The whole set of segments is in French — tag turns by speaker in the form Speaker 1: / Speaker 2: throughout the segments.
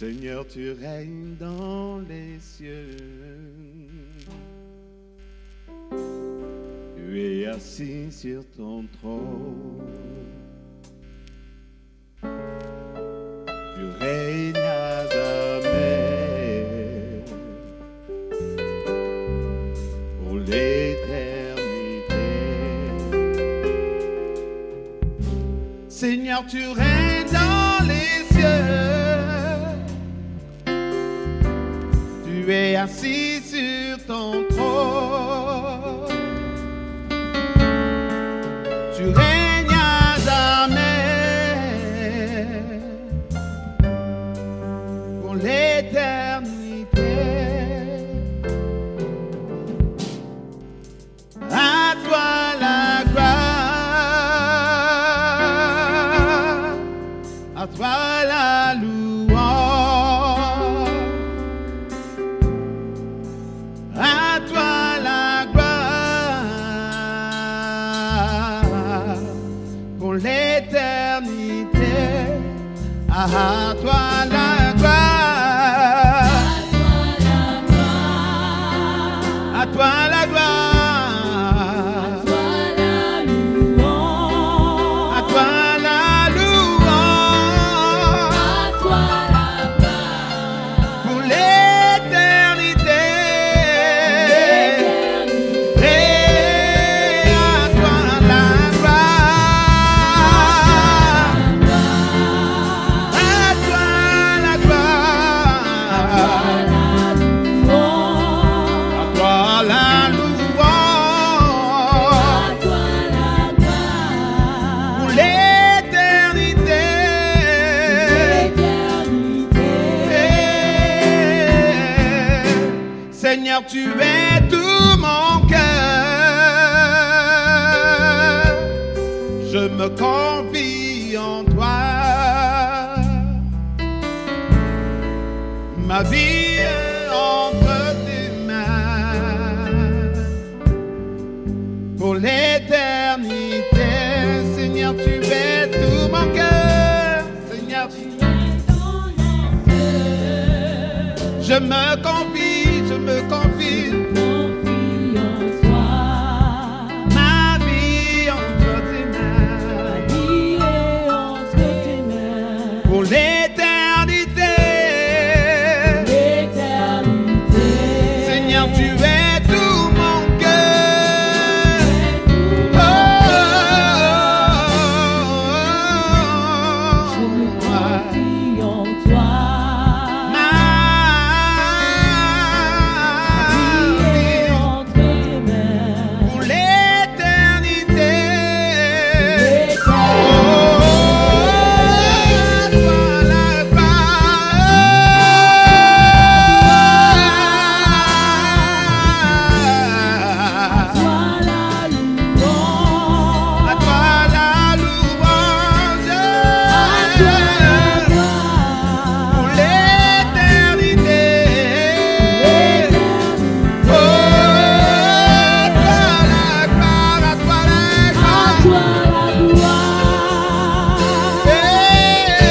Speaker 1: Seigneur, tu règnes dans les cieux. Tu es assis sur ton trône. Tu règnes à jamais pour l'éternité. Seigneur, tu règnes dans les cieux. Tu es assis sur ton trône. Tu règnes à jamais pour l'éternité. À toi la gloire, à toi la louange, à toi la gloire pour l'éternité. À toi la gloire, à toi la gloire, à toi la louange, pour l'éternité. Et à toi la gloire, à toi la gloire, à toi la louange, pour l'éternité. Seigneur, tu es tout mon cœur. Je me confie en toi. Ma vie est entre tes mains pour l'éternité. Seigneur, tu es tout mon cœur. Seigneur, je me confie, je me confie. Ma vie entre tes mains pour l'éternité. Seigneur, tu es tout mon cœur. Oh, pour l'éternité. Oh, toi la gloire, à toi la louange, pour l'éternité. Oh, toi la gloire, à toi la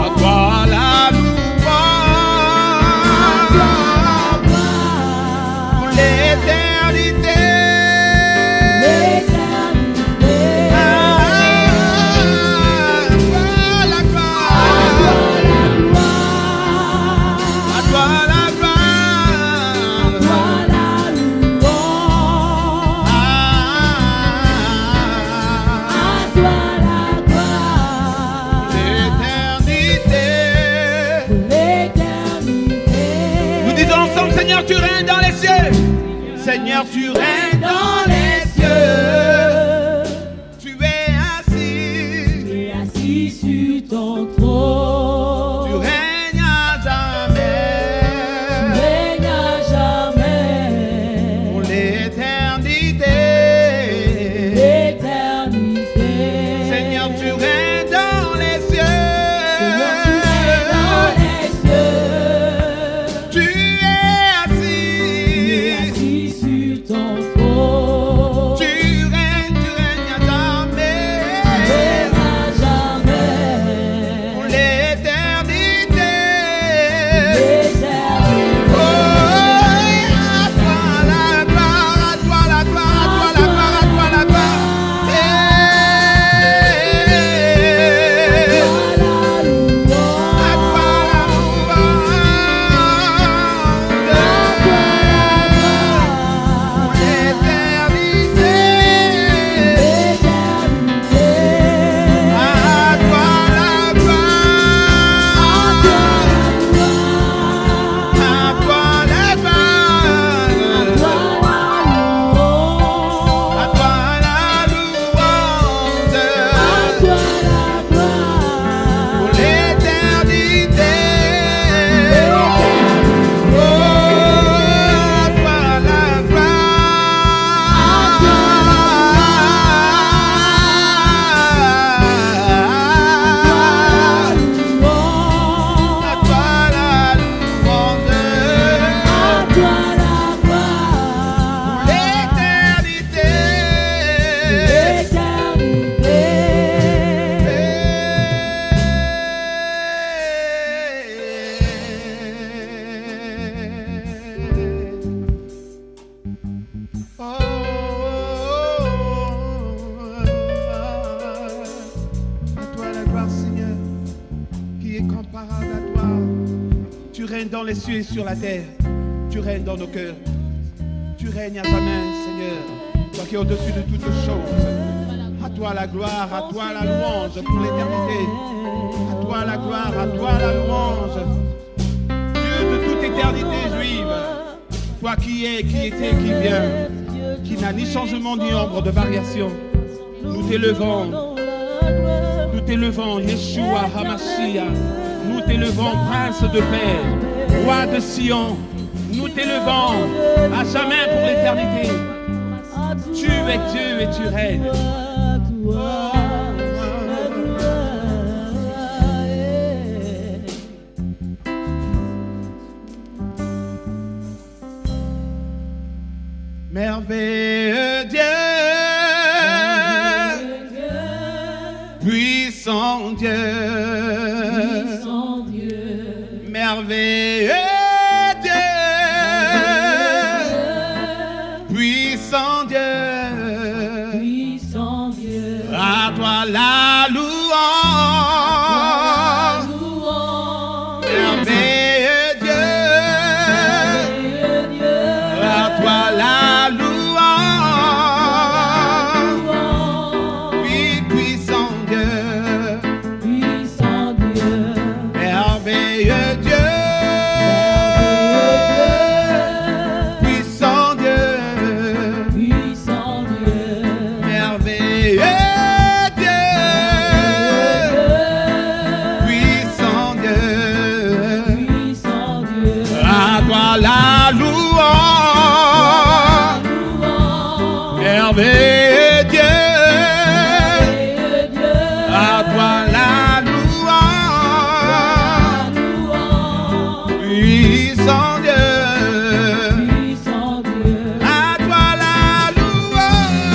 Speaker 1: gloire. À toi la louange, pour l'éternité. À toi la gloire, à toi la l'éternité. Nous disons ensemble, Seigneur, tu règnes dans les cieux. Seigneur, tu règnes dans les cieux. Tu es assis
Speaker 2: Sur ton trône,
Speaker 1: tu règnes à jamais
Speaker 2: règne à jamais,
Speaker 1: pour l'éternité.
Speaker 2: l'éternité.
Speaker 1: Seigneur, tu règnes dans les cieux.
Speaker 2: Tu es
Speaker 1: Tu es assis
Speaker 2: assis sur ton trône,
Speaker 1: règnes dans les cieux et sur la terre. Tu règnes dans nos cœurs. Tu règnes à jamais, Seigneur. Toi qui es au-dessus de toutes choses. À toi la gloire, à toi la louange pour l'éternité. À toi la gloire, à toi la louange. Dieu de toute éternité juive. Toi qui es, qui était, qui vient, qui n'a ni changement ni ombre de variation. Nous t'élevons, Yeshua HaMashiach. Nous t'élevons, Prince de paix, Roi de Sion. Nous t'élevons à jamais pour l'éternité. Tu es Dieu et tu règnes. Merveilleux Dieu, puissant Dieu, merveilleux Dieu, puissant Dieu, à toi la louange, merveilleux Dieu, à toi la merveilleux Dieu, à toi la louange, puissant Dieu, à toi la louange,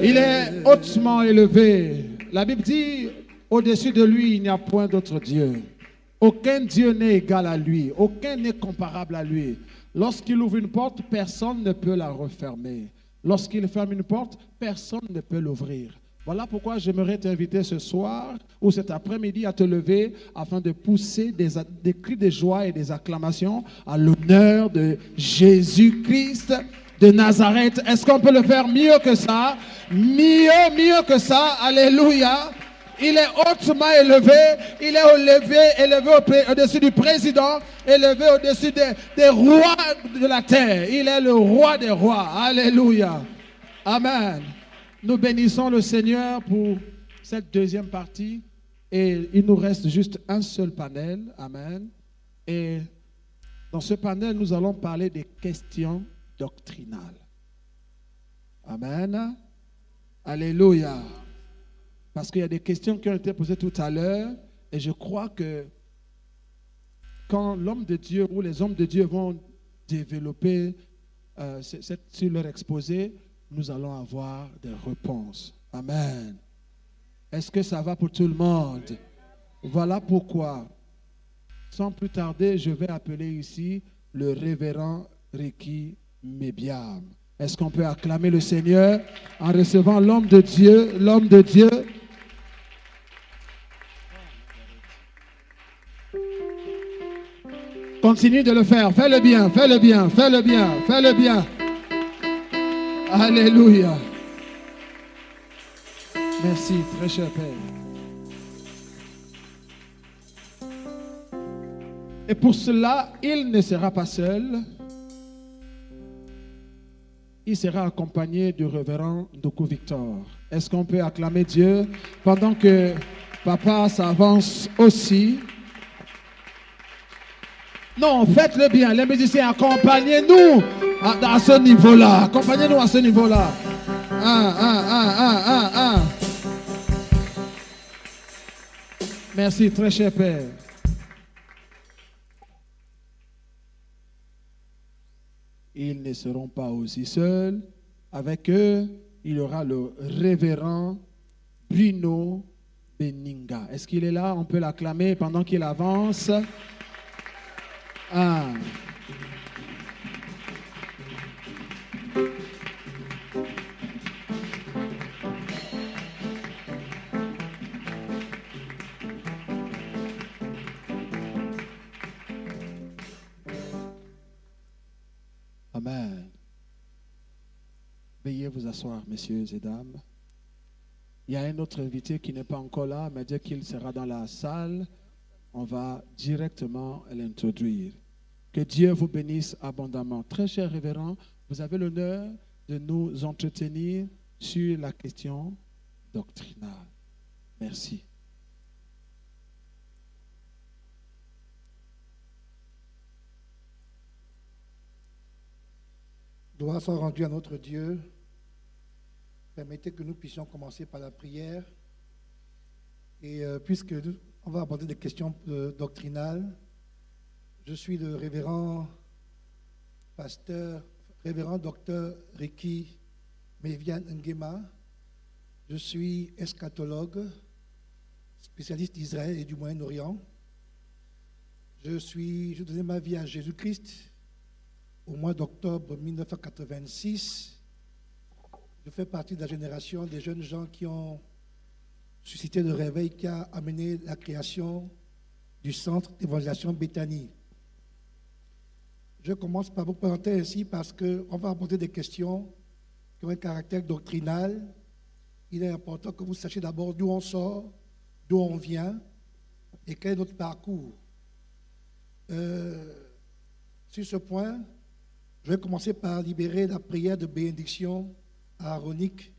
Speaker 3: Il est hautement élevé. La Bible dit, au-dessus de lui, il n'y a point d'autre Dieu. Aucun Dieu n'est égal à lui. Aucun n'est comparable à lui. Lorsqu'il ouvre une porte, personne ne peut la refermer. Lorsqu'il ferme une porte, personne ne peut l'ouvrir. Voilà pourquoi j'aimerais t'inviter ce soir ou cet après-midi à te lever afin de pousser des cris de joie et des acclamations à l'honneur de Jésus-Christ de Nazareth. Est-ce qu'on peut le faire mieux que ça? Mieux que ça. Alléluia. Il est hautement élevé. Il est élevé au-dessus du président, élevé au-dessus des rois de la terre. Il est le roi des rois. Alléluia. Amen. Nous bénissons le Seigneur pour cette deuxième partie. Et il nous reste juste un seul panel. Amen. Et dans ce panel, nous allons parler des questions doctrinales. Amen. Alléluia. Parce qu'il y a des questions qui ont été posées tout à l'heure. Et je crois que quand l'homme de Dieu ou les hommes de Dieu vont développer sur leur exposé, nous allons avoir des réponses. Amen. Est-ce que ça va pour tout le monde? Voilà pourquoi, sans plus tarder, je vais appeler ici le révérend Ricky Mébiam. Est-ce qu'on peut acclamer le Seigneur en recevant l'homme de Dieu, l'homme de Dieu? Continue de le faire. Fais-le bien, fais-le bien, fais-le bien, fais-le bien. Alléluia. Merci, très cher Père. Et pour cela, il ne sera pas seul. Il sera accompagné du révérend Ndoukou Victor. Est-ce qu'on peut acclamer Dieu pendant que papa s'avance aussi? Non, faites-le bien. Les musiciens, accompagnez-nous à ce niveau-là. Accompagnez-nous à ce niveau-là. Merci, très cher Père. Ils ne seront pas aussi seuls. Avec eux, il y aura le révérend Bruno Beninga. Est-ce qu'il est là? On peut l'acclamer pendant qu'il avance. Amen. Veuillez vous asseoir, messieurs et dames. Il y a un autre invité qui n'est pas encore là, mais dès qu'il sera dans la salle, on va directement l'introduire. Que Dieu vous bénisse abondamment. Très cher révérend, vous avez l'honneur de nous entretenir sur la question doctrinale. Merci.
Speaker 4: Gloire soit rendue à notre Dieu. Permettez que nous puissions commencer par la prière. Et puisque on va aborder des questions doctrinales, je suis le révérend docteur Ricky Mébiam Ngema. Je suis eschatologue, spécialiste d'Israël et du Moyen-Orient. Je donnais ma vie à Jésus-Christ au mois d'octobre 1986. Je fais partie de la génération des jeunes gens qui ont suscité le réveil qui a amené la création du centre d'évangélisation Béthanie. Je commence par vous présenter ainsi parce qu'on va aborder des questions qui ont un caractère doctrinal. Il est important que vous sachiez d'abord d'où on sort, d'où on vient et quel est notre parcours. Sur ce point, je vais commencer par libérer la prière de bénédiction aaronique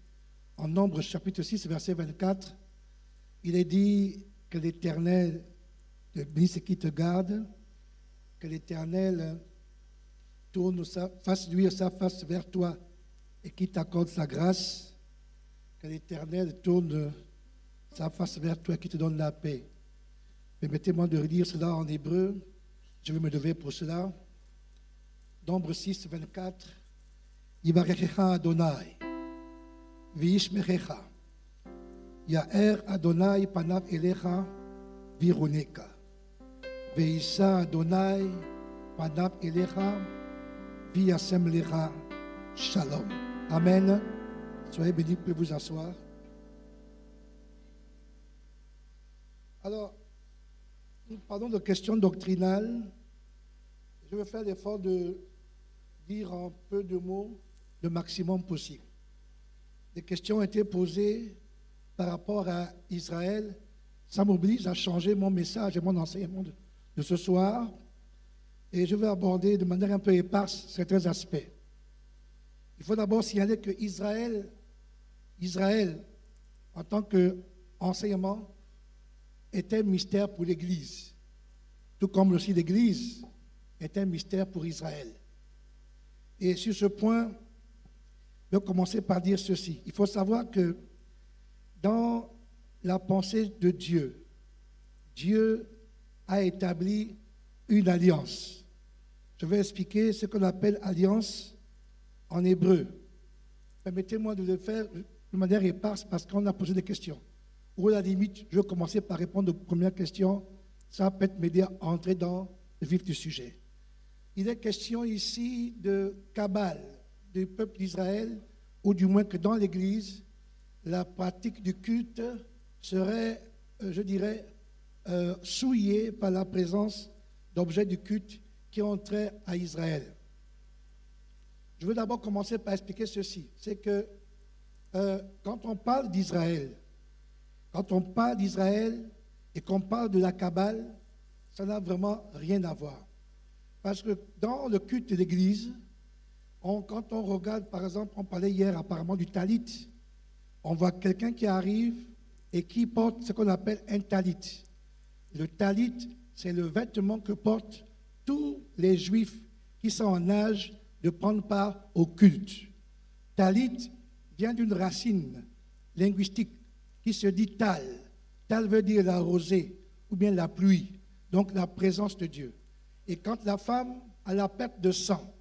Speaker 4: en Nombre chapitre 6, verset 24. Il est dit que l'Éternel te bénisse et qui te garde, que l'Éternel fasse luire sa face vers toi et qui t'accorde sa grâce, que l'Éternel tourne sa face vers toi et qui te donne la paix. Permettez-moi de relire cela en hébreu. Je vais me lever pour cela. Nombre 6, 24. Yivarechecha Adonai, וישמחך. יאר אדוני פניו אליך וירונקה. ויישא אדוני פניו אליך וישם לך shalom. Amen. Soyez bénis, vous pouvez vous asseoir. Alors, nous parlons de questions doctrinales. Je vais faire l'effort de dire en peu de mots le maximum possible. Des questions ont été posées par rapport à Israël. Ça m'oblige à changer mon message et mon enseignement de ce soir. Et je vais aborder de manière un peu éparse certains aspects. Il faut d'abord signaler que Israël, en tant qu'enseignement, est un mystère pour l'Église, tout comme aussi l'Église est un mystère pour Israël. Et sur ce point, je vais commencer par dire ceci. Il faut savoir que dans la pensée de Dieu, Dieu a établi une alliance. Je vais expliquer ce qu'on appelle alliance en hébreu. Permettez-moi de le faire de manière éparse parce qu'on a posé des questions. Ou à la limite, je vais commencer par répondre aux premières questions. Ça va peut-être m'aider à entrer dans le vif du sujet. Il est question ici de Kabbale, du peuple d'Israël, ou du moins que dans l'Église, la pratique du culte serait, je dirais, souillée par la présence d'objets du culte qui ont trait à Israël. Je veux d'abord commencer par expliquer ceci. C'est que quand on parle d'Israël, et qu'on parle de la Kabbale, ça n'a vraiment rien à voir. Parce que dans le culte de l'Église, quand on regarde, par exemple, on parlait hier apparemment du talit, on voit quelqu'un qui arrive et qui porte ce qu'on appelle un talit. Le talit, c'est le vêtement que portent tous les Juifs qui sont en âge de prendre part au culte. Talit vient d'une racine linguistique qui se dit tal. Tal veut dire la rosée ou bien la pluie, donc la présence de Dieu. Et quand la femme, à la perte de sang,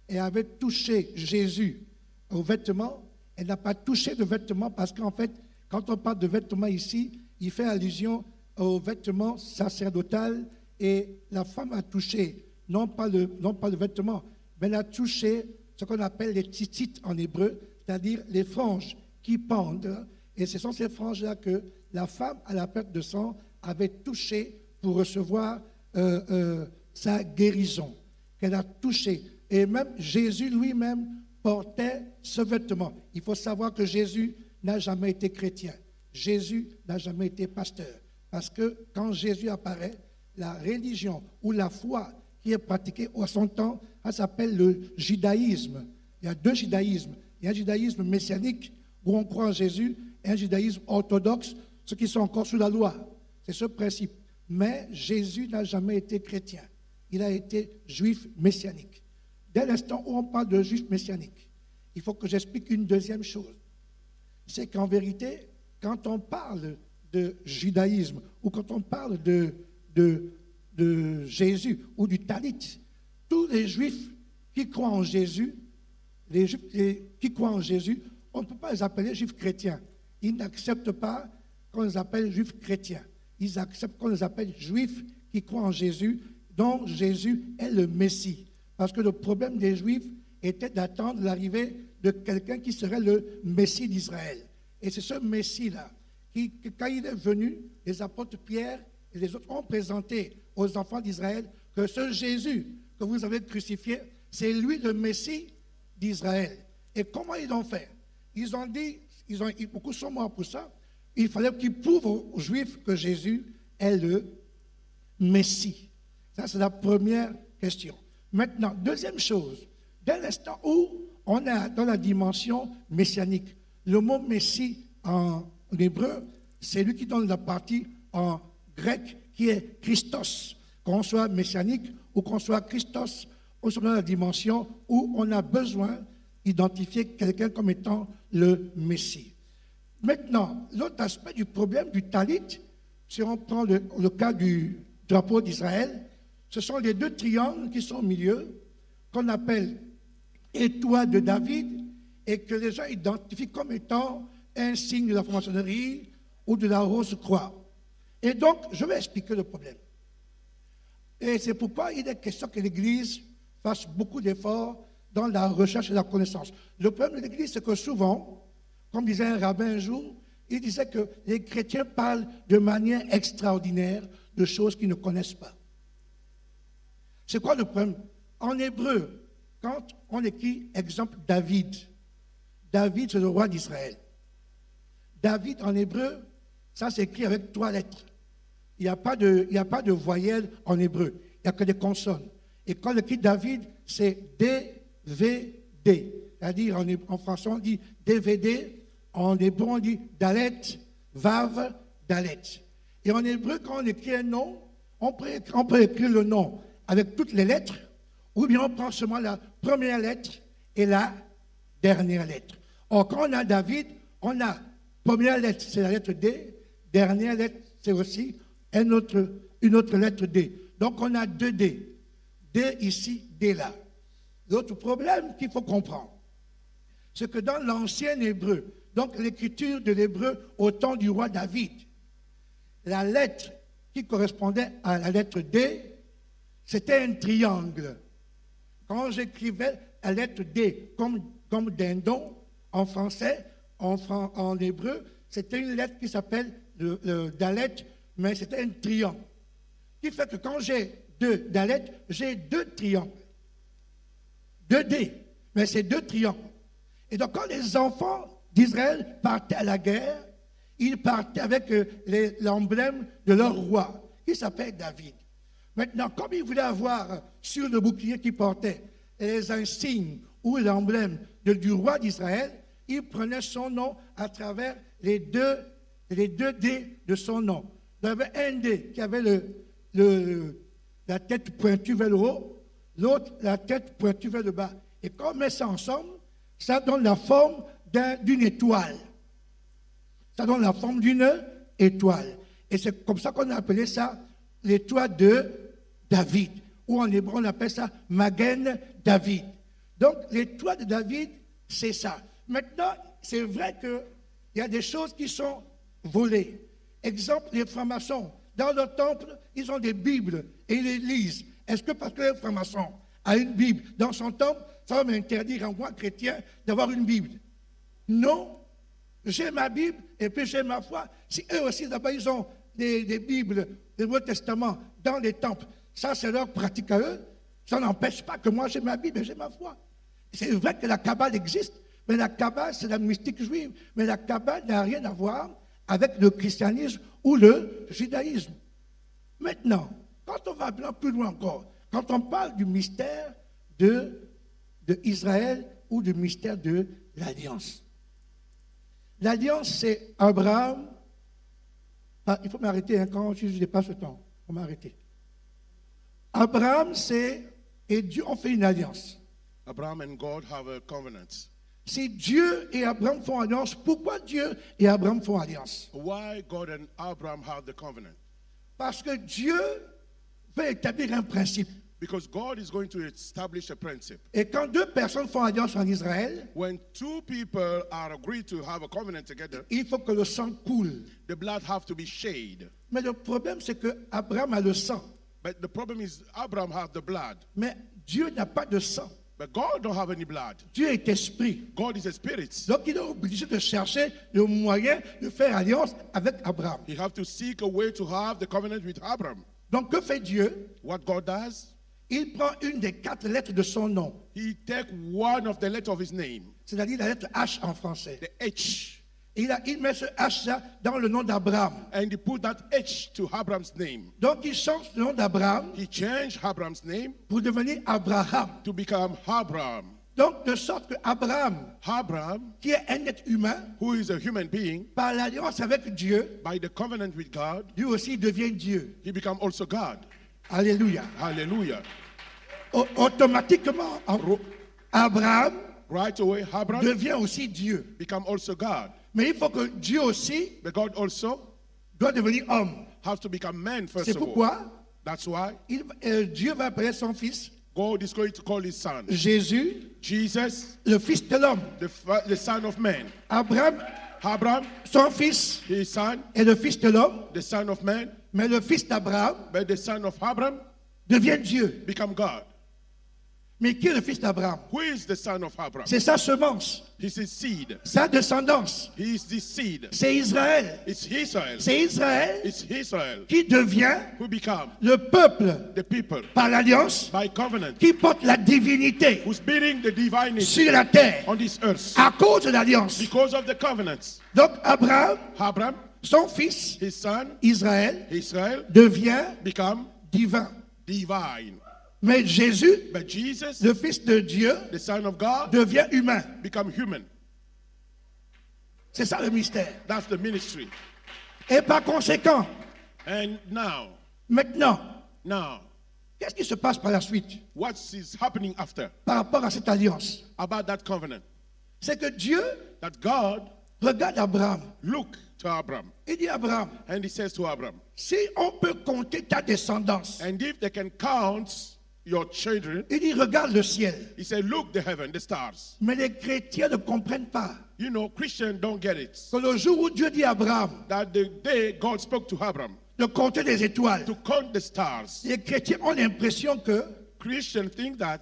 Speaker 4: et avait touché Jésus au vêtement, elle n'a pas touché le vêtement parce qu'en fait, quand on parle de vêtements ici, il fait allusion au vêtement sacerdotal et la femme a touché, non pas le vêtement, mais elle a touché ce qu'on appelle les tzitzit en hébreu, c'est-à-dire les franges qui pendent. Et ce sont ces franges-là que la femme, à la perte de sang, avait touché pour recevoir sa guérison, qu'elle a touché. Et même Jésus lui-même portait ce vêtement. Il faut savoir que Jésus n'a jamais été chrétien. Jésus n'a jamais été pasteur. Parce que quand Jésus apparaît, la religion ou la foi qui est pratiquée à son temps, ça s'appelle le judaïsme. Il y a deux judaïsmes. Il y a un judaïsme messianique où on croit en Jésus et un judaïsme orthodoxe, ceux qui sont encore sous la loi. C'est ce principe. Mais Jésus n'a jamais été chrétien. Il a été juif messianique. Dès l'instant où on parle de juif messianique, il faut que j'explique une deuxième chose. C'est qu'en vérité, quand on parle de judaïsme ou quand on parle de Jésus ou du talit, tous les juifs qui croient en Jésus, on ne peut pas les appeler juifs chrétiens. Ils n'acceptent pas qu'on les appelle juifs chrétiens. Ils acceptent qu'on les appelle juifs qui croient en Jésus, dont Jésus est le Messie. Parce que le problème des Juifs était d'attendre l'arrivée de quelqu'un qui serait le Messie d'Israël. Et c'est ce Messie-là, quand il est venu, les apôtres Pierre et les autres ont présenté aux enfants d'Israël que ce Jésus que vous avez crucifié, c'est lui le Messie d'Israël. Et comment ils l'ont fait? Ils ont dit, beaucoup sont morts pour ça, il fallait qu'ils prouvent aux Juifs que Jésus est le Messie. Ça, c'est la première question. Maintenant, deuxième chose, dès l'instant où on est dans la dimension messianique, le mot Messie en hébreu, c'est lui qui donne la partie en grec qui est Christos. Qu'on soit messianique ou qu'on soit Christos, on est dans la dimension où on a besoin d'identifier quelqu'un comme étant le Messie. Maintenant, l'autre aspect du problème du talit, si on prend le cas du drapeau d'Israël, ce sont les deux triangles qui sont au milieu, qu'on appelle étoile de David et que les gens identifient comme étant un signe de la franc-maçonnerie ou de la Rose-Croix. Et donc, je vais expliquer le problème. Et c'est pourquoi il est question que l'Église fasse beaucoup d'efforts dans la recherche et la connaissance. Le problème de l'Église, c'est que souvent, comme disait un rabbin un jour, il disait que les chrétiens parlent de manière extraordinaire de choses qu'ils ne connaissent pas. C'est quoi le problème? En hébreu, quand on écrit, exemple, David, David, c'est le roi d'Israël. David, en hébreu, ça s'écrit avec 3 lettres. Il n'y a pas de voyelles en hébreu. Il n'y a que des consonnes. Et quand on écrit David, c'est D-V-D. C'est-à-dire, en français, on dit DVD. En hébreu, on dit Dalet, Vav, Dalet. Et en hébreu, quand on écrit un nom, on peut écrire le nom avec toutes les lettres, ou bien on prend seulement la première lettre et la dernière lettre. Or, quand on a David, on a première lettre, c'est la lettre D, dernière lettre, c'est aussi une autre lettre D. Donc, on a 2 D. D ici, D là. L'autre problème qu'il faut comprendre, c'est que dans l'ancien hébreu, donc l'écriture de l'hébreu au temps du roi David, la lettre qui correspondait à la lettre D, c'était un triangle. Quand j'écrivais la lettre D comme dindon en français, en hébreu, c'était une lettre qui s'appelle le Dalet, mais c'était un triangle. Ce qui fait que quand j'ai 2 Dalet, j'ai 2 triangles. 2 D, mais c'est 2 triangles. Et donc quand les enfants d'Israël partaient à la guerre, ils partaient avec l'emblème de leur roi, qui s'appelle David. Maintenant, comme ils voulaient avoir sur le bouclier qu'ils portaient les insignes ou l'emblème du roi d'Israël, ils prenaient son nom à travers les deux D de son nom. Il y avait un D qui avait la tête pointue vers le haut, l'autre la tête pointue vers le bas. Et quand on met ça ensemble, ça donne la forme d'une étoile. Ça donne la forme d'une étoile. Et c'est comme ça qu'on a appelé ça l'étoile de David. Ou en hébreu, on appelle ça Magen David. Donc, l'étoile de David, c'est ça. Maintenant, c'est vrai qu'il y a des choses qui sont volées. Exemple, les francs-maçons. Dans leur temple, ils ont des Bibles et ils les lisent. Est-ce que parce que le franc-maçon a une Bible dans son temple, ça va m'interdire en moi, chrétien, d'avoir une Bible? Non. J'ai ma Bible et puis j'ai ma foi. Si eux aussi, là-bas, ils ont des Bibles, des Nouveaux Testaments dans les temples, ça, c'est leur pratique à eux. Ça n'empêche pas que moi, j'ai ma Bible et j'ai ma foi. C'est vrai que la Kabbale existe, mais la Kabbale, c'est la mystique juive. Mais la Kabbale n'a rien à voir avec le christianisme ou le judaïsme. Maintenant, quand on va plus loin encore, quand on parle du mystère de Israël ou du mystère de l'Alliance. L'Alliance, c'est Abraham. Ah, il faut m'arrêter quand je dépasse le temps. Il faut m'arrêter. Abraham, et Dieu ont fait une alliance.
Speaker 1: Abraham and God have a covenant.
Speaker 4: Si Dieu et Abraham font alliance, pourquoi Dieu et Abraham font alliance?
Speaker 1: Why God and Abraham have the covenant?
Speaker 4: Parce que Dieu veut établir un principe.
Speaker 1: Because God is going to establish a principle.
Speaker 4: Et quand 2 personnes font alliance en Israël,
Speaker 1: When 2 people are agreed to have a covenant together,
Speaker 4: il faut que le sang coule.
Speaker 1: the blood have to be shed.
Speaker 4: Mais le problème, c'est que Abraham a le sang.
Speaker 1: But the problem is Abraham has the blood.
Speaker 4: Mais Dieu n'a pas de sang.
Speaker 1: But God don't have any blood.
Speaker 4: Dieu est esprit.
Speaker 1: God is a spirit.
Speaker 4: Donc il est obligé de chercher le moyen de faire alliance avec Abraham.
Speaker 1: He have to seek a way to have the covenant with Abraham.
Speaker 4: Donc que fait Dieu?
Speaker 1: What God does,
Speaker 4: Il prend une des 4 lettres de son nom,
Speaker 1: he take one of the letters of his name,
Speaker 4: c'est-à-dire la lettre H en français.
Speaker 1: the H,
Speaker 4: Il met ce H-là dans le nom d'Abraham.
Speaker 1: and he put that H to Abraham's name.
Speaker 4: Donc il change le nom d'Abraham
Speaker 1: He changed Abraham's name
Speaker 4: pour devenir Abraham.
Speaker 1: to become Abraham.
Speaker 4: Donc de sorte que Abraham,
Speaker 1: Abraham,
Speaker 4: qui est un être humain,
Speaker 1: who is a human being,
Speaker 4: par l'alliance avec Dieu,
Speaker 1: by the covenant with God,
Speaker 4: lui aussi devient Dieu.
Speaker 1: he become also God.
Speaker 4: Alléluia.
Speaker 1: Hallelujah.
Speaker 4: Automatiquement, Abraham
Speaker 1: Right away, Abraham
Speaker 4: devient aussi Dieu.
Speaker 1: become also God.
Speaker 4: Mais il faut que Dieu aussi
Speaker 1: But God also
Speaker 4: doit devenir homme.
Speaker 1: has to become man first
Speaker 4: C'est
Speaker 1: of all.
Speaker 4: pourquoi
Speaker 1: That's why
Speaker 4: Dieu va appeler son fils
Speaker 1: God is going to call his son.
Speaker 4: Jésus,
Speaker 1: Jesus,
Speaker 4: le Fils de l'homme.
Speaker 1: the son of man.
Speaker 4: Abraham,
Speaker 1: Abraham,
Speaker 4: son fils,
Speaker 1: his son,
Speaker 4: est le Fils de l'homme.
Speaker 1: the son of man.
Speaker 4: Mais le fils d'Abraham
Speaker 1: But the son of Abraham
Speaker 4: devient Dieu.
Speaker 1: become God.
Speaker 4: Mais qui est le fils d'Abraham?
Speaker 1: Who is the son of Abraham?
Speaker 4: C'est sa semence,
Speaker 1: He's his seed.
Speaker 4: sa descendance.
Speaker 1: He is the seed.
Speaker 4: C'est Israël.
Speaker 1: It's Israel.
Speaker 4: C'est Israël
Speaker 1: It's Israel
Speaker 4: qui devient
Speaker 1: who become
Speaker 4: le peuple
Speaker 1: the people
Speaker 4: par l'alliance
Speaker 1: by covenant
Speaker 4: qui porte la divinité
Speaker 1: who's bearing the divinity
Speaker 4: sur la terre
Speaker 1: on this earth
Speaker 4: à cause de l'alliance.
Speaker 1: because of the covenants.
Speaker 4: Donc Abraham,
Speaker 1: Abraham,
Speaker 4: son fils,
Speaker 1: his son,
Speaker 4: Israël,
Speaker 1: Israel,
Speaker 4: devient
Speaker 1: become
Speaker 4: divin.
Speaker 1: divine.
Speaker 4: Mais Jésus,
Speaker 1: But Jesus,
Speaker 4: le Fils de Dieu,
Speaker 1: the son of God,
Speaker 4: devient humain.
Speaker 1: become human.
Speaker 4: C'est ça le mystère.
Speaker 1: That's the ministry.
Speaker 4: Et par conséquent,
Speaker 1: And
Speaker 4: maintenant,
Speaker 1: now,
Speaker 4: qu'est-ce qui se passe par la suite
Speaker 1: what is happening after
Speaker 4: par rapport à cette alliance?
Speaker 1: about that covenant?
Speaker 4: C'est que Dieu
Speaker 1: That God
Speaker 4: regarde Abraham.
Speaker 1: look to Abraham
Speaker 4: Il dit Abraham,
Speaker 1: and he says to Abraham,
Speaker 4: si on peut compter ta descendance,
Speaker 1: and if they can count your children,
Speaker 4: il dit regarde le ciel.
Speaker 1: he said, look the heaven, the stars.
Speaker 4: Mais les chrétiens ne comprennent pas
Speaker 1: You know, Christians don't get it.
Speaker 4: que le jour où Dieu dit à Abraham
Speaker 1: That the day God spoke to Abraham
Speaker 4: de compter les étoiles,
Speaker 1: to count the stars,
Speaker 4: les chrétiens ont l'impression que
Speaker 1: Christians think that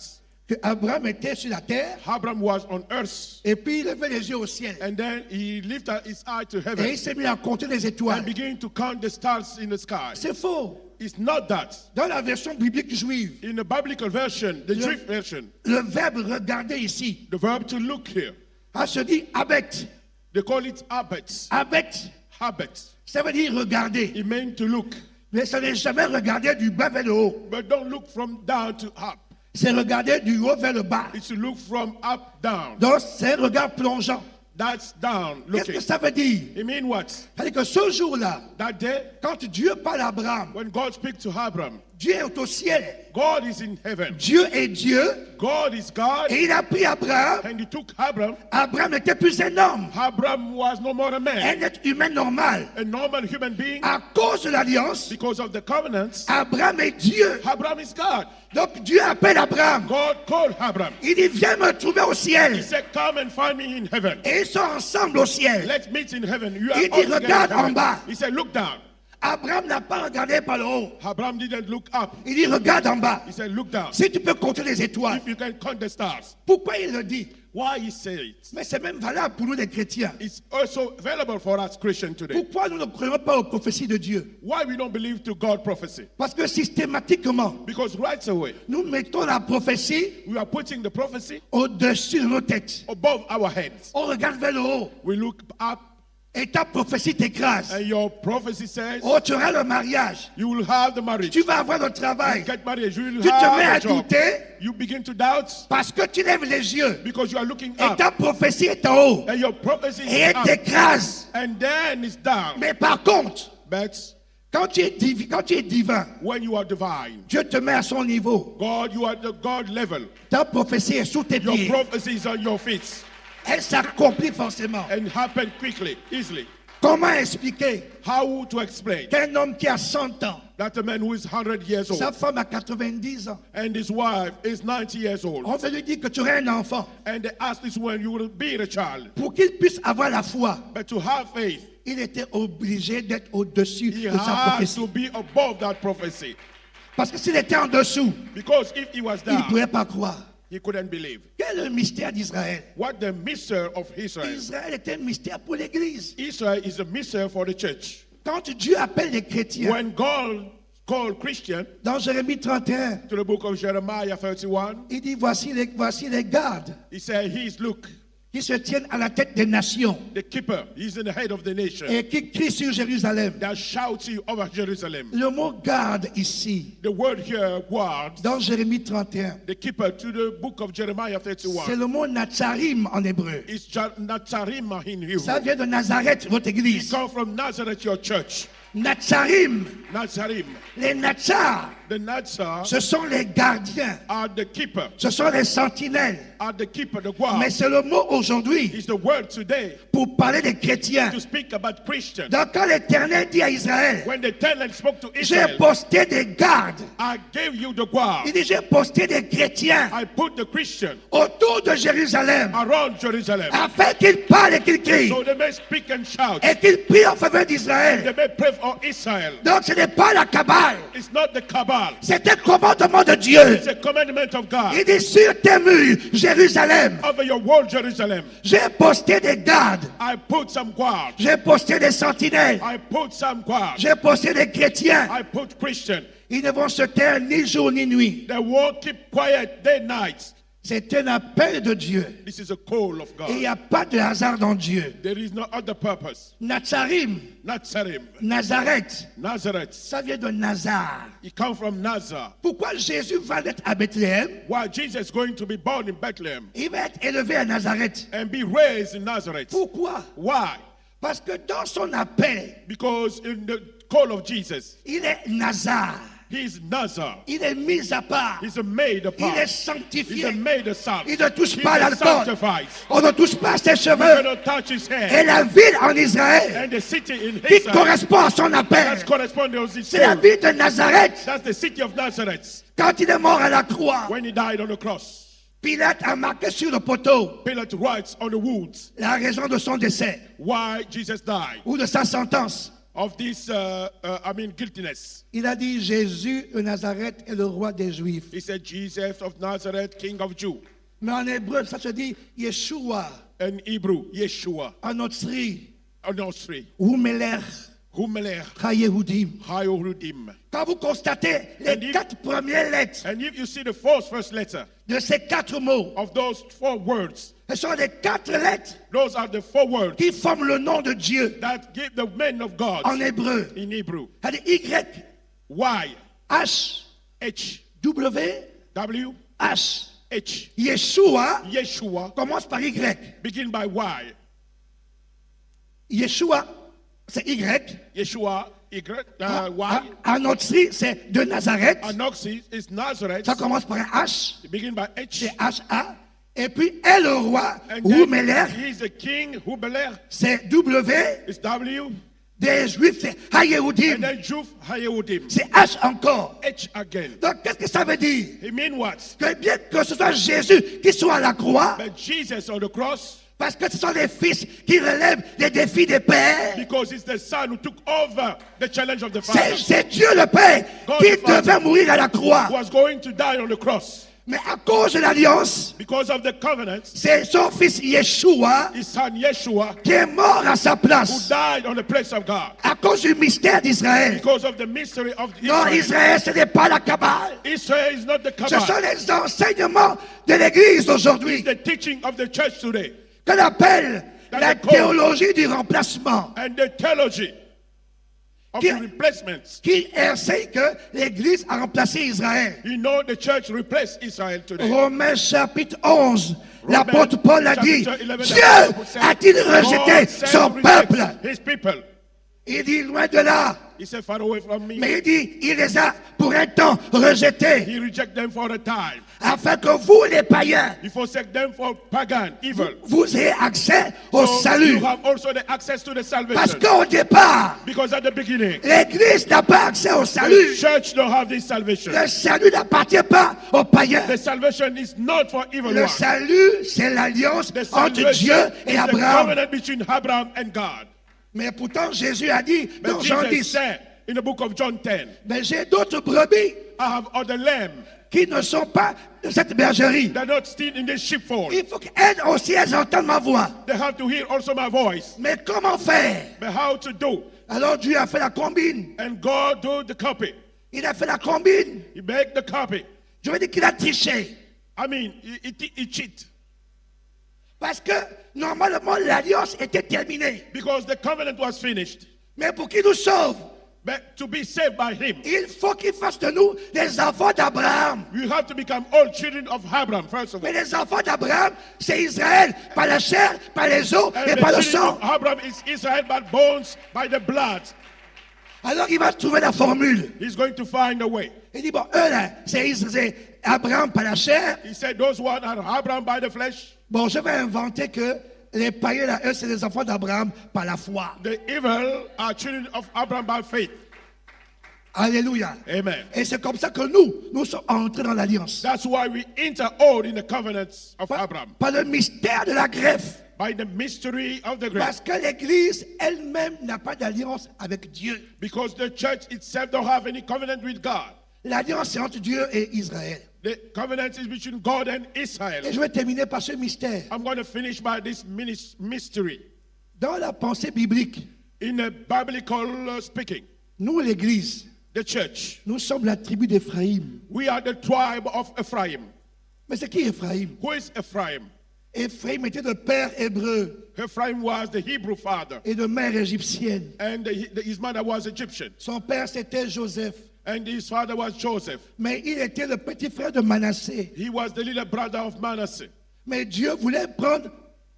Speaker 4: Abraham était sur la terre
Speaker 1: Abraham was on earth,
Speaker 4: et puis il levait les yeux au ciel
Speaker 1: and then he lifted his eye to
Speaker 4: et
Speaker 1: heaven
Speaker 4: il s'est mis à compter les
Speaker 1: and
Speaker 4: étoiles.
Speaker 1: began to count the stars in the sky.
Speaker 4: C'est faux.
Speaker 1: It's not that.
Speaker 4: Dans la version biblique juive,
Speaker 1: In the biblical version, the Jewish version,
Speaker 4: le verbe regarder ici,
Speaker 1: the verb to look here,
Speaker 4: se dit abet.
Speaker 1: they call it habit.
Speaker 4: Abet,
Speaker 1: Habit.
Speaker 4: ça veut dire regarder.
Speaker 1: It meant to look.
Speaker 4: Mais ça n'est jamais regarder du bas vers le haut.
Speaker 1: But don't look from down to up.
Speaker 4: C'est regarder du haut vers le bas.
Speaker 1: It's to look from up down.
Speaker 4: Donc c'est un regard plongeant.
Speaker 1: That's down
Speaker 4: Qu'est-ce que
Speaker 1: looking.
Speaker 4: ça veut dire?
Speaker 1: It means what?
Speaker 4: C'est-à-dire que ce jour-là,
Speaker 1: That day,
Speaker 4: quand Dieu parle à Abraham,
Speaker 1: when God speaks to Abraham,
Speaker 4: Dieu est au ciel.
Speaker 1: God is in heaven.
Speaker 4: Dieu est Dieu.
Speaker 1: God is God.
Speaker 4: Et il a pris Abraham.
Speaker 1: And he took Abraham.
Speaker 4: Abraham n'était plus un homme.
Speaker 1: Abraham was no more a
Speaker 4: Un
Speaker 1: man,
Speaker 4: être humain normal.
Speaker 1: a normal human being.
Speaker 4: À cause de l'alliance,
Speaker 1: Because of the covenants,
Speaker 4: Abraham est Dieu.
Speaker 1: Abraham is God.
Speaker 4: Donc Dieu appelle Abraham.
Speaker 1: God called Abraham.
Speaker 4: Il dit, viens me trouver au
Speaker 1: He
Speaker 4: ciel.
Speaker 1: said, come and find me in heaven.
Speaker 4: Et ils sont ensemble au ciel.
Speaker 1: Let's meet in heaven. You are
Speaker 4: Il
Speaker 1: all
Speaker 4: dit,
Speaker 1: together in
Speaker 4: regarde en
Speaker 1: heaven.
Speaker 4: bas.
Speaker 1: He said, look down.
Speaker 4: Abraham n'a pas regardé par le haut.
Speaker 1: Abraham didn't look up.
Speaker 4: Il dit, regarde en bas.
Speaker 1: He said, look down.
Speaker 4: Si tu peux compter les étoiles.
Speaker 1: If you can count the stars.
Speaker 4: Pourquoi il le dit?
Speaker 1: Why he said it?
Speaker 4: Mais c'est même valable pour nous les chrétiens.
Speaker 1: It's also available for us Christians today.
Speaker 4: Pourquoi nous ne croyons pas aux prophéties de Dieu?
Speaker 1: Why we don't believe to God prophecy?
Speaker 4: Parce que systématiquement,
Speaker 1: Because right away,
Speaker 4: nous mettons la prophétie
Speaker 1: we are putting the prophecy
Speaker 4: au-dessus de nos têtes.
Speaker 1: above our heads.
Speaker 4: On regarde vers le haut
Speaker 1: We look up
Speaker 4: et ta prophétie t'écrase.
Speaker 1: and your prophecy says
Speaker 4: Oh, tu auras le mariage.
Speaker 1: you will have the marriage.
Speaker 4: Tu vas avoir le
Speaker 1: You
Speaker 4: travail.
Speaker 1: get married, you will
Speaker 4: Tu te mets à
Speaker 1: have a job.
Speaker 4: douter
Speaker 1: You begin to doubt
Speaker 4: parce que tu lèves les yeux
Speaker 1: because you are looking
Speaker 4: et
Speaker 1: up
Speaker 4: ta prophétie est en haut
Speaker 1: and your prophecy
Speaker 4: et
Speaker 1: is
Speaker 4: elle
Speaker 1: up
Speaker 4: t'écrase.
Speaker 1: and then it's down.
Speaker 4: Mais par contre,
Speaker 1: But
Speaker 4: quand tu es divin,
Speaker 1: when you are divine,
Speaker 4: Dieu te met à son niveau.
Speaker 1: God, you are the God level.
Speaker 4: Ta prophétie est sous tes
Speaker 1: Your
Speaker 4: pieds.
Speaker 1: prophecy is on your feet
Speaker 4: Elle s'accomplit forcément.
Speaker 1: and happen quickly, easily.
Speaker 4: Comment expliquer
Speaker 1: How to explain
Speaker 4: qu'un homme qui a 100 ans,
Speaker 1: that a man who is 100 years
Speaker 4: sa
Speaker 1: old
Speaker 4: femme a 90 ans,
Speaker 1: and his wife is 90 years old,
Speaker 4: on veut lui dire que tu aurais un enfant
Speaker 1: and they ask this when you will be a child,
Speaker 4: pour qu'il puisse avoir la foi.
Speaker 1: but to have faith,
Speaker 4: Il était obligé d'être au-dessus
Speaker 1: he
Speaker 4: de sa
Speaker 1: has
Speaker 4: prophétie.
Speaker 1: to be above that prophecy.
Speaker 4: Parce que s'il était en dessous,
Speaker 1: Because if he was
Speaker 4: il ne
Speaker 1: down,
Speaker 4: pouvait pas croire.
Speaker 1: he couldn't believe.
Speaker 4: Quel est le mystère d'Israël?
Speaker 1: What the mystery of Israel?
Speaker 4: Israël est un mystère pour l'Église.
Speaker 1: Israel is a mystery for the church.
Speaker 4: Quand Dieu appelle les chrétiens,
Speaker 1: When God called Christian
Speaker 4: dans Jérémie 31,
Speaker 1: to the book of Jeremiah 31,
Speaker 4: il dit voici les gardes
Speaker 1: he said, he is, look,
Speaker 4: qui se tiennent à la tête des nations
Speaker 1: the keeper, he's in the head of the nation.
Speaker 4: et qui crient sur Jérusalem.
Speaker 1: That shouting over Jerusalem.
Speaker 4: Le mot garde ici,
Speaker 1: The word here, guard,
Speaker 4: dans Jérémie 31,
Speaker 1: the keeper to the book of Jeremiah
Speaker 4: c'est
Speaker 1: 31.
Speaker 4: le mot Natsarim en hébreu.
Speaker 1: It's Natsarim in Hebrew.
Speaker 4: Ça vient de Nazareth, votre
Speaker 1: It
Speaker 4: église.
Speaker 1: comes from Nazareth, your church.
Speaker 4: Natsarim.
Speaker 1: Nazarim.
Speaker 4: Les Natsar,
Speaker 1: The Nazar
Speaker 4: ce sont les gardiens,
Speaker 1: are the keeper,
Speaker 4: ce sont les sentinelles.
Speaker 1: are the keeper, the guard.
Speaker 4: Mais c'est le mot aujourd'hui
Speaker 1: Is the word today
Speaker 4: pour parler des chrétiens.
Speaker 1: to speak about Christians.
Speaker 4: Donc quand l'Éternel dit à Israël,
Speaker 1: When the tenant spoke to
Speaker 4: j'ai
Speaker 1: Israel,
Speaker 4: posté des gardes,
Speaker 1: I gave you the guard.
Speaker 4: il dit j'ai posté des chrétiens
Speaker 1: I put the Christian
Speaker 4: autour de Jérusalem
Speaker 1: around Jerusalem,
Speaker 4: afin qu'ils parlent et qu'ils crient
Speaker 1: so they may speak and shout.
Speaker 4: et qu'ils prient en faveur d'Israël.
Speaker 1: They may pray for Israel.
Speaker 4: Donc ce n'est pas la cabale,
Speaker 1: It's not the cabal.
Speaker 4: c'est un commandement de Dieu.
Speaker 1: It's a commandment of God.
Speaker 4: Il dit sur tes murs, Jérusalem,
Speaker 1: Over your wall, Jerusalem,
Speaker 4: j'ai posté des gardes,
Speaker 1: I put some guard.
Speaker 4: j'ai posté des sentinelles,
Speaker 1: I put some guard.
Speaker 4: j'ai posté des chrétiens.
Speaker 1: I put Christian.
Speaker 4: Ils ne vont se taire ni jour ni nuit.
Speaker 1: They won't keep quiet day night.
Speaker 4: C'est un appel de Dieu.
Speaker 1: This is a call of
Speaker 4: Et il n'y
Speaker 1: God.
Speaker 4: a pas de hasard dans Dieu.
Speaker 1: There is no other purpose.
Speaker 4: Natsarim,
Speaker 1: Nazarim,
Speaker 4: Nazareth,
Speaker 1: Nazareth.
Speaker 4: ça vient de Nazar.
Speaker 1: He come from Nazareth.
Speaker 4: Pourquoi Jésus va naître à Bethléem?
Speaker 1: Why Jesus is going to be born in Bethlehem
Speaker 4: Il va être élevé à Nazareth.
Speaker 1: and be raised in Nazareth.
Speaker 4: Pourquoi?
Speaker 1: Why?
Speaker 4: Parce que dans son appel,
Speaker 1: Because in the call of Jesus,
Speaker 4: il est Nazar.
Speaker 1: he is Nazar.
Speaker 4: Il est mis à part.
Speaker 1: He's a made
Speaker 4: Il
Speaker 1: apart.
Speaker 4: est
Speaker 1: He's
Speaker 4: sanctifié.
Speaker 1: a made aside.
Speaker 4: Il ne touche
Speaker 1: He's
Speaker 4: pas
Speaker 1: a
Speaker 4: l'alcool.
Speaker 1: sanctified.
Speaker 4: On ne touche pas ses
Speaker 1: You
Speaker 4: cheveux.
Speaker 1: cannot touch his
Speaker 4: Et
Speaker 1: hair.
Speaker 4: la ville en Israël
Speaker 1: And the city in
Speaker 4: qui
Speaker 1: Israel,
Speaker 4: correspond à son appel,
Speaker 1: that's corresponding to his
Speaker 4: c'est la
Speaker 1: soul.
Speaker 4: ville de Nazareth.
Speaker 1: That's the city of Nazareth.
Speaker 4: Quand il est mort à la croix,
Speaker 1: When he died on the cross,
Speaker 4: Pilate a marqué sur le poteau
Speaker 1: Pilate writes on the woods
Speaker 4: la raison de son décès
Speaker 1: why Jesus died
Speaker 4: ou de sa sentence.
Speaker 1: of this, guiltiness.
Speaker 4: Il a dit Jésus de Nazareth est le roi des Juifs.
Speaker 1: He said, Jesus of Nazareth, King of Jew.
Speaker 4: Mais en hébreu, ça se dit Yeshua,
Speaker 1: In Hebrew, Yeshua,
Speaker 4: en Otsri,
Speaker 1: Anosri,
Speaker 4: Humelech,
Speaker 1: Humelech,
Speaker 4: Hayehudim.
Speaker 1: Hayorudim.
Speaker 4: Quand vous constatez
Speaker 1: And
Speaker 4: les
Speaker 1: if-
Speaker 4: 4 premières lettres
Speaker 1: And if you see the first letter
Speaker 4: de ces 4 mots,
Speaker 1: of those 4 words,
Speaker 4: ce sont les 4 lettres
Speaker 1: those are the 4 words
Speaker 4: qui forment le nom de Dieu
Speaker 1: that give the men of God
Speaker 4: en hébreu.
Speaker 1: in Hebrew.
Speaker 4: C'est-à-dire Y,
Speaker 1: Y,
Speaker 4: H,
Speaker 1: H,
Speaker 4: W,
Speaker 1: W,
Speaker 4: H.
Speaker 1: H.
Speaker 4: Yeshua
Speaker 1: Yeshua
Speaker 4: commence par Y.
Speaker 1: begin by Y.
Speaker 4: Yeshua, c'est Y.
Speaker 1: Yeshua, Y, Y.
Speaker 4: Anotri, c'est de Nazareth.
Speaker 1: Anoxis is Nazareth.
Speaker 4: Ça commence par un H.
Speaker 1: It begin by H.
Speaker 4: C'est H-A. Et puis, est le roi,
Speaker 1: And
Speaker 4: ou
Speaker 1: then
Speaker 4: Meler,
Speaker 1: he is the king. Hubeler
Speaker 4: c'est W.
Speaker 1: is W.
Speaker 4: Des Juifs, c'est
Speaker 1: And
Speaker 4: Hayehudim.
Speaker 1: then Juf Hayehudim.
Speaker 4: C'est H encore.
Speaker 1: H again.
Speaker 4: Donc, qu'est-ce que ça veut dire?
Speaker 1: It mean what?
Speaker 4: Que bien que ce soit Jésus qui soit à la croix,
Speaker 1: But Jesus on the cross,
Speaker 4: parce que ce sont les fils qui relèvent les défis des pères.
Speaker 1: because it's the son who took over the challenge of the Father,
Speaker 4: C'est Dieu le Père
Speaker 1: God
Speaker 4: qui
Speaker 1: the Father.
Speaker 4: devait mourir à la croix.
Speaker 1: was going to die on the cross.
Speaker 4: Mais à cause de l'alliance,
Speaker 1: Because of the covenant,
Speaker 4: c'est son fils Yeshua
Speaker 1: his son Yeshua,
Speaker 4: qui est mort à sa
Speaker 1: who
Speaker 4: place.
Speaker 1: died on the place of God.
Speaker 4: À cause du mystère d'Israël.
Speaker 1: Because of the mystery of
Speaker 4: Non,
Speaker 1: Israel.
Speaker 4: Israël, ce n'est pas la cabale.
Speaker 1: Israel is not the
Speaker 4: Ce sont
Speaker 1: Kabbalah.
Speaker 4: les enseignements de l'Église
Speaker 1: It's
Speaker 4: aujourd'hui
Speaker 1: the teaching of the church today.
Speaker 4: qu'on appelle la
Speaker 1: That's the code.
Speaker 4: théologie du remplacement,
Speaker 1: And the theology of
Speaker 4: Qui-
Speaker 1: the replacements.
Speaker 4: qui enseigne que l'Église a remplacé Israël.
Speaker 1: You know the church replaced Israel today.
Speaker 4: Romains chapitre 11,
Speaker 1: Romains
Speaker 4: l'apôtre Paul a dit,
Speaker 1: chapter 11,
Speaker 4: Dieu
Speaker 1: the Apostle said,
Speaker 4: a-t-il rejeté
Speaker 1: God said
Speaker 4: son
Speaker 1: to reject
Speaker 4: peuple?
Speaker 1: His people.
Speaker 4: Il dit, loin de là.
Speaker 1: He said, far away from me.
Speaker 4: Mais il dit, il les a pour un temps rejetés,
Speaker 1: He rejected them for a time.
Speaker 4: afin que vous, les païens,
Speaker 1: He forsake them for pagan, evil.
Speaker 4: vous ayez accès au
Speaker 1: So
Speaker 4: salut.
Speaker 1: you have also the access to the
Speaker 4: Parce
Speaker 1: salvation.
Speaker 4: qu'au départ,
Speaker 1: Because at the beginning,
Speaker 4: l'Église n'a pas accès au
Speaker 1: the
Speaker 4: salut.
Speaker 1: church don't have this salvation.
Speaker 4: Le salut n'appartient pas aux païens.
Speaker 1: The salvation is not for evil
Speaker 4: Le
Speaker 1: ones.
Speaker 4: salut, c'est l'alliance
Speaker 1: The
Speaker 4: entre
Speaker 1: salvation
Speaker 4: Dieu et
Speaker 1: is the
Speaker 4: Abraham.
Speaker 1: covenant between Abraham and God.
Speaker 4: Mais pourtant, Jésus a dit dans
Speaker 1: But
Speaker 4: Jean
Speaker 1: Jesus
Speaker 4: 10,
Speaker 1: said in the book of John 10,
Speaker 4: mais j'ai d'autres brebis
Speaker 1: I have other lamb
Speaker 4: qui ne sont pas de cette bergerie.
Speaker 1: that are not still in this sheepfold.
Speaker 4: Il faut qu'elles aussi, elles entendent ma voix.
Speaker 1: They have to hear also my voice.
Speaker 4: Mais comment faire?
Speaker 1: But how to do?
Speaker 4: Alors Dieu a fait la combine.
Speaker 1: And God do the copy.
Speaker 4: Il a fait la combine.
Speaker 1: He make the copy.
Speaker 4: Je veux dire qu'il a triché.
Speaker 1: I mean, he cheat.
Speaker 4: Parce que normalement, l'alliance était terminée.
Speaker 1: Because the covenant was finished.
Speaker 4: Mais pour qu'il nous sauve,
Speaker 1: But to be saved by him,
Speaker 4: il faut qu'il fasse de nous des enfants d'Abraham.
Speaker 1: you have to become all children of Abraham, first of all.
Speaker 4: Mais les enfants d'Abraham, c'est Israël, par la chair, par les os
Speaker 1: And
Speaker 4: et
Speaker 1: the
Speaker 4: par le
Speaker 1: children
Speaker 4: sang.
Speaker 1: of Abraham is Israel by bones, by the blood.
Speaker 4: Alors il va trouver la formule.
Speaker 1: He's going to find a way.
Speaker 4: Il dit, bon, eux là, c'est Abraham par la chair.
Speaker 1: He said, those one are Abraham by the flesh.
Speaker 4: Bon, je vais inventer que les païens là, eux, c'est les enfants d'Abraham par la foi.
Speaker 1: The evil are children of Abraham by faith.
Speaker 4: Alléluia.
Speaker 1: Amen.
Speaker 4: Et c'est comme ça que nous sommes entrés dans l'alliance.
Speaker 1: That's why we enter all in the covenants of Abraham.
Speaker 4: Par le mystère de la greffe.
Speaker 1: By the mystery of the
Speaker 4: Parce
Speaker 1: grace.
Speaker 4: que l'Église elle-même n'a pas d'alliance avec Dieu.
Speaker 1: Because the church itself don't have any covenant with God.
Speaker 4: L'alliance c'est entre Dieu et Israël.
Speaker 1: The covenant is between God and Israel.
Speaker 4: Et je vais terminer par ce mystère.
Speaker 1: I'm going to finish by this mystery.
Speaker 4: Dans la pensée biblique,
Speaker 1: In a biblical speaking,
Speaker 4: nous l'Église,
Speaker 1: the church,
Speaker 4: nous sommes la tribu d'Éphraïm.
Speaker 1: we are the tribe of Ephraim.
Speaker 4: Mais c'est qui Éphraïm?
Speaker 1: Who is Ephraim?
Speaker 4: Éphraïm était de père hébreu
Speaker 1: Ephraim was the Hebrew father,
Speaker 4: et de mère égyptienne.
Speaker 1: and his mother was Egyptian,
Speaker 4: Son père c'était Joseph.
Speaker 1: and his father was Joseph.
Speaker 4: Mais il était le petit frère de Manassé.
Speaker 1: He was the little brother of Manasseh.
Speaker 4: Mais Dieu voulait prendre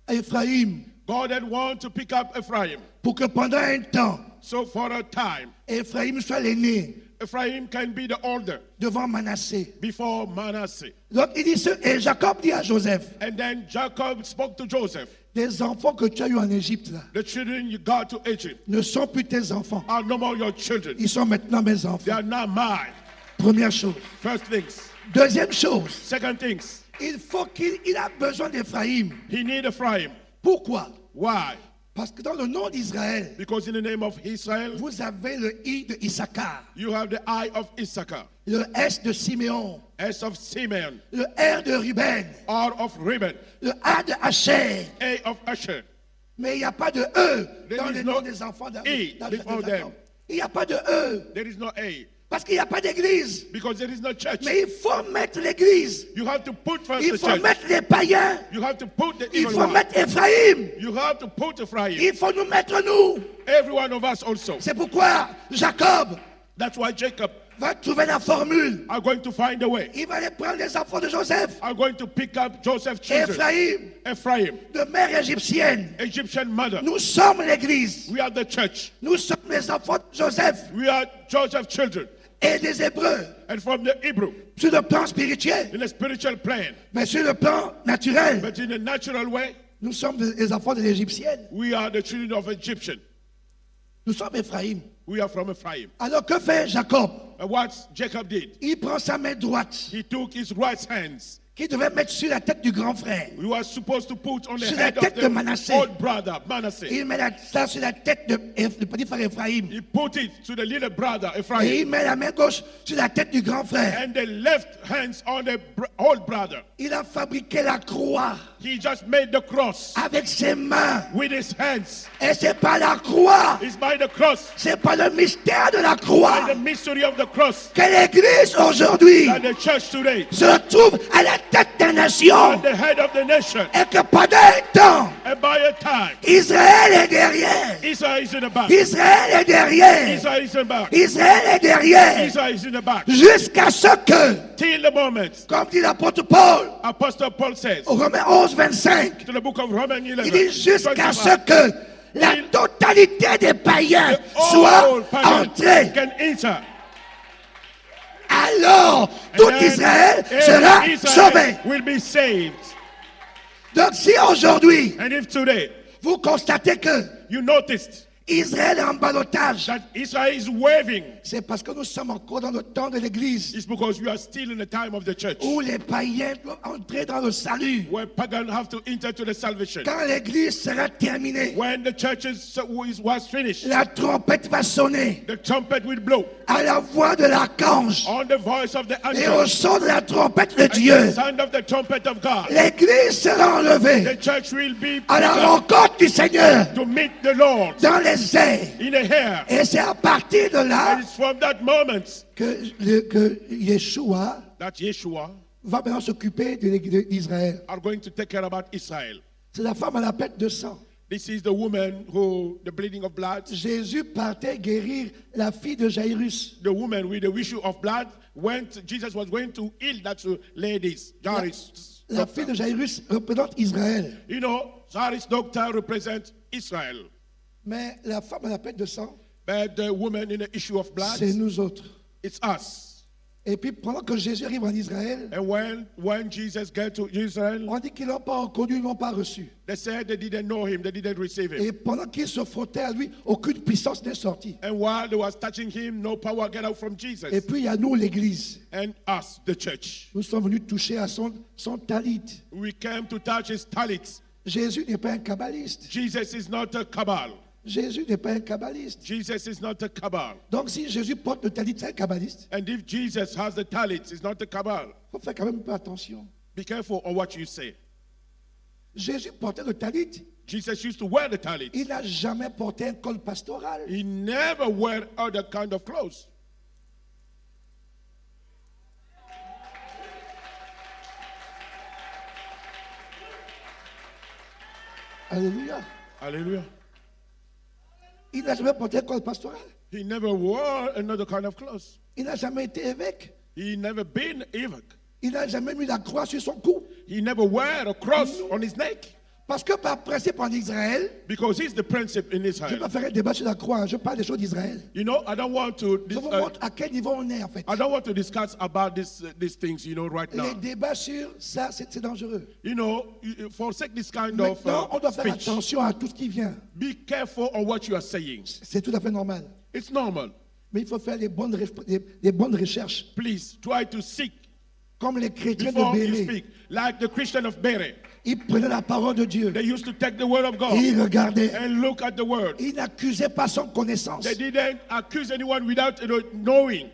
Speaker 4: Éphraïm
Speaker 1: God had wanted to pick up Ephraim.
Speaker 4: pour que pendant un temps,
Speaker 1: So for a time,
Speaker 4: Éphraïm soit l'aîné
Speaker 1: Ephraim can be the older
Speaker 4: devant Manassé.
Speaker 1: before Manasseh.
Speaker 4: Donc il dit, et Jacob dit à Joseph,
Speaker 1: And then Jacob spoke to Joseph.
Speaker 4: les enfants que tu as eu en Égypte là,
Speaker 1: The children you got to Egypt
Speaker 4: ne sont plus tes enfants.
Speaker 1: are no more your children.
Speaker 4: Ils sont maintenant mes
Speaker 1: They
Speaker 4: enfants.
Speaker 1: are now mine.
Speaker 4: Première chose.
Speaker 1: First things.
Speaker 4: Deuxième chose,
Speaker 1: Second things.
Speaker 4: il faut il a besoin d'Éphraïm.
Speaker 1: He need Ephraim.
Speaker 4: Pourquoi?
Speaker 1: Why?
Speaker 4: Parce que dans le nom d'Israël,
Speaker 1: Because in the name of Israel,
Speaker 4: vous avez le I de Issachar,
Speaker 1: you have the eye of Issachar,
Speaker 4: le S de Siméon,
Speaker 1: S of Simeon,
Speaker 4: le R de Ruben,
Speaker 1: R of Reuben,
Speaker 4: le A de Asher.
Speaker 1: A of Asher.
Speaker 4: Mais il n'y a pas de E
Speaker 1: There
Speaker 4: dans
Speaker 1: is
Speaker 4: les
Speaker 1: no
Speaker 4: noms des enfants
Speaker 1: E
Speaker 4: de
Speaker 1: before
Speaker 4: Jacob.
Speaker 1: them.
Speaker 4: Il n'y a pas de E
Speaker 1: There is no A.
Speaker 4: parce qu'il n'y a pas d'église.
Speaker 1: Because there is no church.
Speaker 4: Mais il faut mettre l'église.
Speaker 1: You have to put first
Speaker 4: Il
Speaker 1: the
Speaker 4: faut
Speaker 1: church.
Speaker 4: mettre les païens.
Speaker 1: You have to put the
Speaker 4: Il
Speaker 1: evil
Speaker 4: faut
Speaker 1: one.
Speaker 4: mettre Éphraïm.
Speaker 1: You have to put Ephraim.
Speaker 4: Il faut nous mettre nous.
Speaker 1: Every one of us also.
Speaker 4: C'est pourquoi Jacob
Speaker 1: That's why Jacob
Speaker 4: va trouver la formule.
Speaker 1: are going to find a way.
Speaker 4: Il va aller prendre les enfants de Joseph,
Speaker 1: Are going to pick up Joseph's children.
Speaker 4: Éphraïm,
Speaker 1: Ephraim,
Speaker 4: de mère égyptienne.
Speaker 1: Egyptian mother.
Speaker 4: Nous sommes l'église.
Speaker 1: We are the church.
Speaker 4: Nous sommes les enfants de Joseph
Speaker 1: We are Joseph's children.
Speaker 4: et des Hébreux.
Speaker 1: And from the Hebrew,
Speaker 4: Sur le plan spirituel,
Speaker 1: in a spiritual plane,
Speaker 4: mais sur le plan naturel,
Speaker 1: but in a natural way,
Speaker 4: nous sommes les enfants de l'égyptienne.
Speaker 1: we are the children of Egyptian.
Speaker 4: Nous sommes Éphraïm.
Speaker 1: We are from Ephraim.
Speaker 4: Alors que fait Jacob?
Speaker 1: And what Jacob did,
Speaker 4: Il prend sa main droite,
Speaker 1: he took his right hands.
Speaker 4: qu'il devait mettre sur la tête du grand frère.
Speaker 1: We were supposed to put on the
Speaker 4: Sur la
Speaker 1: head
Speaker 4: tête
Speaker 1: of
Speaker 4: de
Speaker 1: the
Speaker 4: Manasseh.
Speaker 1: old brother, Manasseh.
Speaker 4: Il met ça sur la tête de petit frère Éphraïm.
Speaker 1: He put it to the little brother,
Speaker 4: Et
Speaker 1: Ephraim.
Speaker 4: il met la main gauche sur la tête du grand frère.
Speaker 1: And the left hands on the old brother.
Speaker 4: Il a fabriqué la croix
Speaker 1: He just made the cross
Speaker 4: avec ses mains.
Speaker 1: with his hands.
Speaker 4: Et c'est pas la croix,
Speaker 1: It's by the cross,
Speaker 4: c'est pas le mystère de la croix
Speaker 1: by the mystery of the cross,
Speaker 4: que l'église aujourd'hui
Speaker 1: that the church today,
Speaker 4: se trouve à la tête des nations.
Speaker 1: at the head of the nation.
Speaker 4: Et que pendant un temps,
Speaker 1: And by a time,
Speaker 4: Israël est derrière.
Speaker 1: Israel is in the back.
Speaker 4: Israël est derrière.
Speaker 1: Israel is in the back.
Speaker 4: Israël est derrière.
Speaker 1: Israel is in the back.
Speaker 4: Jusqu'à ce que,
Speaker 1: Till the moment,
Speaker 4: comme dit l'apôtre Paul,
Speaker 1: Apostle Paul says,
Speaker 4: au Romains 11, 25,
Speaker 1: to the book of Romans 11,
Speaker 4: il dit jusqu'à
Speaker 1: 25,
Speaker 4: ce que la totalité des païens soit
Speaker 1: all pagans
Speaker 4: entrée.
Speaker 1: can enter.
Speaker 4: Alors, tout
Speaker 1: And then
Speaker 4: Israël
Speaker 1: every
Speaker 4: sera
Speaker 1: Israel
Speaker 4: sauvé.
Speaker 1: will be saved.
Speaker 4: Donc, si aujourd'hui,
Speaker 1: And if today
Speaker 4: vous constatez que
Speaker 1: you noticed
Speaker 4: Israël est en ballottage,
Speaker 1: that Israel is waving,
Speaker 4: c'est parce que nous sommes encore dans le temps de l'église
Speaker 1: it's because we are still in the time of the church,
Speaker 4: où les païens doivent entrer dans le salut.
Speaker 1: where pagans have to enter to the salvation.
Speaker 4: Quand l'église sera terminée,
Speaker 1: When the church was finished,
Speaker 4: la trompette va sonner
Speaker 1: the trumpet will blow
Speaker 4: à la voix de l'archange
Speaker 1: on the voice of the
Speaker 4: et au
Speaker 1: angel
Speaker 4: son de la trompette de
Speaker 1: and the
Speaker 4: Dieu.
Speaker 1: sound of the trumpet of God.
Speaker 4: L'église sera enlevée
Speaker 1: The church will be
Speaker 4: à la
Speaker 1: picked up
Speaker 4: rencontre du Seigneur
Speaker 1: to meet the Lord
Speaker 4: dans les airs.
Speaker 1: in the air.
Speaker 4: Et c'est à partir de là
Speaker 1: And it's from that moment
Speaker 4: que Yeshua
Speaker 1: that Yeshua
Speaker 4: va maintenant s'occuper de l'église d'Israël.
Speaker 1: are going to take care about Israel.
Speaker 4: C'est la femme à la pète de sang.
Speaker 1: This is the woman who, the bleeding of blood,
Speaker 4: Jésus partait guérir la fille de Jairus.
Speaker 1: the woman with the issue of blood, Jesus was going to heal that ladies, Jairus.
Speaker 4: La fille de Jairus représente Israël.
Speaker 1: You know, Jairus' doctor represents Israel.
Speaker 4: Mais la femme à la pète de sang,
Speaker 1: But the woman in the issue of blood,
Speaker 4: c'est nous autres.
Speaker 1: it's us.
Speaker 4: Et puis pendant que Jésus arrive en Israël,
Speaker 1: And when Jesus got to Israel,
Speaker 4: on dit qu'ils l'ont pas reconnu, ils l'ont pas reçu.
Speaker 1: they said they didn't know him, they didn't receive him.
Speaker 4: Et pendant qu'ils se frottaient à lui, aucune puissance n'est sortie.
Speaker 1: And while they was touching him, no power get out from Jesus.
Speaker 4: Et puis il y a nous, l'Église.
Speaker 1: And us, the church,
Speaker 4: Nous sommes venus toucher à son talit.
Speaker 1: we came to touch his talit.
Speaker 4: Jésus n'est pas un kabbaliste.
Speaker 1: Jesus is not a cabal.
Speaker 4: Jésus n'est pas un kabbaliste.
Speaker 1: Jesus is not a cabal.
Speaker 4: Donc si Jésus porte le talit, c'est un kabbaliste.
Speaker 1: And if Jesus has the talit, it's not a cabal.
Speaker 4: Il faut faire quand même un peu attention.
Speaker 1: Be careful on what you say.
Speaker 4: Jésus portait le talit.
Speaker 1: Jesus used to wear the talit.
Speaker 4: Il n'a jamais porté un col pastoral.
Speaker 1: He never wore other kind of clothes.
Speaker 4: Alléluia.
Speaker 1: Hallelujah.
Speaker 4: Il n'a jamais porté un col pastoral.
Speaker 1: He never wore another kind of clothes.
Speaker 4: Il n'a jamais été évêque.
Speaker 1: He never been évêque.
Speaker 4: Il n'a jamais mis la croix sur son cou.
Speaker 1: He never wear a cross on his neck.
Speaker 4: Parce que par principe en Israël,
Speaker 1: Because he's the principle in
Speaker 4: je ne vais
Speaker 1: Israel.
Speaker 4: pas faire un débat sur la croix, hein, je parle des choses d'Israël.
Speaker 1: You know, I don't want to.
Speaker 4: Je vous montre à quel niveau on est en fait.
Speaker 1: I don't want to discuss about these things. You know, right now.
Speaker 4: Les débats sur ça, c'est dangereux.
Speaker 1: You know, forsake this kind
Speaker 4: Maintenant, on doit
Speaker 1: of
Speaker 4: faire
Speaker 1: speech.
Speaker 4: attention à tout ce qui vient.
Speaker 1: Be careful on what you are saying.
Speaker 4: C'est tout à fait normal.
Speaker 1: It's normal.
Speaker 4: Mais il faut faire les bonnes recherches.
Speaker 1: Please try to seek
Speaker 4: Comme les chrétiens de
Speaker 1: before you
Speaker 4: Béret,
Speaker 1: speak. Like the Christian of Bere,
Speaker 4: ils prenaient la parole de Dieu.
Speaker 1: they used to take the word of
Speaker 4: Et
Speaker 1: God
Speaker 4: ils regardaient.
Speaker 1: and look at the word.
Speaker 4: Ils n'accusaient pas sans connaissance.
Speaker 1: They didn't accuse anyone without knowing.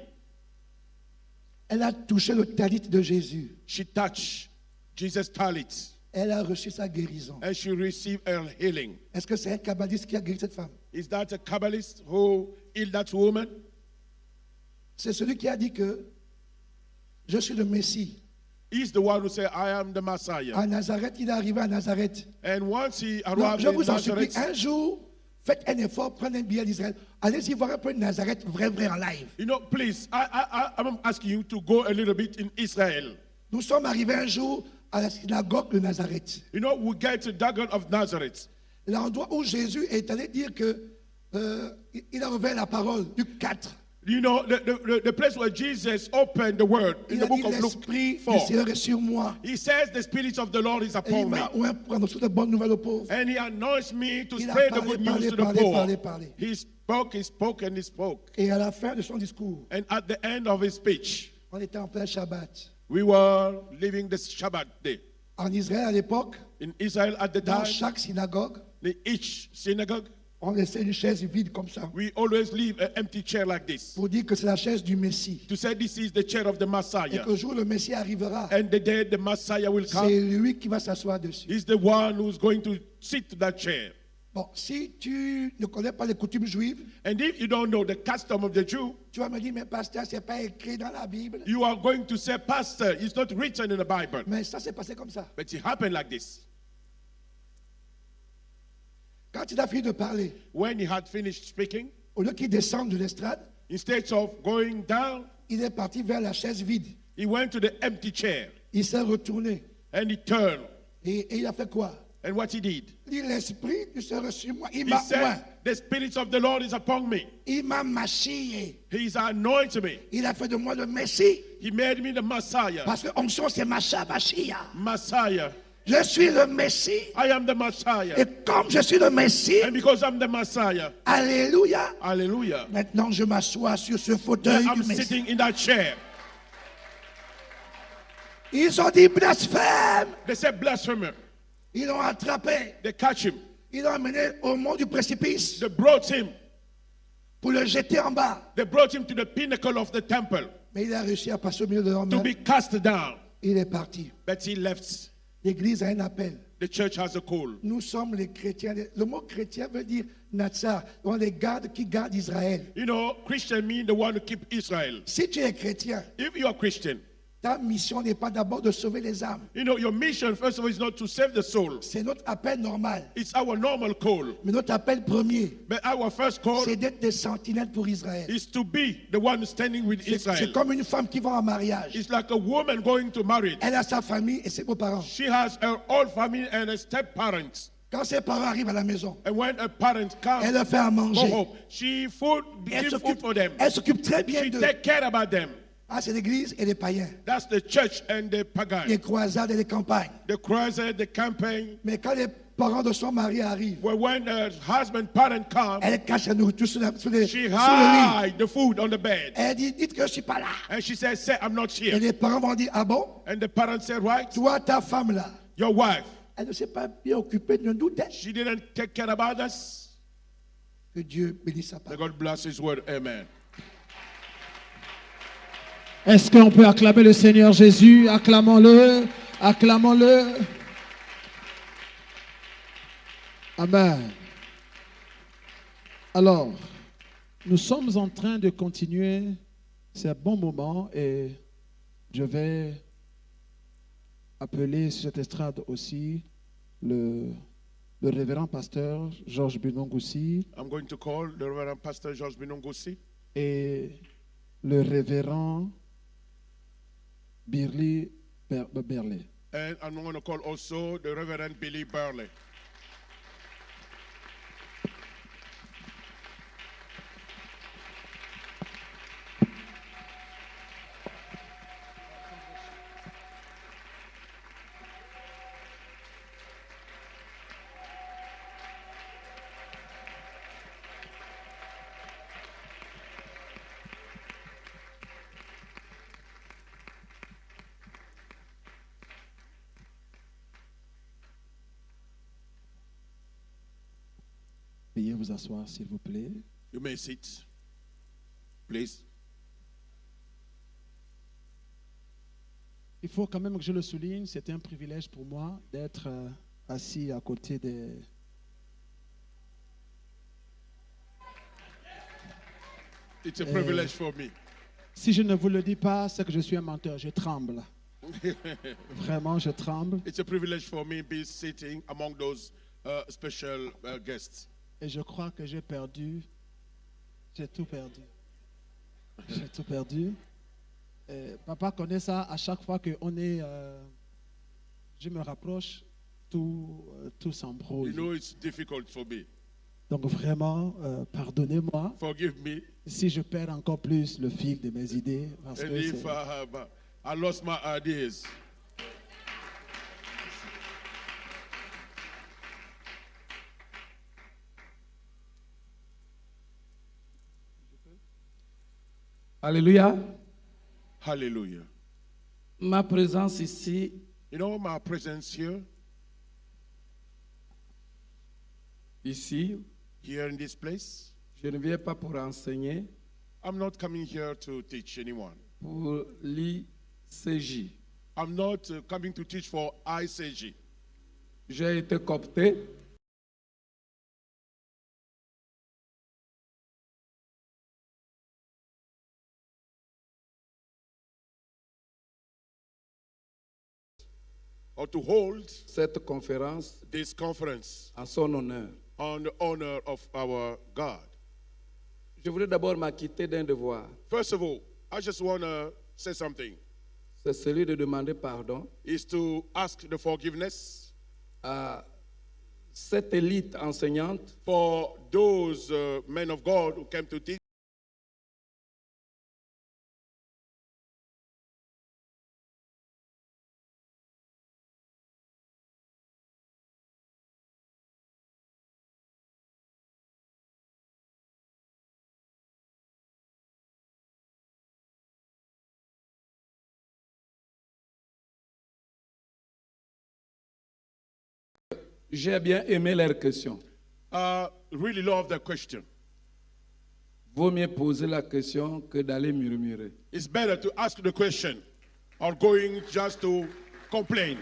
Speaker 4: Elle a touché le talit de Jésus.
Speaker 1: She touched Jesus' talit
Speaker 4: Elle a reçu sa guérison.
Speaker 1: and she received her healing.
Speaker 4: Est-ce que c'est un kabbaliste qui a guéri cette femme?
Speaker 1: Is that a Kabbalist who healed that woman?
Speaker 4: C'est celui qui a dit que je suis le Messie.
Speaker 1: He's the one who said, I am the Messiah.
Speaker 4: À Nazareth, il est arrivé à Nazareth.
Speaker 1: And once he
Speaker 4: Donc,
Speaker 1: arrived
Speaker 4: je
Speaker 1: in
Speaker 4: vous en supplie,
Speaker 1: Nazareth,
Speaker 4: un jour, faites un effort, prenez un billet d'Israël. Allez-y voir un peu Nazareth, vrai en live.
Speaker 1: you know, please, I'm asking you to go a little bit in Israel.
Speaker 4: Nous sommes arrivés un jour à la synagogue de Nazareth.
Speaker 1: You know, we get to Dagon of Nazareth.
Speaker 4: L'endroit où Jésus est allé dire que il a ouvert la parole, Luc 4.
Speaker 1: You know, the place where Jesus opened the word in
Speaker 4: Il
Speaker 1: the
Speaker 4: a dit
Speaker 1: book of
Speaker 4: l'Esprit
Speaker 1: Luke
Speaker 4: du
Speaker 1: 4.
Speaker 4: Seigneur est sur moi.
Speaker 1: He says, the Spirit of the Lord is
Speaker 4: Et il
Speaker 1: upon me.
Speaker 4: m'a oint pour annoncer de bonnes nouvelles aux pauvres.
Speaker 1: And he anoints me to
Speaker 4: Il a
Speaker 1: spread the
Speaker 4: parlé,
Speaker 1: good news
Speaker 4: parlé,
Speaker 1: to the
Speaker 4: parlé,
Speaker 1: poor.
Speaker 4: parlé, parlé.
Speaker 1: He spoke, and he spoke.
Speaker 4: Et à la fin de son discours,
Speaker 1: And at the end of his speech,
Speaker 4: on était en plein Shabbat.
Speaker 1: we were living the Shabbat day.
Speaker 4: En Israël à l'époque,
Speaker 1: In Israel at the
Speaker 4: dans
Speaker 1: time,
Speaker 4: chaque synagogue,
Speaker 1: in each synagogue,
Speaker 4: on laissait une chaise vide comme ça
Speaker 1: we always leave an empty chair like this
Speaker 4: pour dire que c'est la chaise du Messie.
Speaker 1: to say this is the chair of the
Speaker 4: Et
Speaker 1: Messiah.
Speaker 4: qu'un jour le Messie arrivera,
Speaker 1: And the day the Messiah will
Speaker 4: c'est
Speaker 1: come,
Speaker 4: lui qui va s'asseoir dessus.
Speaker 1: he's the one who's going to sit to that chair.
Speaker 4: Bon, si tu ne connais pas les coutumes juives,
Speaker 1: And if you don't know the custom of the Jew,
Speaker 4: tu vas me dire, mais pasteur, c'est pas écrit dans la Bible.
Speaker 1: you are going to say, Pastor, it's not written in the Bible.
Speaker 4: Mais ça s'est passé comme ça.
Speaker 1: But it happened like this.
Speaker 4: Quand il a fini de parler,
Speaker 1: When he had finished speaking,
Speaker 4: au lieu qu'il descende de l'estrade,
Speaker 1: instead of going down,
Speaker 4: il est parti vers la chaise vide.
Speaker 1: he went to the empty chair
Speaker 4: Il s'est retourné.
Speaker 1: and he turned.
Speaker 4: Et il a fait quoi?
Speaker 1: And what he did,
Speaker 4: Il dit, l'Esprit du Seigneur sur moi. Il
Speaker 1: he
Speaker 4: m'a oint.
Speaker 1: said, the Spirit of the Lord is upon me.
Speaker 4: Il m'a mâchillé.
Speaker 1: He's anointed me.
Speaker 4: Il a fait de moi le Messie.
Speaker 1: He made me the Messiah.
Speaker 4: Parce que onction, c'est Macha, Machia.
Speaker 1: Messiah.
Speaker 4: Je suis le Messie.
Speaker 1: I am the Messiah.
Speaker 4: Et comme je suis le Messie,
Speaker 1: And because I'm the Messiah,
Speaker 4: alléluia.
Speaker 1: hallelujah,
Speaker 4: Maintenant, je m'assois sur ce
Speaker 1: now
Speaker 4: fauteuil
Speaker 1: I'm
Speaker 4: du Messie.
Speaker 1: sitting in that chair.
Speaker 4: Ils ont dit blasphème.
Speaker 1: They said blasphemer.
Speaker 4: Ils l'ont attrapé.
Speaker 1: They catch him.
Speaker 4: Ils l'ont amené au mont du précipice
Speaker 1: They brought him.
Speaker 4: pour le jeter en bas.
Speaker 1: They brought him to the pinnacle of the temple
Speaker 4: Mais il a réussi à passer au milieu de leur
Speaker 1: to
Speaker 4: main.
Speaker 1: be cast down.
Speaker 4: Il est parti.
Speaker 1: But he left.
Speaker 4: L'église a un appel.
Speaker 1: The church has a call.
Speaker 4: Nous sommes les chrétiens. Le mot chrétien veut dire Natsar. On les garde qui gardent Israël.
Speaker 1: You know, Christian mean the one to keep Israel.
Speaker 4: Si tu es chrétien,
Speaker 1: If you are Christian,
Speaker 4: ta mission n'est pas d'abord de sauver les âmes.
Speaker 1: you know, your mission, first of all, is not to save the soul.
Speaker 4: C'est notre appel normal.
Speaker 1: It's our normal call.
Speaker 4: Mais notre appel premier,
Speaker 1: But our first call
Speaker 4: c'est d'être des sentinelles pour Israël.
Speaker 1: is to be the one standing with
Speaker 4: C'est
Speaker 1: Israel.
Speaker 4: comme une femme qui va en mariage.
Speaker 1: It's like a woman going to marriage.
Speaker 4: Elle a sa famille et ses beaux-parents.
Speaker 1: She has her own family and her step parents.
Speaker 4: Quand ses parents arrivent à la maison,
Speaker 1: And when a parent comes,
Speaker 4: elle leur fait à
Speaker 1: go
Speaker 4: manger.
Speaker 1: home, she food,
Speaker 4: Elle
Speaker 1: give food for them.
Speaker 4: s'occupe très bien
Speaker 1: She
Speaker 4: d'eux.
Speaker 1: take care about them.
Speaker 4: Ah, c'est l'église et les païens,
Speaker 1: That's the church and the pagan.
Speaker 4: les croisades et les campagnes.
Speaker 1: The crusade, the campaign.
Speaker 4: Mais quand les parents de son mari arrivent,
Speaker 1: Well, when the husband, parent come,
Speaker 4: elle cache la nourriture sur
Speaker 1: she
Speaker 4: le lit.
Speaker 1: hide the food on the bed.
Speaker 4: Elle dit, dites que je ne suis pas là.
Speaker 1: And she says, say, I'm not
Speaker 4: Et
Speaker 1: here.
Speaker 4: les parents vont dire, ah bon?
Speaker 1: And the parent said, right,
Speaker 4: Toi, ta femme là,
Speaker 1: your wife,
Speaker 4: elle ne s'est pas bien occupée de nous.
Speaker 1: she didn't take care about us.
Speaker 4: Que Dieu bénisse sa
Speaker 1: May
Speaker 4: parole.
Speaker 1: God bless his word. Amen.
Speaker 3: Est-ce qu'on peut acclamer le Seigneur Jésus? Acclamons-le, acclamons-le. Amen. Alors, nous sommes en train de continuer. C'est un bon moment et je vais appeler sur cette estrade aussi le révérend pasteur Georges Binongoussi
Speaker 1: I'm going to call the Reverend Pastor George Binongosi
Speaker 3: et le révérend Birli Berlé.
Speaker 1: and I'm going to call also the Reverend Billy Burley.
Speaker 3: Veuillez vous asseoir, s'il vous plaît.
Speaker 1: You may sit, please.
Speaker 3: Il faut quand même que je le souligne, c'est un privilège pour moi d'être assis à côté des...
Speaker 1: It's a privilege for me.
Speaker 3: Si je ne vous le dis pas, c'est que je suis un menteur, je tremble. Vraiment, je tremble.
Speaker 1: It's a privilege for me be sitting among those special guests.
Speaker 3: Et je crois que j'ai perdu. J'ai tout perdu. J'ai tout perdu. Et papa connaît ça. À chaque fois qu'on est... je me rapproche, tout
Speaker 1: You
Speaker 3: s'embrouille.
Speaker 1: know it's difficult for me.
Speaker 3: Donc vraiment, pardonnez-moi
Speaker 1: Forgive me.
Speaker 3: si je perds encore plus le fil de mes idées. Parce
Speaker 1: And
Speaker 3: que
Speaker 1: if
Speaker 3: c'est-
Speaker 1: I lost my ideas.
Speaker 5: Alléluia.
Speaker 1: Hallelujah.
Speaker 5: Ma présence ici
Speaker 1: You know, my presence here,
Speaker 5: Ici,
Speaker 1: here in this place,
Speaker 5: je ne viens pas pour enseigner,
Speaker 1: I'm not coming here to teach anyone.
Speaker 5: pour l'ICJ.
Speaker 1: I'm not coming to teach for ICG.
Speaker 5: J'ai été coopté
Speaker 1: Or to hold
Speaker 5: cette conférence
Speaker 1: this conference
Speaker 5: en son honneur.
Speaker 1: on the honor of our God.
Speaker 5: Je voudrais d'abord m'acquitter d'un devoir.
Speaker 1: First of all, I just want to say something.
Speaker 5: C'est celui de demander pardon
Speaker 1: Is to ask the forgiveness
Speaker 5: à cette élite enseignante
Speaker 1: for those men of God who came to teach.
Speaker 5: J'ai bien aimé leurs questions.
Speaker 1: Really love the question.
Speaker 5: Vaut mieux poser la question que d'aller murmurer.
Speaker 1: It's better to ask the question or going just to complain.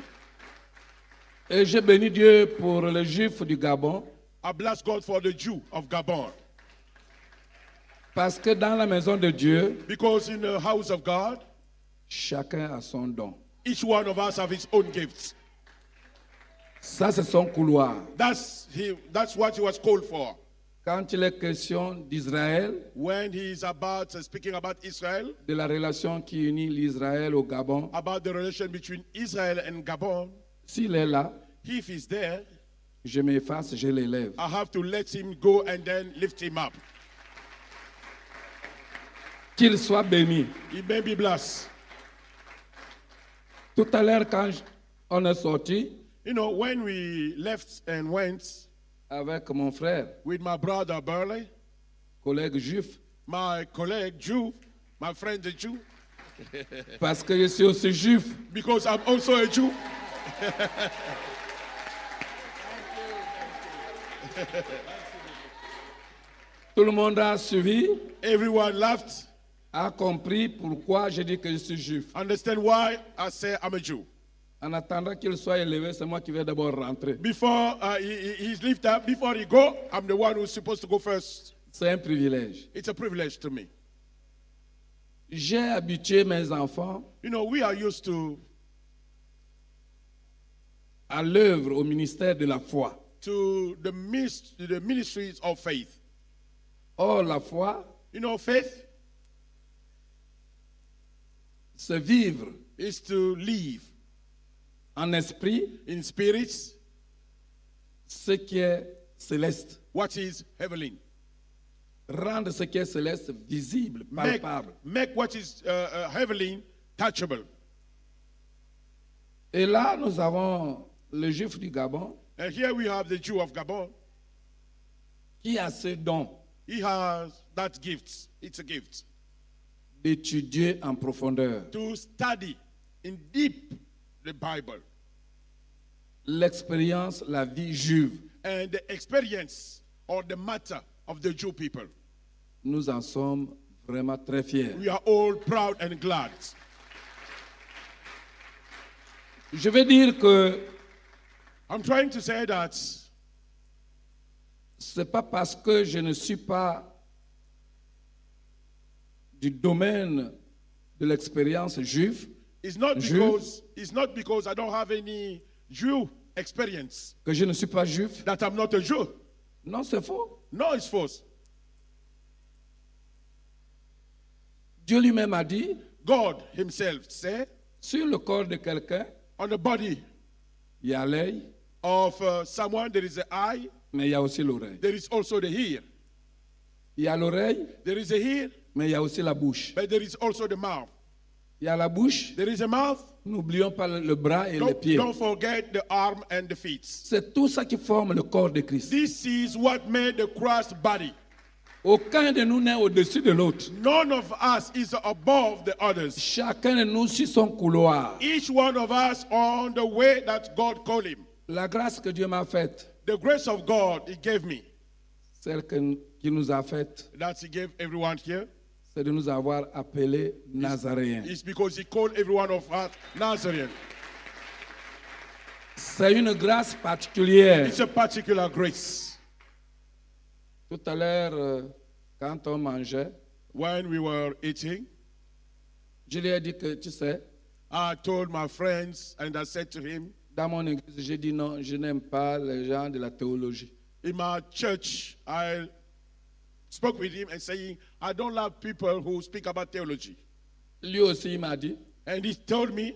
Speaker 5: Et j'ai béni Dieu pour les Juifs du Gabon,
Speaker 1: I bless God for the Jew of Gabon.
Speaker 5: parce que dans la maison de Dieu,
Speaker 1: Because in the house of God,
Speaker 5: chacun a son don.
Speaker 1: each one of us have his own gifts.
Speaker 5: Ça, c'est son couloir.
Speaker 1: That's what he was called for.
Speaker 5: Quand il est question d'Israël,
Speaker 1: When he is about speaking about Israel,
Speaker 5: de la relation qui unit l'Israël au Gabon,
Speaker 1: about the relation between Israel and Gabon,
Speaker 5: s'il est là,
Speaker 1: if he's there,
Speaker 5: je m'efface, je l'élève.
Speaker 1: I have to let him go and then lift him up.
Speaker 5: Qu'il soit béni.
Speaker 1: He may be blessed.
Speaker 5: Tout à l'heure, quand on est sorti
Speaker 1: You know, when we left and went
Speaker 5: avec mon frère,
Speaker 1: with my brother Burley,
Speaker 5: collègue juif,
Speaker 1: my colleague Jew, my friend the Jew,
Speaker 5: parce que je suis aussi juif,
Speaker 1: because I'm also a Jew.
Speaker 5: tout le monde a suivi,
Speaker 1: Everyone laughed.
Speaker 5: a compris pourquoi je dis que je suis juif.
Speaker 1: Understand why I say I'm a Jew.
Speaker 5: En attendant qu'il soit élevé, c'est moi qui vais d'abord rentrer.
Speaker 1: Before he's lifted up, before he go, I'm the one who's supposed to go first.
Speaker 5: C'est un privilège.
Speaker 1: It's a privilege to me.
Speaker 5: J'ai habitué mes enfants
Speaker 1: You know, we are used to
Speaker 5: l'œuvre, au ministère de la foi.
Speaker 1: the ministries of faith.
Speaker 5: Or, la foi,
Speaker 1: You know, faith
Speaker 5: c'est vivre
Speaker 1: is to live
Speaker 5: en esprit
Speaker 1: in spirits
Speaker 5: ce qui est céleste.
Speaker 1: what is heavenly.
Speaker 5: Rendre ce qui est céleste visible, palpable.
Speaker 1: Make what is heavenly touchable.
Speaker 5: Et là, nous avons le juif du Gabon
Speaker 1: And here we have the Jew of Gabon.
Speaker 5: qui a ce don
Speaker 1: He has that gift. It's a gift
Speaker 5: d'étudier en profondeur
Speaker 1: to study in deep the Bible
Speaker 5: l'expérience, la vie juive.
Speaker 1: and the experience or the matter of the Jew people.
Speaker 5: Nous en sommes vraiment très fiers.
Speaker 1: We are all proud and glad.
Speaker 5: Je vais dire que
Speaker 1: I'm trying to say that
Speaker 5: c'est pas parce que je ne suis pas du domaine de l'expérience juive
Speaker 1: it's not
Speaker 5: Jew.
Speaker 1: because I don't have any Jew experience
Speaker 5: que je ne suis pas juif.
Speaker 1: that I'm not a Jew.
Speaker 5: Non, c'est faux.
Speaker 1: No, it's false.
Speaker 5: Dieu lui-même a dit,
Speaker 1: God himself said
Speaker 5: sur le corps de quelqu'un,
Speaker 1: on the body
Speaker 5: il y a l'œil,
Speaker 1: of someone there is the eye,
Speaker 5: mais il y a aussi l'oreille.
Speaker 1: there is also the ear.
Speaker 5: Il y a l'oreille,
Speaker 1: There is a ear,
Speaker 5: mais il y a aussi la bouche.
Speaker 1: but there is also the mouth.
Speaker 5: Il y a la bouche,
Speaker 1: There is a mouth.
Speaker 5: n'oublions pas le bras et les pieds.
Speaker 1: Don't forget the arm and the feet.
Speaker 5: C'est tout ça qui forme le corps de Christ.
Speaker 1: This is what made the Christ body.
Speaker 5: Aucun de nous n'est au-dessus de l'autre.
Speaker 1: None of us is above the others.
Speaker 5: Chacun de nous suit son couloir.
Speaker 1: Each one of us on the way that God called him.
Speaker 5: La grâce que Dieu m'a faite,
Speaker 1: The grace of God he gave me,
Speaker 5: celle qui nous a faite,
Speaker 1: that he gave everyone here,
Speaker 5: c'est de nous avoir appelés Nazaréens.
Speaker 1: is because he called every one of us Nazarene.
Speaker 5: C'est une grâce particulière.
Speaker 1: It's a particular grace.
Speaker 5: Tout à l'heure, quand on mangeait,
Speaker 1: When we were eating,
Speaker 5: je lui ai dit que, tu sais,
Speaker 1: I told my friends and I said to him,
Speaker 5: dans mon église, j'ai dit non, je n'aime pas les gens de la théologie.
Speaker 1: in my church, I spoke with him and saying, I don't like people who speak about theology.
Speaker 5: Lui aussi, il m'a dit,
Speaker 1: And he told me,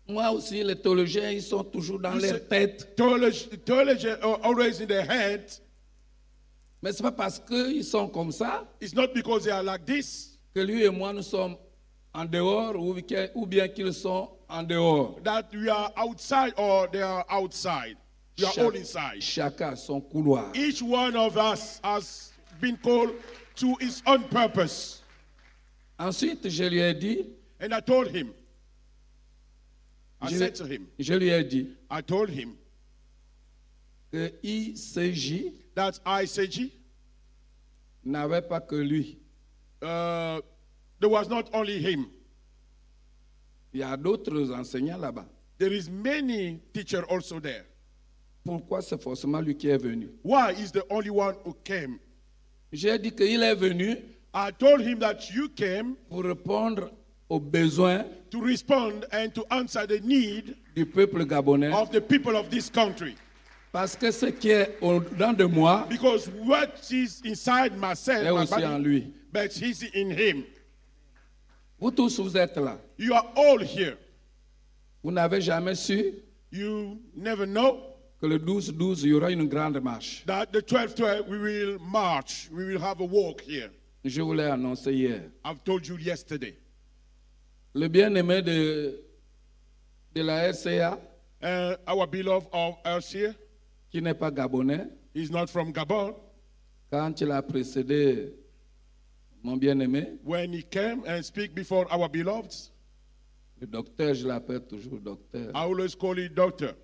Speaker 5: moi aussi, les théologiens, ils sont toujours dans
Speaker 1: You
Speaker 5: leur
Speaker 1: said-
Speaker 5: tête.
Speaker 1: theology are always in their head.
Speaker 5: Mais ce n'est pas parce qu'ils sont comme ça
Speaker 1: It's not because they are like this
Speaker 5: que lui et moi, nous sommes en dehors ou bien qu'ils sont en dehors.
Speaker 1: that we are outside or they are outside. We are all inside.
Speaker 5: Chacun a son couloir.
Speaker 1: Each one of us has been called to his own purpose.
Speaker 5: Ensuite, je lui ai dit,
Speaker 1: And I told him, I
Speaker 5: je,
Speaker 1: said to him,
Speaker 5: je lui ai dit
Speaker 1: I told him
Speaker 5: que ICJ
Speaker 1: that ICG,
Speaker 5: n'avait pas que lui.
Speaker 1: there was not only him.
Speaker 5: Il y a d'autres enseignants là-bas.
Speaker 1: There is many teachers also there.
Speaker 5: Pourquoi c'est forcément lui qui est venu?
Speaker 1: Why is the only one who came?
Speaker 5: J'ai dit qu'il est venu
Speaker 1: I told him that you came
Speaker 5: pour répondre aux besoins
Speaker 1: to respond and to answer the need
Speaker 5: du peuple gabonais.
Speaker 1: of the people of this country.
Speaker 5: Parce que ce qui est au-dedans de moi
Speaker 1: Because what is inside myself,
Speaker 5: est
Speaker 1: my
Speaker 5: aussi en
Speaker 1: body,
Speaker 5: lui.
Speaker 1: but he's in him.
Speaker 5: Vous tous, vous êtes là.
Speaker 1: You are all here.
Speaker 5: Vous n'avez jamais su
Speaker 1: You never know
Speaker 5: que le 12-12, il y aura une grande marche.
Speaker 1: that the 12-12 we will march, we will have a walk here.
Speaker 5: Je vous l'ai annoncé hier.
Speaker 1: I've told you yesterday.
Speaker 5: Le bien-aimé de la RCA,
Speaker 1: Our beloved of RCA,
Speaker 5: qui n'est pas gabonais,
Speaker 1: he's not from Gabon.
Speaker 5: quand il a précédé mon bien-aimé,
Speaker 1: When he came and speak before our beloved,
Speaker 5: le docteur, je l'appelle toujours docteur,
Speaker 1: I always call it doctor.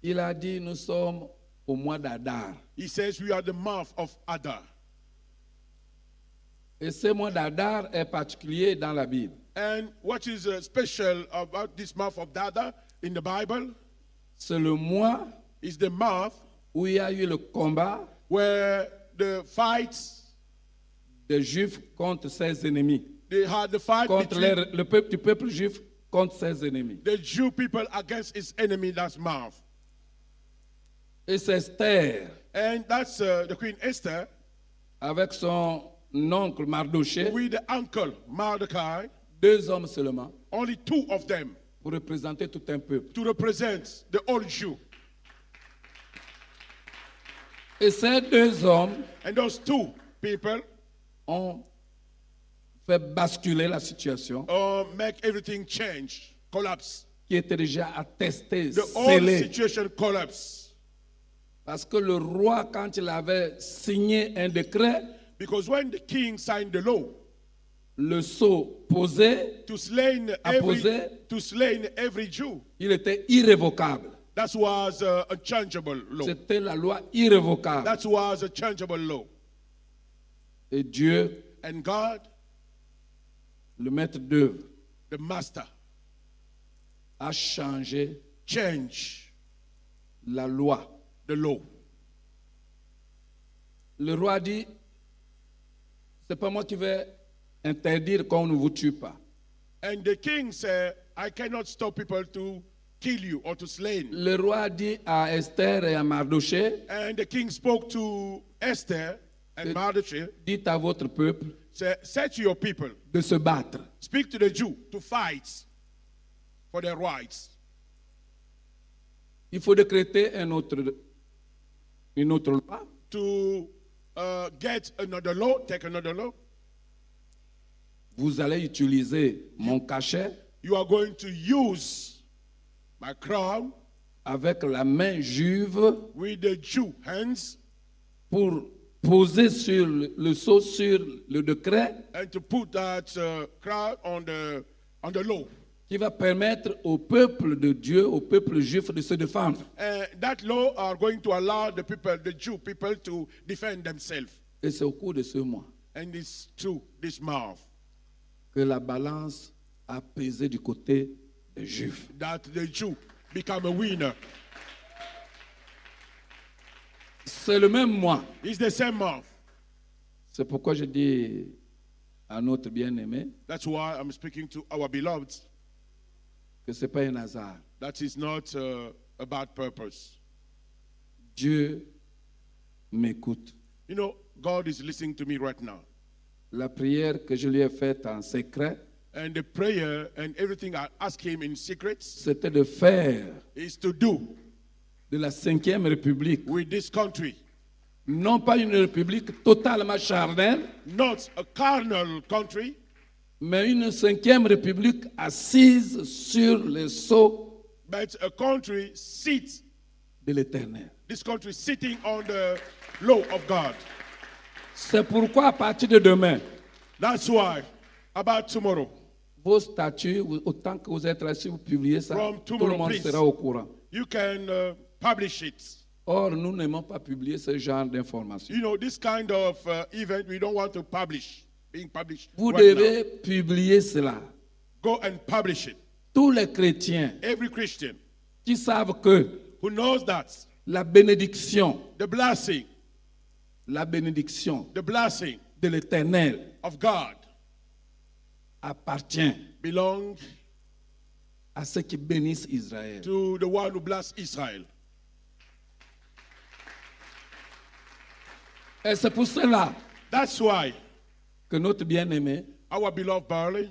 Speaker 5: il a dit, nous sommes au mois d'Adar.
Speaker 1: He says we are the month of Adar.
Speaker 5: Et ce mois d'Adar est particulier dans la Bible.
Speaker 1: And what is special about this month of Adar in the Bible
Speaker 5: C'est le mois
Speaker 1: is the month
Speaker 5: où il y a eu le combat
Speaker 1: where the fights,
Speaker 5: des Juifs contre ses ennemis.
Speaker 1: they had the fight
Speaker 5: Contre
Speaker 1: between
Speaker 5: le peuple du peuple juif contre ses ennemis.
Speaker 1: the Jew people against his enemy, that's month.
Speaker 5: Et c'est Esther,
Speaker 1: And that's the Queen Esther
Speaker 5: avec son oncle Mardoché,
Speaker 1: with the uncle Mordecai,
Speaker 5: 2 hommes seulement,
Speaker 1: only 2 of them
Speaker 5: pour représenter tout un peuple.
Speaker 1: to represent the old Jew.
Speaker 5: Et ces 2 hommes
Speaker 1: And those 2 people
Speaker 5: ont fait basculer la situation
Speaker 1: make everything change, collapse.
Speaker 5: qui était déjà attestée,
Speaker 1: The whole
Speaker 5: scellée.
Speaker 1: situation collapse.
Speaker 5: Parce que le roi, quand il avait signé un décret,
Speaker 1: Because when the king signed the law
Speaker 5: le sceau posé,
Speaker 1: to slay every Jew,
Speaker 5: il était irrévocable.
Speaker 1: that was a changeable law.
Speaker 5: C'était la loi irrévocable.
Speaker 1: That was a changeable law.
Speaker 5: Et Dieu,
Speaker 1: And God,
Speaker 5: le maître d'œuvre,
Speaker 1: the master,
Speaker 5: a changé
Speaker 1: changed
Speaker 5: la loi.
Speaker 1: the law.
Speaker 5: Le roi dit, c'est pas moi qui vais interdire qu'on ne vous tue pas.
Speaker 1: And the king said, I cannot stop people to kill you or to slay you.
Speaker 5: Le roi dit à Esther et à Mardoché,
Speaker 1: And the king spoke to Esther and Mordecai,
Speaker 5: dites à votre peuple
Speaker 1: say to your people,
Speaker 5: de se battre.
Speaker 1: speak to the Jew to fight for their rights.
Speaker 5: Il faut décréter une autre loi.
Speaker 1: To get another law, take another law.
Speaker 5: Vous allez utiliser mon cachet
Speaker 1: You are going to use my crown
Speaker 5: avec la main juive
Speaker 1: with the Jew hands
Speaker 5: pour poser sur le sceau sur le décret
Speaker 1: and to put that crown on the law.
Speaker 5: qui va permettre au peuple de Dieu, au peuple juif de se défendre.
Speaker 1: That law are going to allow the people, the Jew people, to defend themselves.
Speaker 5: Et c'est au cours de ce mois
Speaker 1: And it's true, this month,
Speaker 5: que la balance a pesé du côté des Juifs.
Speaker 1: that the Jew become a winner.
Speaker 5: C'est le même mois.
Speaker 1: It's the same month.
Speaker 5: C'est pourquoi je dis à notre bien-aimé
Speaker 1: That's why I'm speaking to our beloved.
Speaker 5: que ce n'est pas un hasard.
Speaker 1: That is not a bad purpose.
Speaker 5: Dieu m'écoute.
Speaker 1: You know, God is listening to me right now.
Speaker 5: La prière que je lui ai faite en secret,
Speaker 1: And the prayer and everything I ask him in secret
Speaker 5: c'était de faire
Speaker 1: is to do
Speaker 5: de la 5e République,
Speaker 1: with this country,
Speaker 5: non pas une république totalement charnelle,
Speaker 1: not a carnal country,
Speaker 5: mais une 5e République assise sur le sceau
Speaker 1: but a country
Speaker 5: de l'Éternel.
Speaker 1: this country sitting on the law of God.
Speaker 5: C'est pourquoi à partir de demain,
Speaker 1: That's why, about tomorrow,
Speaker 5: vos statuts, autant que vous êtes là, si vous publiez ça,
Speaker 1: From
Speaker 5: tout le
Speaker 1: tomorrow,
Speaker 5: monde
Speaker 1: please.
Speaker 5: sera au courant.
Speaker 1: you can publish it.
Speaker 5: Or, nous n'aimons pas publier ce genre d'informations.
Speaker 1: You know, this kind of event we don't want to publish, being published.
Speaker 5: Vous
Speaker 1: right
Speaker 5: devez publier cela.
Speaker 1: now. Go and publish it.
Speaker 5: Tous les chrétiens
Speaker 1: Every Christian
Speaker 5: qui savent que
Speaker 1: who knows that
Speaker 5: la bénédiction
Speaker 1: the blessing
Speaker 5: de l'Éternel
Speaker 1: of God
Speaker 5: appartient
Speaker 1: belongs
Speaker 5: à ceux qui bénissent Israël.
Speaker 1: to the one who blessed Israel.
Speaker 5: Et c'est pour cela
Speaker 1: That's why
Speaker 5: que notre bien-aimé
Speaker 1: our beloved Barley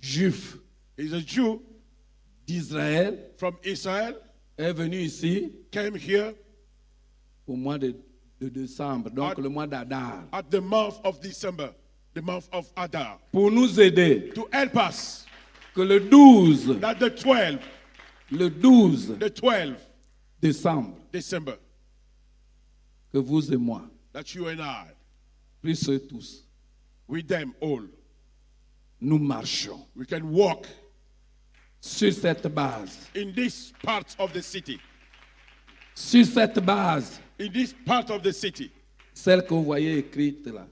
Speaker 5: juif
Speaker 1: is a Jew
Speaker 5: d'Israël
Speaker 1: from Israel
Speaker 5: est venu ici
Speaker 1: came here
Speaker 5: au mois de décembre, donc le mois d'Adar,
Speaker 1: at the month of December, the month of Adar,
Speaker 5: pour nous aider
Speaker 1: to help us
Speaker 5: que le 12
Speaker 1: that the 12
Speaker 5: décembre,
Speaker 1: December,
Speaker 5: que vous et moi,
Speaker 1: that you and I,
Speaker 5: plus eux tous,
Speaker 1: with them all,
Speaker 5: nous marchons
Speaker 1: we can walk
Speaker 5: sur cette base.
Speaker 1: in this part of the city.
Speaker 5: Sur cette base,
Speaker 1: In this part of the city.
Speaker 5: celle que vous voyez écrite là.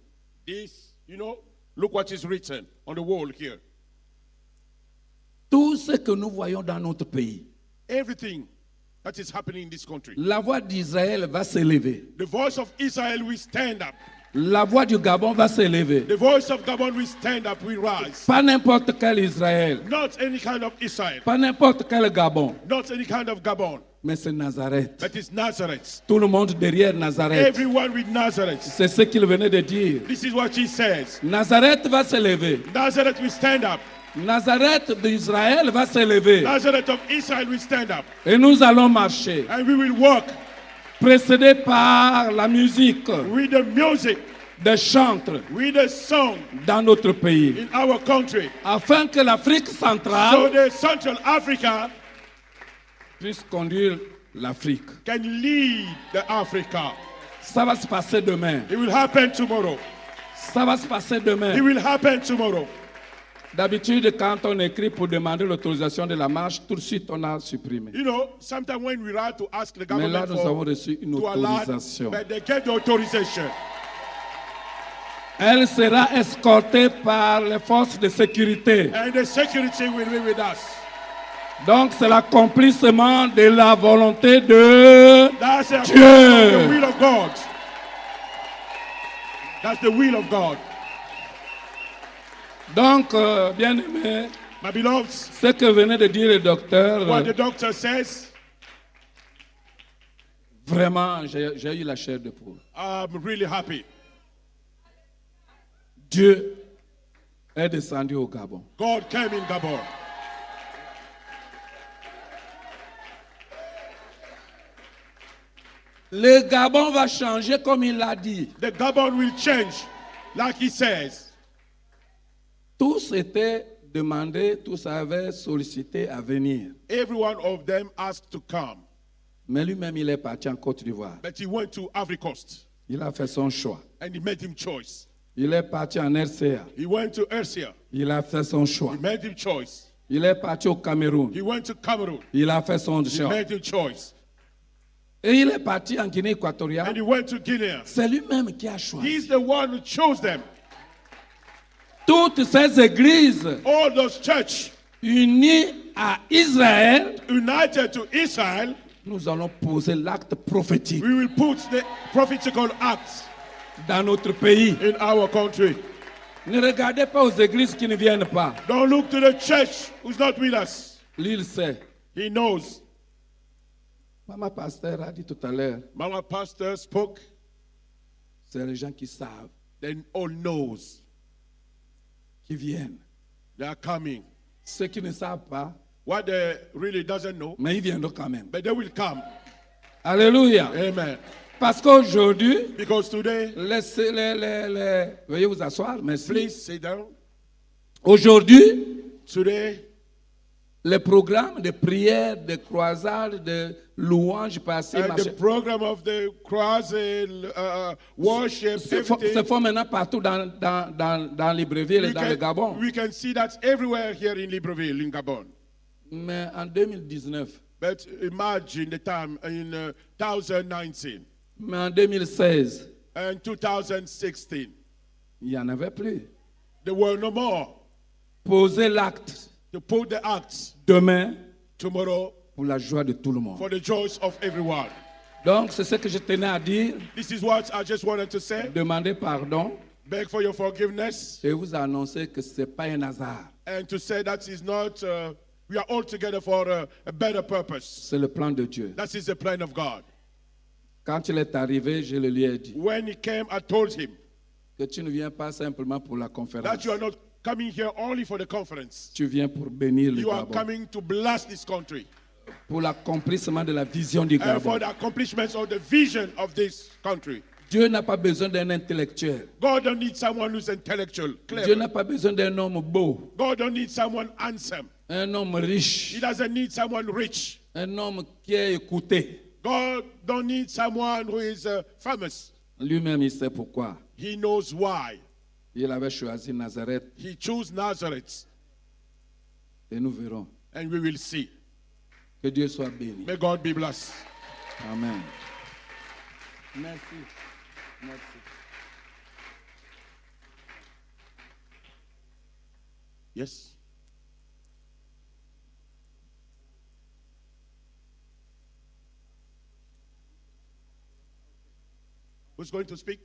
Speaker 1: This, look what is written on the wall here.
Speaker 5: Tout ce que nous voyons dans notre pays,
Speaker 1: Everything that is happening in this country.
Speaker 5: la voix d'Israël va s'élever.
Speaker 1: The voice of Israel will stand up.
Speaker 5: La voix du Gabon va s'élever.
Speaker 1: The voice of Gabon will stand up, will rise.
Speaker 5: Pas n'importe quel Israël,
Speaker 1: Not any kind of Israel.
Speaker 5: pas n'importe quel Gabon,
Speaker 1: Not any kind of Gabon.
Speaker 5: mais c'est Nazareth.
Speaker 1: That is Nazareth.
Speaker 5: Tout le monde derrière Nazareth.
Speaker 1: Everyone with Nazareth.
Speaker 5: C'est ce qu'il venait de dire.
Speaker 1: This is what he says.
Speaker 5: Nazareth va s'élever.
Speaker 1: Nazareth will stand up.
Speaker 5: Nazareth d'Israël va s'élever.
Speaker 1: Nazareth of Israel will stand up.
Speaker 5: Et nous allons marcher,
Speaker 1: And we will walk
Speaker 5: précédés par la musique
Speaker 1: with the music,
Speaker 5: des chantres
Speaker 1: with the song
Speaker 5: dans notre pays,
Speaker 1: in our country.
Speaker 5: afin que l'Afrique
Speaker 1: So
Speaker 5: centrale
Speaker 1: the Central Africa
Speaker 5: puisse conduire l'Afrique.
Speaker 1: can lead the Africa.
Speaker 5: Ça va se passer demain.
Speaker 1: It will happen tomorrow.
Speaker 5: Ça va se passer
Speaker 1: It
Speaker 5: demain.
Speaker 1: will happen tomorrow.
Speaker 5: D'habitude, quand on écrit pour demander l'autorisation de la marche, tout de suite on a supprimé.
Speaker 1: Sometimes when we write to ask the
Speaker 5: Mais là,
Speaker 1: government
Speaker 5: nous avons
Speaker 1: for
Speaker 5: reçu une
Speaker 1: to allow,
Speaker 5: autorisation.
Speaker 1: but they get the authorization.
Speaker 5: Elle sera escortée par les forces de sécurité.
Speaker 1: And the security will be with us.
Speaker 5: Donc, c'est l'accomplissement de la volonté de
Speaker 1: That's the
Speaker 5: Dieu.
Speaker 1: will of God. That's the will of God.
Speaker 5: Donc, bien-aimé,
Speaker 1: My beloveds,
Speaker 5: ce que venait de dire le docteur,
Speaker 1: what the doctor says,
Speaker 5: vraiment, j'ai eu la chair de poule.
Speaker 1: I'm really happy.
Speaker 5: Dieu est descendu au Gabon.
Speaker 1: God came in Gabon.
Speaker 5: Le Gabon va changer comme il l'a dit.
Speaker 1: The Gabon will change, like he says.
Speaker 5: Tous étaient demandés, tous avaient sollicité à venir.
Speaker 1: Every one of them asked to come,
Speaker 5: Mais lui-même, il est parti en Côte d'Ivoire.
Speaker 1: but he went to Ivory Coast
Speaker 5: Il a fait son choix.
Speaker 1: and he made him choice.
Speaker 5: Il est parti en RCA.
Speaker 1: He went to Ersia.
Speaker 5: Il a fait son choix.
Speaker 1: He made him choice.
Speaker 5: Il est parti au Cameroun.
Speaker 1: He went to Cameroon.
Speaker 5: Il a fait son
Speaker 1: He
Speaker 5: choix.
Speaker 1: made him choice.
Speaker 5: Et il est parti en Guinée
Speaker 1: And
Speaker 5: équatoriale.
Speaker 1: he went to Guinea.
Speaker 5: C'est lui-même qui a choisi.
Speaker 1: He's the one who chose them.
Speaker 5: Toutes ces églises
Speaker 1: All those church
Speaker 5: unies à Israël,
Speaker 1: united to Israel,
Speaker 5: nous allons poser l'acte prophétique
Speaker 1: we will put the prophetical acts
Speaker 5: dans notre pays.
Speaker 1: in our country.
Speaker 5: Ne regardez pas aux églises qui ne viennent pas.
Speaker 1: Don't look to the church who's not with us.
Speaker 5: Lui, il sait.
Speaker 1: He knows.
Speaker 5: Maman pasteur a dit tout à l'heure,
Speaker 1: Mama pastor spoke,
Speaker 5: c'est les gens qui savent,
Speaker 1: then all knows.
Speaker 5: qui viennent.
Speaker 1: They are coming.
Speaker 5: Ceux qui ne savent pas,
Speaker 1: What they really doesn't know,
Speaker 5: mais ils viendront quand même.
Speaker 1: but they will come.
Speaker 5: Alléluia.
Speaker 1: Amen.
Speaker 5: Parce qu'aujourd'hui,
Speaker 1: Because today,
Speaker 5: veuillez vous asseoir, merci.
Speaker 1: please sit down.
Speaker 5: Aujourd'hui,
Speaker 1: Today,
Speaker 5: les programmes de prière, de croisade, de louange passées,
Speaker 1: and the program of the cross and worship,
Speaker 5: se
Speaker 1: everything,
Speaker 5: font maintenant partout dans Libreville et dans le Gabon.
Speaker 1: we can see that everywhere here in Libreville, in Gabon.
Speaker 5: Mais en 2019,
Speaker 1: But imagine the time in 2019
Speaker 5: mais en 2016,
Speaker 1: and 2016,
Speaker 5: il n'y en avait plus.
Speaker 1: there were no more.
Speaker 5: Poser l'acte
Speaker 1: To put the acts
Speaker 5: demain
Speaker 1: tomorrow
Speaker 5: pour la joie de tout le monde.
Speaker 1: for the joys of everyone.
Speaker 5: Donc, c'est ce que je tenais à dire.
Speaker 1: This is what I just wanted to say.
Speaker 5: Demander pardon
Speaker 1: Beg for your forgiveness
Speaker 5: et vous annoncer que ce n'est pas un hasard.
Speaker 1: and to say that is not, we are all together for a better purpose.
Speaker 5: C'est le plan de Dieu.
Speaker 1: That is the plan of God.
Speaker 5: Quand il est arrivé, je le lui ai dit
Speaker 1: When he came, I told him
Speaker 5: que tu ne viens pas simplement pour la conférence.
Speaker 1: that you are not coming here only for the conference.
Speaker 5: Tu viens pour bénir le
Speaker 1: You are
Speaker 5: Gabon.
Speaker 1: coming to bless this country.
Speaker 5: pour l'accomplissement de la vision du
Speaker 1: and for
Speaker 5: Gabon.
Speaker 1: the accomplishments of the vision of this country.
Speaker 5: Dieu n'a pas besoin d'un intellectuel.
Speaker 1: God don't need someone who's intellectual,
Speaker 5: Dieu
Speaker 1: clever.
Speaker 5: n'a pas besoin d'un homme beau,
Speaker 1: God don't need someone handsome.
Speaker 5: un homme riche,
Speaker 1: He doesn't need someone rich.
Speaker 5: un homme qui est écouté.
Speaker 1: God don't need someone who is famous.
Speaker 5: Lui-même, il sait pourquoi.
Speaker 1: He knows why.
Speaker 5: Il avait choisi Nazareth
Speaker 1: He chose Nazareth,
Speaker 5: et nous verrons.
Speaker 1: and we will see.
Speaker 5: Que Dieu soit béni.
Speaker 1: May God be blessed.
Speaker 5: Amen. Merci. Merci.
Speaker 1: Yes. Who's going to speak?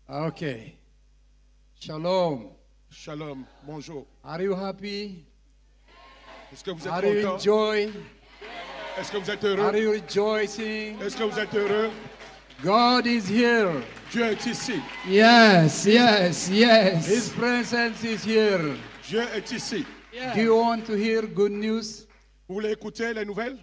Speaker 6: Okay. Shalom.
Speaker 1: Shalom. Bonjour.
Speaker 6: Are you happy?
Speaker 1: Est-ce que vous êtes
Speaker 6: Are you
Speaker 1: content?
Speaker 6: enjoy?
Speaker 1: Est-ce que vous êtes
Speaker 6: Are
Speaker 1: heureux?
Speaker 6: you rejoicing?
Speaker 1: Est-ce que vous êtes heureux?
Speaker 6: God is here.
Speaker 1: Dieu est ici.
Speaker 6: Yes, yes,
Speaker 2: His
Speaker 6: yes.
Speaker 2: presence is here.
Speaker 1: Dieu est ici.
Speaker 2: Do you want to hear good news?
Speaker 1: Vous voulez écouter les nouvelles?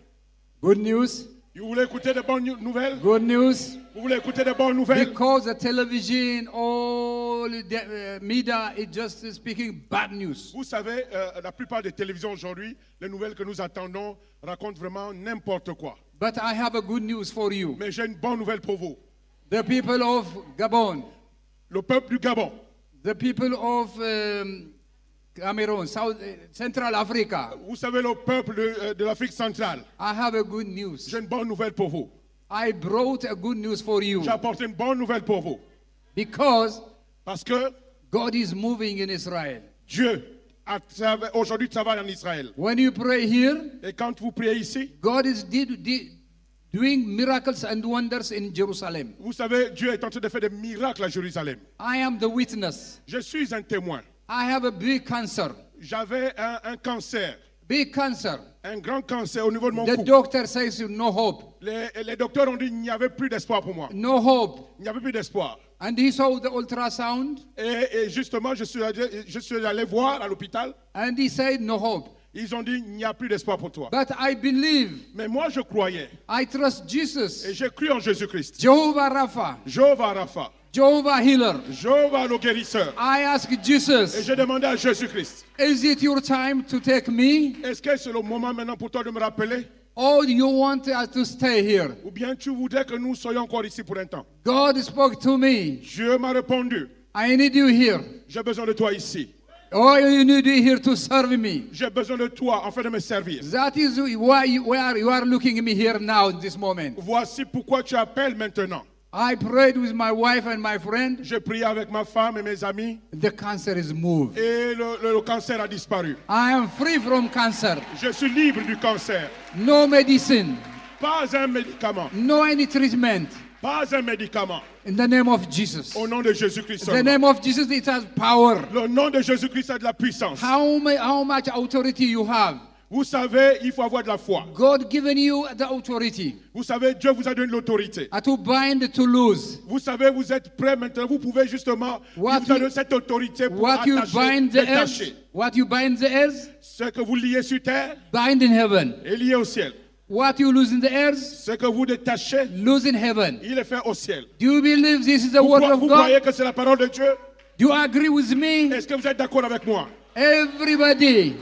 Speaker 2: Good news?
Speaker 1: Vous voulez écouter de bonnes nouvelles?
Speaker 2: Good news?
Speaker 1: Vous voulez écouter de bonnes nouvelles?
Speaker 2: Because the television, all the media is just speaking bad news.
Speaker 1: Vous savez, la plupart des télévisions aujourd'hui, les nouvelles que nous attendons racontent vraiment n'importe quoi.
Speaker 2: But I have a good news for you.
Speaker 1: Mais j'ai une bonne nouvelle pour vous.
Speaker 2: The people of Gabon,
Speaker 1: Le peuple du Gabon,
Speaker 2: the people of Cameroon, Central Africa,
Speaker 1: vous savez, le peuple de l'Afrique centrale,
Speaker 2: I have a good news.
Speaker 1: j'ai une bonne nouvelle pour vous.
Speaker 2: I brought a good news for you
Speaker 1: J'ai apporté une bonne nouvelle pour vous.
Speaker 2: because
Speaker 1: Parce que
Speaker 2: God is moving in Israel.
Speaker 1: Dieu, aujourd'hui, travaille en Israël.
Speaker 2: When you pray here,
Speaker 1: Et quand vous priez ici,
Speaker 2: God is doing miracles and wonders in Jerusalem.
Speaker 1: vous savez, Dieu est en train de faire des miracles à Jérusalem.
Speaker 2: I am the witness.
Speaker 1: Je suis un témoin.
Speaker 2: I have a big cancer.
Speaker 1: J'avais un cancer,
Speaker 2: Big cancer.
Speaker 1: un grand cancer au niveau de mon
Speaker 2: The
Speaker 1: cou.
Speaker 2: doctor says no hope.
Speaker 1: Les docteurs ont dit qu'il n'y avait plus d'espoir pour moi.
Speaker 2: No hope.
Speaker 1: Il n'y avait plus d'espoir.
Speaker 2: And he saw the ultrasound
Speaker 1: Et justement, je suis allé voir à l'hôpital.
Speaker 2: and he said no hope.
Speaker 1: Ils ont dit qu'il n'y a plus d'espoir pour toi.
Speaker 2: But I believe.
Speaker 1: Mais moi, je croyais.
Speaker 2: I trust
Speaker 1: Et
Speaker 2: Jesus.
Speaker 1: j'ai cru en Jésus-Christ.
Speaker 2: Jehovah Rapha.
Speaker 1: Jéhovah Rapha.
Speaker 2: Jehovah Healer.
Speaker 1: Jéhovah le guérisseur.
Speaker 2: I ask
Speaker 1: Et
Speaker 2: Jesus,
Speaker 1: j'ai demandé à Jésus-Christ,
Speaker 2: is it your time to take me?
Speaker 1: est-ce que c'est le moment maintenant pour toi de me rappeler?
Speaker 2: Or you want us to stay here?
Speaker 1: Ou bien tu voudrais que nous soyons encore ici pour un temps?
Speaker 2: God spoke to me.
Speaker 1: Dieu m'a répondu,
Speaker 2: I need you here.
Speaker 1: j'ai besoin de toi ici.
Speaker 2: Or you need you here to serve me.
Speaker 1: J'ai besoin de toi afin de me servir.
Speaker 2: That is why you are looking at me here now in this moment.
Speaker 1: Voici pourquoi tu appelles maintenant.
Speaker 2: I prayed with my wife and my friend.
Speaker 1: J'ai prié avec ma femme et mes amis
Speaker 2: The cancer is moved.
Speaker 1: et le cancer a disparu.
Speaker 2: I am free from cancer.
Speaker 1: Je suis libre du cancer.
Speaker 2: No medicine.
Speaker 1: Pas un médicament.
Speaker 2: No any treatment.
Speaker 1: Pas un médicament.
Speaker 2: In the name of Jesus.
Speaker 1: Au nom de Jésus-Christ
Speaker 2: The
Speaker 1: seulement.
Speaker 2: name of Jesus, it has power.
Speaker 1: Le nom de Jésus-Christ a de la puissance.
Speaker 2: How much authority you have?
Speaker 1: Vous savez, il faut avoir de la foi.
Speaker 2: God given you the authority
Speaker 1: Vous savez, Dieu vous a donné l'autorité.
Speaker 2: to bind, to lose.
Speaker 1: Vous savez, vous êtes prêts maintenant. Vous pouvez justement,
Speaker 2: What
Speaker 1: il vous a
Speaker 2: you-
Speaker 1: donné cette autorité pour
Speaker 2: What you
Speaker 1: attacher,
Speaker 2: bind the earth,
Speaker 1: détacher.
Speaker 2: what you bind the earth,
Speaker 1: Ce que vous liez sur terre
Speaker 2: bind in heaven.
Speaker 1: est lié au ciel.
Speaker 2: What you lose in the earth,
Speaker 1: Ce que vous détachez,
Speaker 2: lose in heaven.
Speaker 1: il est fait au ciel.
Speaker 2: Do you believe this is the word of
Speaker 1: Vous croyez
Speaker 2: God?
Speaker 1: que c'est la parole de Dieu?
Speaker 2: Do you agree with me?
Speaker 1: Est-ce que vous êtes d'accord avec moi?
Speaker 2: Everybody,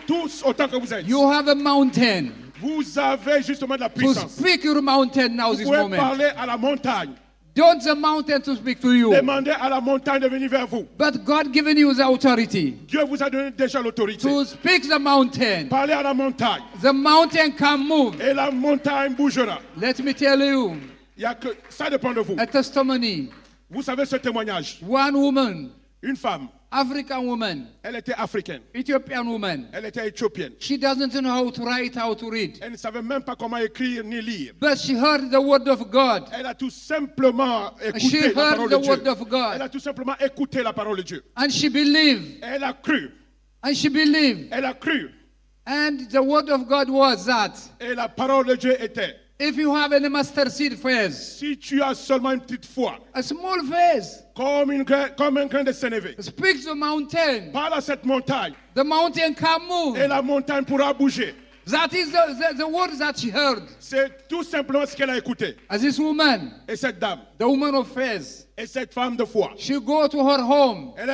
Speaker 1: Tous autant que vous êtes.
Speaker 2: you have a mountain.
Speaker 1: Vous avez justement de la
Speaker 2: To
Speaker 1: puissance.
Speaker 2: speak your mountain now
Speaker 1: Vous
Speaker 2: this
Speaker 1: pouvez
Speaker 2: moment.
Speaker 1: parler à la montagne.
Speaker 2: Don't the mountain to speak to you.
Speaker 1: Demandez à la montagne de venir vers vous.
Speaker 2: But God given you the authority
Speaker 1: Dieu vous a donné déjà l'autorité.
Speaker 2: to speak the mountain.
Speaker 1: Parlez à la montagne.
Speaker 2: The mountain can move.
Speaker 1: Et la montagne bougera.
Speaker 2: Let me tell you
Speaker 1: Il y a que ça dépend de vous.
Speaker 2: a testimony.
Speaker 1: Vous savez ce témoignage.
Speaker 2: One woman
Speaker 1: Une femme
Speaker 2: African woman,
Speaker 1: Elle était africaine.
Speaker 2: Ethiopian woman.
Speaker 1: Elle était éthiopienne.
Speaker 2: She doesn't know how to write, how to read.
Speaker 1: Elle ne savait même pas comment écrire ni lire.
Speaker 2: But she heard the word of God.
Speaker 1: Elle a tout simplement
Speaker 2: She
Speaker 1: écouté la
Speaker 2: heard
Speaker 1: parole
Speaker 2: the
Speaker 1: de
Speaker 2: word
Speaker 1: Dieu.
Speaker 2: of
Speaker 1: Elle
Speaker 2: God.
Speaker 1: a tout simplement écouté la parole de Dieu.
Speaker 2: And she believed.
Speaker 1: Elle a cru.
Speaker 2: And she believed.
Speaker 1: Elle a cru.
Speaker 2: And the word of God was that
Speaker 1: Et la parole de Dieu était,
Speaker 2: if you have any mustard seed faith,
Speaker 1: si tu as seulement une petite foi,
Speaker 2: a small faith,
Speaker 1: comme un grain de sénévé,
Speaker 2: speak to the mountain.
Speaker 1: parle à cette montagne
Speaker 2: The mountain can move.
Speaker 1: et la montagne pourra bouger.
Speaker 2: That is the word that she heard.
Speaker 1: C'est tout simplement ce qu'elle a écouté.
Speaker 2: As this woman,
Speaker 1: Et cette dame,
Speaker 2: the woman of faith,
Speaker 1: et cette femme de foi,
Speaker 2: she go to her home.
Speaker 1: elle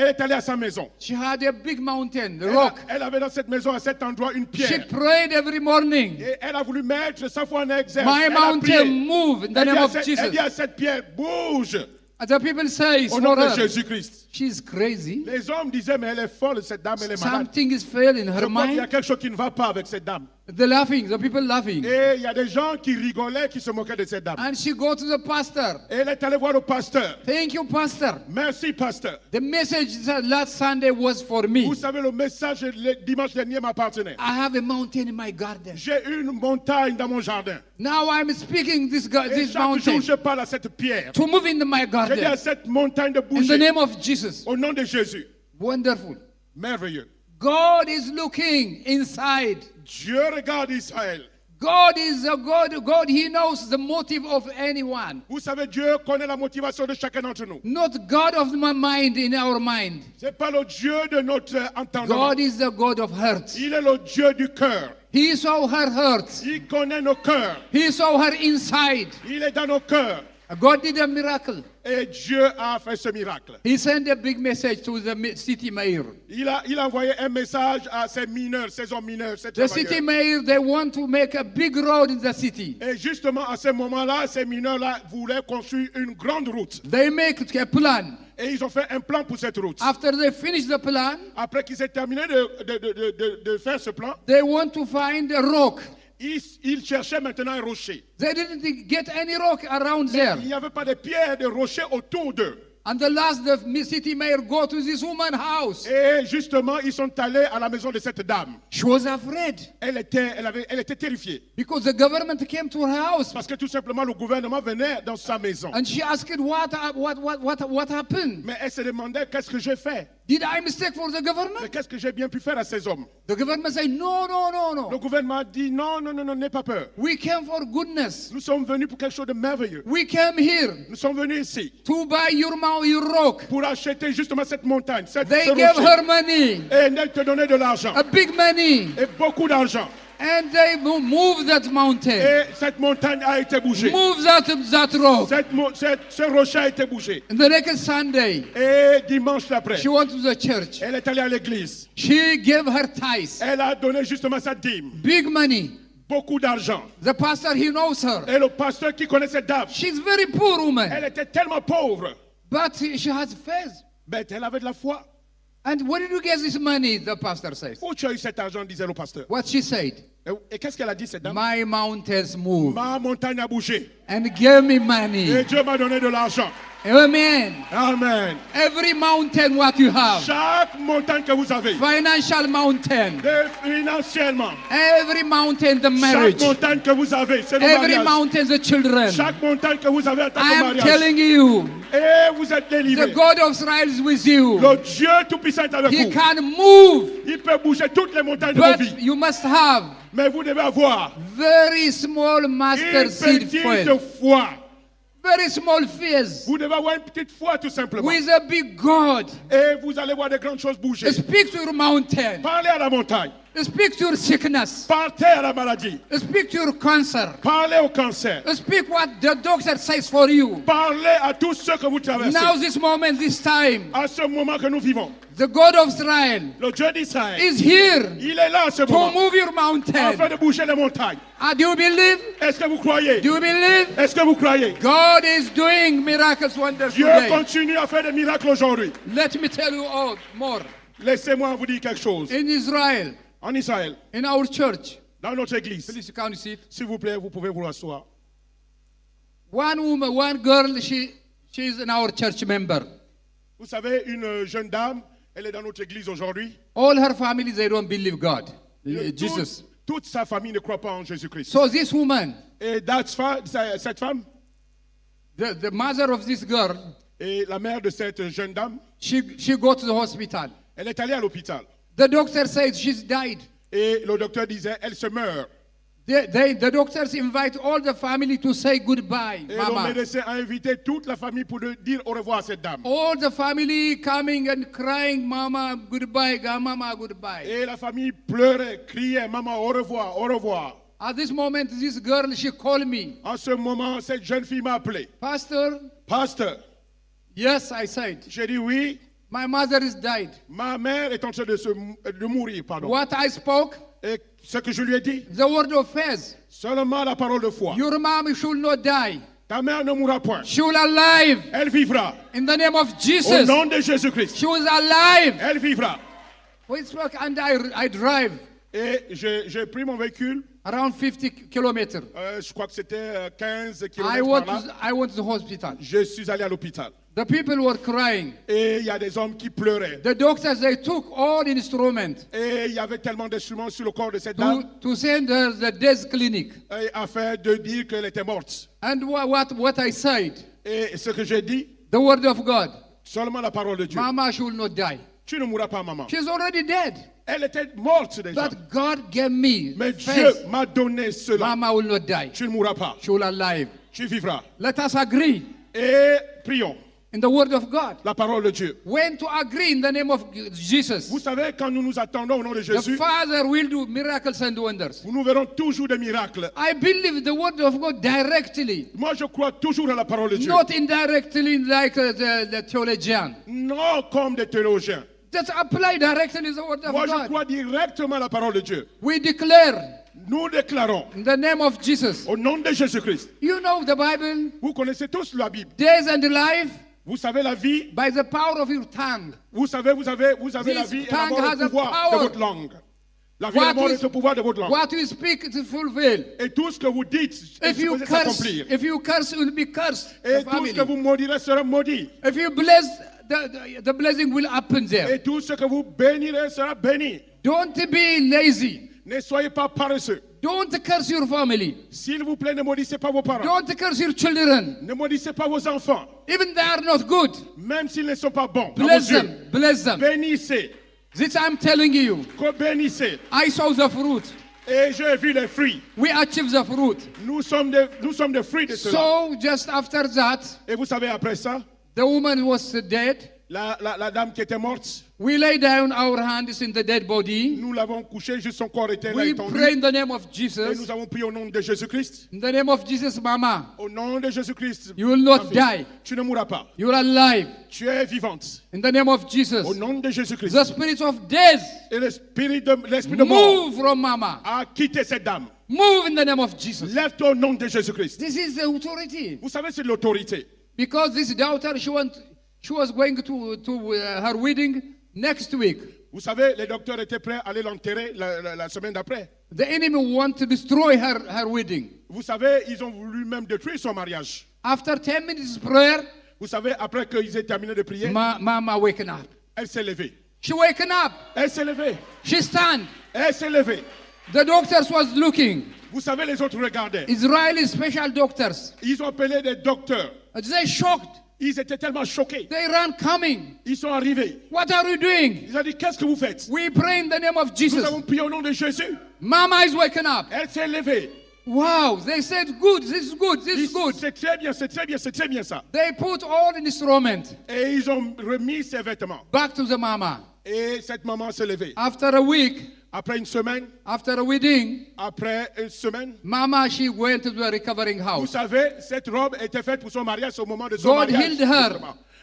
Speaker 1: est allée à sa maison.
Speaker 2: She had a big mountain, the rock.
Speaker 1: Elle avait dans cette maison, à cet endroit, une
Speaker 2: She
Speaker 1: pierre.
Speaker 2: prayed every morning.
Speaker 1: Et elle a voulu mettre sa foi en exergue.
Speaker 2: My
Speaker 1: Elle a
Speaker 2: mountain
Speaker 1: prié.
Speaker 2: move in the
Speaker 1: Elle dit
Speaker 2: name
Speaker 1: à
Speaker 2: of
Speaker 1: cette- elle
Speaker 2: Jesus.
Speaker 1: dit à cette pierre, bouge,
Speaker 2: And the people say
Speaker 1: au nom
Speaker 2: for
Speaker 1: de
Speaker 2: her,
Speaker 1: Jésus-Christ.
Speaker 2: she's crazy.
Speaker 1: Les hommes disaient, mais elle est folle, cette dame, elle est malade.
Speaker 2: Something is failing in
Speaker 1: Je
Speaker 2: her
Speaker 1: crois qu'il y a
Speaker 2: mind.
Speaker 1: quelque chose qui ne va pas avec cette dame.
Speaker 2: The laughing, the people laughing.
Speaker 1: Et il y a des gens qui rigolaient, qui se moquaient de cette dame.
Speaker 2: And she go to the pastor.
Speaker 1: Et elle est allée voir le pasteur.
Speaker 2: Thank you, pastor.
Speaker 1: Merci, pasteur.
Speaker 2: The message that last Sunday was for me.
Speaker 1: Vous savez, le message le dimanche dernier m'appartenait.
Speaker 2: I have a mountain in my garden.
Speaker 1: J'ai une montagne dans mon jardin.
Speaker 2: Now I'm speaking
Speaker 1: Et
Speaker 2: this
Speaker 1: chaque jour,
Speaker 2: mountain
Speaker 1: je parle à cette pierre.
Speaker 2: to move in my
Speaker 1: Je dis à
Speaker 2: garden
Speaker 1: cette montagne de
Speaker 2: in the
Speaker 1: bouger.
Speaker 2: name of Jesus.
Speaker 1: Au nom de Jésus.
Speaker 2: Wonderful.
Speaker 1: Merveilleux.
Speaker 2: God is looking inside.
Speaker 1: Dieu regarde Israël.
Speaker 2: God is a God. God, He knows the motive of anyone.
Speaker 1: Vous savez, Dieu connaît la motivation de chacun d'entre nous.
Speaker 2: Not God of my mind in our mind.
Speaker 1: C'est pas le Dieu de notre entendement.
Speaker 2: God is the God of hearts.
Speaker 1: Il est le Dieu du cœur.
Speaker 2: He saw her hurts.
Speaker 1: Il connaît nos cœurs.
Speaker 2: He saw her inside.
Speaker 1: Il est dans nos cœurs.
Speaker 2: God did a miracle.
Speaker 1: Et Dieu a fait ce miracle.
Speaker 2: He sent a big message to the city mayor.
Speaker 1: Il a envoyé un message à ces mineurs, ces hommes mineurs, ces
Speaker 2: The city
Speaker 1: travailleurs.
Speaker 2: mayor, they want to make a big road in the city.
Speaker 1: Et justement, à ce moment-là, ces mineurs-là voulaient construire une grande route.
Speaker 2: They make a plan.
Speaker 1: Et ils ont fait un plan pour cette route.
Speaker 2: After they finish the plan,
Speaker 1: Après qu'ils aient terminé de faire ce plan,
Speaker 2: they want to find a rock.
Speaker 1: ils cherchaient maintenant un rocher.
Speaker 2: They didn't get any rock around there.
Speaker 1: Il n'y avait pas de pierres, de rochers autour d'eux.
Speaker 2: And the last, the city mayor go to this woman's house.
Speaker 1: Et justement, ils sont allés à la maison de cette dame.
Speaker 2: She was afraid
Speaker 1: Elle était terrifiée.
Speaker 2: because the government came to her house.
Speaker 1: Parce que tout simplement, le gouvernement venait dans sa maison.
Speaker 2: And she asked, what happened?
Speaker 1: Mais elle se demandait, qu'est-ce que j'ai fait?
Speaker 2: Did I mistake for the
Speaker 1: Mais
Speaker 2: government?
Speaker 1: qu'est-ce que j'ai bien pu faire à ces hommes?
Speaker 2: The government said, no, no, no,
Speaker 1: Le
Speaker 2: no.
Speaker 1: gouvernement a dit, non, non, non, non, n'aie pas peur.
Speaker 2: We came for goodness.
Speaker 1: Nous sommes venus pour quelque chose de merveilleux.
Speaker 2: We came here
Speaker 1: Nous sommes venus ici
Speaker 2: to buy your rock.
Speaker 1: pour acheter justement cette montagne, ce
Speaker 2: They
Speaker 1: rocher.
Speaker 2: gave her money,
Speaker 1: Et elle te donnait de l'argent.
Speaker 2: a big money,
Speaker 1: Et beaucoup d'argent.
Speaker 2: and they moved that mountain.
Speaker 1: Et cette montagne a été bougée.
Speaker 2: Move that rock.
Speaker 1: Ce rocher a été bougé.
Speaker 2: And the next Sunday,
Speaker 1: Et dimanche d'après,
Speaker 2: she went to the church.
Speaker 1: elle est allée à l'église.
Speaker 2: She gave her tithes,
Speaker 1: Elle a donné justement sa dîme.
Speaker 2: big money.
Speaker 1: Beaucoup d'argent.
Speaker 2: The pastor, he knows her.
Speaker 1: Et le pasteur qui connaît cette dame,
Speaker 2: She's very poor woman,
Speaker 1: elle était tellement pauvre.
Speaker 2: but she has faith.
Speaker 1: Mais elle avait de la foi.
Speaker 2: And where did you get this money? The pastor says.
Speaker 1: Où tu as eu cet argent, disait le pasteur.
Speaker 2: What she said,
Speaker 1: Et qu'est-ce qu'elle a dit, cette dame?
Speaker 2: my mountains move
Speaker 1: Ma montagne a bougé.
Speaker 2: and give me
Speaker 1: Et
Speaker 2: money.
Speaker 1: Dieu m'a donné de l'argent.
Speaker 2: Amen.
Speaker 1: Amen.
Speaker 2: Every mountain what you have,
Speaker 1: Chaque montagne que vous avez,
Speaker 2: financial mountain,
Speaker 1: financièrement,
Speaker 2: every mountain the
Speaker 1: chaque
Speaker 2: marriage,
Speaker 1: montagne que vous avez, c'est le
Speaker 2: every
Speaker 1: mariage.
Speaker 2: mountain the children.
Speaker 1: Chaque montagne que vous avez en tant
Speaker 2: I
Speaker 1: que
Speaker 2: am
Speaker 1: mariage.
Speaker 2: telling you,
Speaker 1: Et vous êtes
Speaker 2: the
Speaker 1: délivrés.
Speaker 2: God of Israel is with you.
Speaker 1: Le Dieu Tout-Puissant est avec
Speaker 2: He
Speaker 1: vous.
Speaker 2: can move,
Speaker 1: Il peut bouger toutes les montagnes de vos
Speaker 2: but
Speaker 1: vies.
Speaker 2: you must have
Speaker 1: Mais vous devez avoir
Speaker 2: very small
Speaker 1: une
Speaker 2: master seed
Speaker 1: petite
Speaker 2: faith.
Speaker 1: foi.
Speaker 2: Very small faith
Speaker 1: Vous devez avoir une petite foi tout simplement.
Speaker 2: with a big God.
Speaker 1: Et vous allez voir de grandes choses bouger.
Speaker 2: Speak to your mountain.
Speaker 1: Parlez à la montagne.
Speaker 2: Speak to your sickness.
Speaker 1: Partez à la maladie.
Speaker 2: Speak to your cancer.
Speaker 1: Parlez au cancer.
Speaker 2: Speak what the doctor says for you.
Speaker 1: Parlez à tous ceux que vous traversez.
Speaker 2: Now this moment, this time,
Speaker 1: À ce moment que nous vivons,
Speaker 2: the God of Israel
Speaker 1: le Dieu d'Israël,
Speaker 2: is here
Speaker 1: il est là à ce
Speaker 2: to
Speaker 1: moment,
Speaker 2: move your
Speaker 1: afin
Speaker 2: mountain.
Speaker 1: de bouger les montagnes.
Speaker 2: Do you believe?
Speaker 1: Est-ce que vous croyez?
Speaker 2: Do you believe?
Speaker 1: Est-ce que vous croyez?
Speaker 2: God is doing miracles, wonders
Speaker 1: Dieu
Speaker 2: today.
Speaker 1: continue à faire des miracles aujourd'hui.
Speaker 2: Let me tell you all more.
Speaker 1: Laissez-moi vous dire quelque chose.
Speaker 2: In Israel,
Speaker 1: En Israël,
Speaker 2: in our church,
Speaker 1: dans notre église,
Speaker 2: please you can see it.
Speaker 1: s'il vous plaît, vous pouvez vous asseoir.
Speaker 2: One woman, one girl, she is in our church member.
Speaker 1: Vous savez, une jeune dame, elle est dans notre église aujourd'hui.
Speaker 2: All her family, they don't believe God, Jesus.
Speaker 1: Toute sa famille ne croit pas en Jésus-Christ.
Speaker 2: So this woman,
Speaker 1: Et cette femme
Speaker 2: the mother of this girl,
Speaker 1: et la mère de cette jeune dame,
Speaker 2: she go to the hospital.
Speaker 1: elle est allée à l'hôpital.
Speaker 2: The doctor says she's died.
Speaker 1: Et le docteur disait, elle se meurt.
Speaker 2: The doctors invite all the family to say goodbye,
Speaker 1: Et le
Speaker 2: Mama.
Speaker 1: médecin a invité toute la famille pour dire au revoir à cette dame.
Speaker 2: All the family coming and crying, Mama, goodbye, Mama, goodbye.
Speaker 1: Et la famille pleurait, criait, maman, au revoir, au revoir.
Speaker 2: At this moment, this girl, she called me.
Speaker 1: En ce moment, cette jeune fille m'a appelé.
Speaker 2: Pastor,
Speaker 1: Pasteur,
Speaker 2: yes, I said.
Speaker 1: j'ai dit oui,
Speaker 2: My mother is died.
Speaker 1: ma mère est en train de mourir, pardon.
Speaker 2: What I spoke,
Speaker 1: Et ce que je lui ai dit,
Speaker 2: the word of faith.
Speaker 1: seulement la parole de foi.
Speaker 2: Your mom should not die.
Speaker 1: Ta mère ne mourra point.
Speaker 2: She will alive.
Speaker 1: Elle vivra.
Speaker 2: In the name of
Speaker 1: Au
Speaker 2: Jesus.
Speaker 1: nom de Jésus-Christ.
Speaker 2: She was alive.
Speaker 1: Elle vivra.
Speaker 2: We spoke and I drive
Speaker 1: Et j'ai pris mon véhicule.
Speaker 2: around 50 kilometers.
Speaker 1: Je crois que c'était 15
Speaker 2: I
Speaker 1: km
Speaker 2: went,
Speaker 1: par là.
Speaker 2: I went to the hospital.
Speaker 1: Je suis allé à l'hôpital.
Speaker 2: The people were crying.
Speaker 1: Et il y a des hommes qui pleuraient.
Speaker 2: The doctors, they took all instruments
Speaker 1: Et il y avait tellement d'instruments sur le corps de cette dame
Speaker 2: to send her the death clinic.
Speaker 1: afin de dire qu'elle était morte.
Speaker 2: And what I said,
Speaker 1: Et ce que j'ai dit,
Speaker 2: the word of God,
Speaker 1: seulement la parole de Dieu.
Speaker 2: Mama, she will not die.
Speaker 1: Tu ne mourras pas, maman.
Speaker 2: She's already dead.
Speaker 1: Elle était morte déjà.
Speaker 2: But God gave me
Speaker 1: Mais
Speaker 2: faith.
Speaker 1: Dieu m'a donné cela.
Speaker 2: Mama will not die.
Speaker 1: Tu ne mourras pas.
Speaker 2: She will alive.
Speaker 1: Tu vivras.
Speaker 2: Let us agree
Speaker 1: Et prions.
Speaker 2: in the word of God.
Speaker 1: La parole de Dieu.
Speaker 2: When to agree in the name of Jesus,
Speaker 1: Vous savez, quand nous nous attendons au nom de
Speaker 2: the
Speaker 1: Jésus,
Speaker 2: Father will do miracles and wonders.
Speaker 1: nous verrons toujours des miracles.
Speaker 2: I believe the word of God directly,
Speaker 1: Moi, je crois toujours à la parole de Dieu.
Speaker 2: not indirectly like the theologian.
Speaker 1: Non comme des théologiens.
Speaker 2: Just apply directly the word of
Speaker 1: Moi, je
Speaker 2: God.
Speaker 1: crois directement à la parole de Dieu.
Speaker 2: We declare
Speaker 1: Nous déclarons
Speaker 2: in the name of Jesus.
Speaker 1: au nom de Jésus-Christ.
Speaker 2: You know the Bible,
Speaker 1: Vous connaissez tous la Bible.
Speaker 2: death and life
Speaker 1: Vous savez la vie.
Speaker 2: by the power of your tongue.
Speaker 1: Vous avez la
Speaker 2: This
Speaker 1: vie et la
Speaker 2: tongue
Speaker 1: mort
Speaker 2: has
Speaker 1: au
Speaker 2: a
Speaker 1: pouvoir
Speaker 2: power.
Speaker 1: de votre langue. La vie et la
Speaker 2: What
Speaker 1: mort
Speaker 2: is-
Speaker 1: est au pouvoir de votre langue.
Speaker 2: What you speak is fulfilled.
Speaker 1: Et tout ce que vous dites est
Speaker 2: If you
Speaker 1: supposé
Speaker 2: curse,
Speaker 1: s'accomplir.
Speaker 2: if you curse, you will be cursed.
Speaker 1: Et
Speaker 2: The
Speaker 1: tout ce que
Speaker 2: family.
Speaker 1: vous maudirez sera maudit.
Speaker 2: If you bless, the blessing will happen there.
Speaker 1: Et tout ce que vous bénirez sera béni.
Speaker 2: Don't be lazy.
Speaker 1: Ne soyez pas paresseux.
Speaker 2: Don't curse your family.
Speaker 1: S'il vous plaît, ne maudissez pas vos parents.
Speaker 2: Don't curse your children.
Speaker 1: Ne maudissez pas vos enfants.
Speaker 2: Even they are not good.
Speaker 1: Même s'ils ne sont pas bons. à
Speaker 2: Bless
Speaker 1: vos yeux.
Speaker 2: them. Bless them.
Speaker 1: Bénissez.
Speaker 2: This I'm telling you.
Speaker 1: Bénissez.
Speaker 2: I saw the fruit.
Speaker 1: Et j'ai vu les fruits.
Speaker 2: We achieved the fruit.
Speaker 1: Nous sommes des fruits de cela.
Speaker 2: So just after that,
Speaker 1: Et vous savez, après ça,
Speaker 2: the woman was dead.
Speaker 1: la dame qui était morte,
Speaker 2: We lay down our hands in the dead body.
Speaker 1: nous l'avons couchée, juste son corps était là
Speaker 2: We
Speaker 1: étendu.
Speaker 2: pray in the name of
Speaker 1: Et
Speaker 2: Jesus.
Speaker 1: nous avons prié au nom de Jésus-Christ.
Speaker 2: In the name of Jesus, Mama,
Speaker 1: Au nom de Jésus-Christ.
Speaker 2: you will not
Speaker 1: ma fille,
Speaker 2: die.
Speaker 1: Tu ne mourras pas.
Speaker 2: You are alive.
Speaker 1: Tu es vivante.
Speaker 2: In the name of Jesus.
Speaker 1: Au nom de Jésus-Christ.
Speaker 2: The spirit of death,
Speaker 1: Et l'esprit de mort
Speaker 2: move from Mama.
Speaker 1: a quitté cette dame.
Speaker 2: Move in the name of Jesus.
Speaker 1: Lève-toi au nom de Jésus-Christ.
Speaker 2: This is the authority.
Speaker 1: Vous savez, c'est de l'autorité.
Speaker 2: Because this daughter, she was going to her wedding next week.
Speaker 1: Vous savez, les docteurs étaient prêts à aller l'enterrer la semaine d'après.
Speaker 2: The enemy want to destroy her wedding.
Speaker 1: Vous savez, ils ont voulu même détruire son mariage.
Speaker 2: After 10 minutes prayer,
Speaker 1: Vous savez, après qu'ils aient terminé de prier,
Speaker 2: Mama waken up.
Speaker 1: elle s'est levée.
Speaker 2: She waken up.
Speaker 1: Elle s'est levée.
Speaker 2: She stand.
Speaker 1: Elle s'est levée.
Speaker 2: The doctors was looking.
Speaker 1: Vous savez, les autres regardaient.
Speaker 2: Israeli special doctors.
Speaker 1: Ils ont appelé des docteurs.
Speaker 2: They shocked.
Speaker 1: Ils étaient tellement choqués.
Speaker 2: They ran coming.
Speaker 1: Ils sont arrivés.
Speaker 2: What are you doing?
Speaker 1: Ils ont dit, qu'est-ce que vous faites?
Speaker 2: We pray in the name of
Speaker 1: Nous
Speaker 2: Jesus.
Speaker 1: avons prié au nom de Jésus.
Speaker 2: Mama is waking up.
Speaker 1: Elle s'est levée.
Speaker 2: Wow. They said, good. This is good. This is good.
Speaker 1: C'est très bien, c'est très bien, c'est très bien ça.
Speaker 2: They put all instrument
Speaker 1: Et ils ont remis ses vêtements.
Speaker 2: back to the mama.
Speaker 1: Et cette maman s'est levée.
Speaker 2: After a week,
Speaker 1: Après une semaine,
Speaker 2: after a wedding,
Speaker 1: Mama,
Speaker 2: she went to the recovering
Speaker 1: vous
Speaker 2: house.
Speaker 1: savez, cette robe était faite pour son mariage au moment de son
Speaker 2: God
Speaker 1: mariage.
Speaker 2: healed her.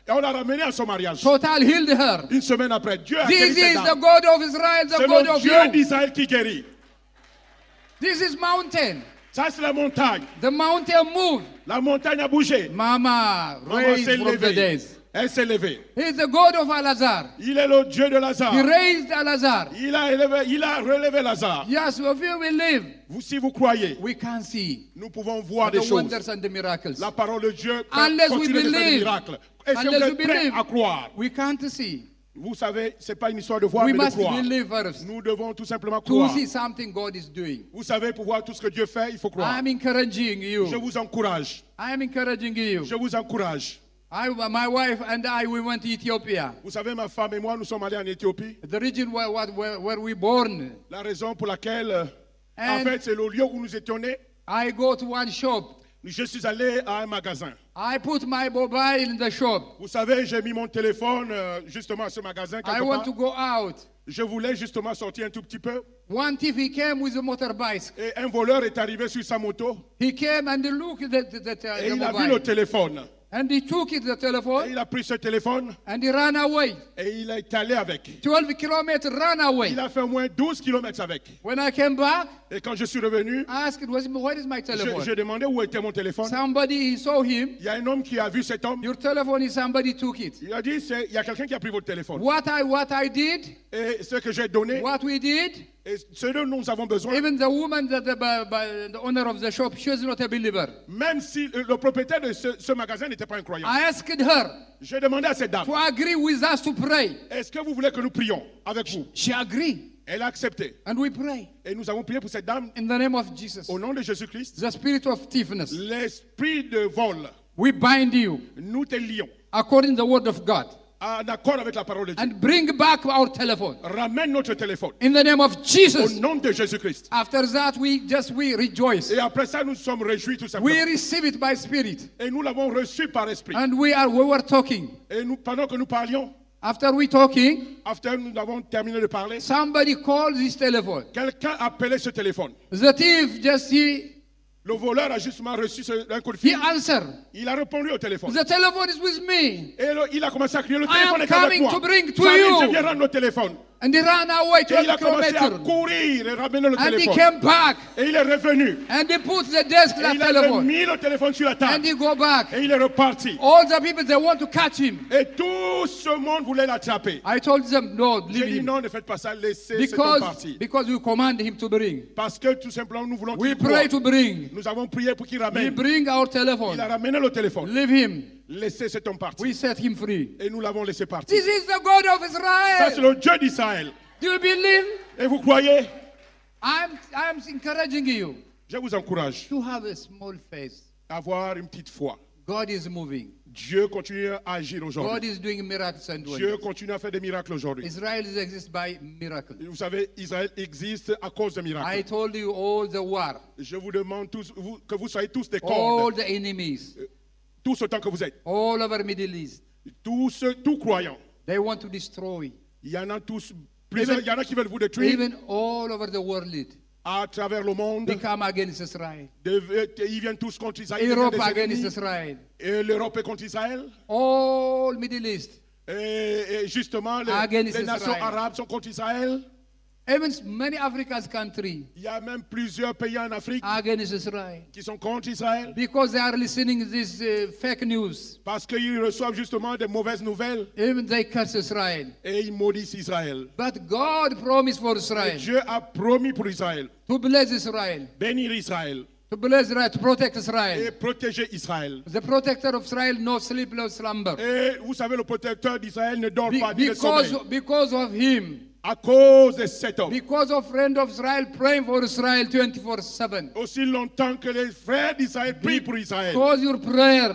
Speaker 1: Et on l'a ramenée à son mariage.
Speaker 2: Total healed her.
Speaker 1: Une semaine après, Dieu a guéri
Speaker 2: This
Speaker 1: cette
Speaker 2: is the
Speaker 1: dame.
Speaker 2: God of Israel, the
Speaker 1: C'est
Speaker 2: God
Speaker 1: le
Speaker 2: of
Speaker 1: Dieu
Speaker 2: you.
Speaker 1: d'Israël qui guérit.
Speaker 2: This is mountain.
Speaker 1: Ça, c'est la montagne.
Speaker 2: The mountain moved.
Speaker 1: La montagne a bougé.
Speaker 2: Mama
Speaker 1: Maman
Speaker 2: raised
Speaker 1: s'est
Speaker 2: from the
Speaker 1: levée.
Speaker 2: dead.
Speaker 1: Elle s'est levée.
Speaker 2: He is the God of Lazarus.
Speaker 1: Il est le Dieu de Lazare.
Speaker 2: He raised Lazarus.
Speaker 1: Il a relevé Lazare.
Speaker 2: Yes, if we will live,
Speaker 1: Vous, si vous croyez,
Speaker 2: we can see
Speaker 1: nous pouvons voir
Speaker 2: the
Speaker 1: des choses.
Speaker 2: wonders and the miracles.
Speaker 1: La parole de Dieu
Speaker 2: Unless we
Speaker 1: continue de faire des
Speaker 2: believe.
Speaker 1: miracles. Est-ce que vous
Speaker 2: Unless
Speaker 1: êtes
Speaker 2: we
Speaker 1: prêts
Speaker 2: believe.
Speaker 1: à croire?
Speaker 2: We can't see.
Speaker 1: Vous savez, ce n'est pas une histoire de voir,
Speaker 2: We
Speaker 1: mais de
Speaker 2: must
Speaker 1: croire.
Speaker 2: believe first.
Speaker 1: Nous devons tout simplement
Speaker 2: To
Speaker 1: croire.
Speaker 2: see something God is doing.
Speaker 1: Vous savez, pour voir tout ce que Dieu fait, il faut croire.
Speaker 2: I'm encouraging
Speaker 1: Je
Speaker 2: you.
Speaker 1: vous encourage.
Speaker 2: I'm encouraging you.
Speaker 1: Je vous encourage.
Speaker 2: My wife and I, we went to Ethiopia.
Speaker 1: Vous savez, ma femme et moi, nous sommes allés en Éthiopie.
Speaker 2: The region where we born.
Speaker 1: La raison pour laquelle, en
Speaker 2: And
Speaker 1: fait, c'est le lieu où nous étions nés.
Speaker 2: I go to one shop.
Speaker 1: Je suis allé à un magasin.
Speaker 2: I put my mobile in the shop.
Speaker 1: Vous savez, j'ai mis mon téléphone justement à ce magasin.
Speaker 2: I
Speaker 1: quelque
Speaker 2: want
Speaker 1: part.
Speaker 2: to go out.
Speaker 1: Je voulais justement sortir un tout petit peu.
Speaker 2: One thief, he came with a motorbike.
Speaker 1: Et un voleur est arrivé sur sa moto.
Speaker 2: He came and looked at the
Speaker 1: Et il a vu le
Speaker 2: mobile.
Speaker 1: téléphone.
Speaker 2: And he took it, the
Speaker 1: Et
Speaker 2: telephone,
Speaker 1: il a pris ce téléphone
Speaker 2: and he ran away.
Speaker 1: et il est allé avec.
Speaker 2: 12 kilometers, ran away.
Speaker 1: Il a fait au moins 12 km avec.
Speaker 2: When I came back,
Speaker 1: Et quand je suis revenu,
Speaker 2: I asked, where is my telephone?
Speaker 1: j'ai demandé où était mon téléphone.
Speaker 2: Somebody, he saw him.
Speaker 1: Il y a un homme qui a vu cet homme.
Speaker 2: Your telephone is somebody took it.
Speaker 1: Il a dit, il y a quelqu'un qui a pris votre téléphone.
Speaker 2: What I did,
Speaker 1: Et ce que j'ai donné,
Speaker 2: what we did,
Speaker 1: et ce dont nous avons besoin,
Speaker 2: even the woman, the owner of the shop, she is not a believer.
Speaker 1: même si le propriétaire de ce magasin n'était pas un croyant.
Speaker 2: I asked her
Speaker 1: J'ai demandé à cette dame,
Speaker 2: to agree with us to pray.
Speaker 1: est-ce que vous voulez que nous prions avec vous?
Speaker 2: She agreed,
Speaker 1: Elle a accepté.
Speaker 2: and we pray
Speaker 1: Et nous avons prié pour cette dame
Speaker 2: in the name of Jesus.
Speaker 1: au nom de Jésus-Christ.
Speaker 2: The spirit of thiefness,
Speaker 1: L'esprit de vol,
Speaker 2: we bind you
Speaker 1: nous te lions
Speaker 2: according to the word of God,
Speaker 1: en accord avec la parole de Dieu.
Speaker 2: and bring back our telephone
Speaker 1: Ramène notre téléphone
Speaker 2: in the name of
Speaker 1: au
Speaker 2: Jesus.
Speaker 1: nom de Jésus-Christ.
Speaker 2: After that, we rejoice.
Speaker 1: Et après ça, nous sommes réjouis tout
Speaker 2: We
Speaker 1: simplement.
Speaker 2: receive it by spirit,
Speaker 1: Et nous l'avons reçu par esprit.
Speaker 2: and we were talking.
Speaker 1: Et nous, pendant que nous parlions,
Speaker 2: After we talking,
Speaker 1: after nous avons terminé de parler,
Speaker 2: somebody called this telephone.
Speaker 1: quelqu'un a appelé ce téléphone.
Speaker 2: The thief
Speaker 1: Le voleur a justement reçu un coup de
Speaker 2: he
Speaker 1: fil.
Speaker 2: answered.
Speaker 1: Il a répondu au téléphone.
Speaker 2: The telephone is with me.
Speaker 1: Et il a commencé à crier, le
Speaker 2: I
Speaker 1: téléphone
Speaker 2: am
Speaker 1: est avec
Speaker 2: coming
Speaker 1: moi.
Speaker 2: to bring to
Speaker 1: J'arrive,
Speaker 2: you.
Speaker 1: je viens rendre le téléphone.
Speaker 2: And he ran away
Speaker 1: Et il
Speaker 2: 12
Speaker 1: a commencé à
Speaker 2: kilometers.
Speaker 1: courir et ramener le
Speaker 2: And he
Speaker 1: téléphone.
Speaker 2: came back.
Speaker 1: Et il est revenu.
Speaker 2: And he put the desk,
Speaker 1: Et
Speaker 2: that
Speaker 1: il a
Speaker 2: telephone.
Speaker 1: mis le téléphone sur la
Speaker 2: And
Speaker 1: table.
Speaker 2: he go back.
Speaker 1: Et il est reparti.
Speaker 2: All the people, they want to catch him.
Speaker 1: Et tout ce monde voulait l'attraper.
Speaker 2: I told them, no,
Speaker 1: J'ai
Speaker 2: leave
Speaker 1: dit
Speaker 2: him.
Speaker 1: non, ne faites pas ça, laissez cet homme partir.
Speaker 2: Because we command him to bring.
Speaker 1: Parce que tout simplement, nous voulons
Speaker 2: We
Speaker 1: qu'il
Speaker 2: pray
Speaker 1: croie.
Speaker 2: to bring.
Speaker 1: Nous avons prié pour qu'il
Speaker 2: We
Speaker 1: ramène.
Speaker 2: bring our
Speaker 1: Il a
Speaker 2: telephone.
Speaker 1: ramené le téléphone.
Speaker 2: Leave him.
Speaker 1: Laissez cet homme partir.
Speaker 2: We set him free.
Speaker 1: Et nous l'avons laissé partir.
Speaker 2: This is the God of
Speaker 1: Ça, c'est
Speaker 2: Israel.
Speaker 1: le Dieu d'Israël.
Speaker 2: Do you believe?
Speaker 1: Et vous croyez?
Speaker 2: I'm encouraging you
Speaker 1: Je vous encourage
Speaker 2: to have a small faith.
Speaker 1: à avoir une petite foi.
Speaker 2: God is moving.
Speaker 1: Dieu continue à agir
Speaker 2: God
Speaker 1: aujourd'hui.
Speaker 2: is doing miracles and
Speaker 1: Dieu
Speaker 2: wonders.
Speaker 1: continue à faire des miracles aujourd'hui.
Speaker 2: Israel exists by miracle.
Speaker 1: Vous savez, Israël existe à cause de
Speaker 2: I
Speaker 1: miracles.
Speaker 2: told you all the war,
Speaker 1: Je vous demande tous, que vous soyez tous des
Speaker 2: all
Speaker 1: cordes,
Speaker 2: the enemies,
Speaker 1: tous autant que vous êtes,
Speaker 2: all over Middle East.
Speaker 1: tous croyants.
Speaker 2: They want to destroy.
Speaker 1: Il y en a tous, plusieurs, il y en a qui veulent vous détruire
Speaker 2: Even all over the world
Speaker 1: à travers le monde.
Speaker 2: they come against Israel.
Speaker 1: Ils viennent tous contre Israël. ils viennent
Speaker 2: Europe
Speaker 1: des
Speaker 2: against
Speaker 1: ennemis.
Speaker 2: Israel.
Speaker 1: Et l'Europe est contre Israël.
Speaker 2: All Middle East.
Speaker 1: Et justement,
Speaker 2: Against
Speaker 1: les nations
Speaker 2: Israel.
Speaker 1: arabes sont contre Israël.
Speaker 2: Even many African countries
Speaker 1: Il y a même plusieurs pays en Afrique
Speaker 2: against Israel.
Speaker 1: qui sont contre Israël
Speaker 2: Because they are listening this fake news.
Speaker 1: parce qu'ils reçoivent justement des mauvaises nouvelles
Speaker 2: Even they curse Israel.
Speaker 1: et ils maudissent Israël.
Speaker 2: But God promised for
Speaker 1: Et
Speaker 2: Israel
Speaker 1: Dieu a promis pour Israël,
Speaker 2: to bless Israel.
Speaker 1: bénir Israël
Speaker 2: To bless Israel, to protect
Speaker 1: et
Speaker 2: Israel.
Speaker 1: protéger Israël.
Speaker 2: The protector of Israel, no sleep, no slumber.
Speaker 1: Et vous savez, le protecteur d'Israël ne dort pas ni ne sommeille.
Speaker 2: Because of him.
Speaker 1: À cause de cet homme.
Speaker 2: Because of friend of Israel praying for Israel 24/7.
Speaker 1: Aussi longtemps que les frères d'Israël prient pour Israël.
Speaker 2: Because your prayer,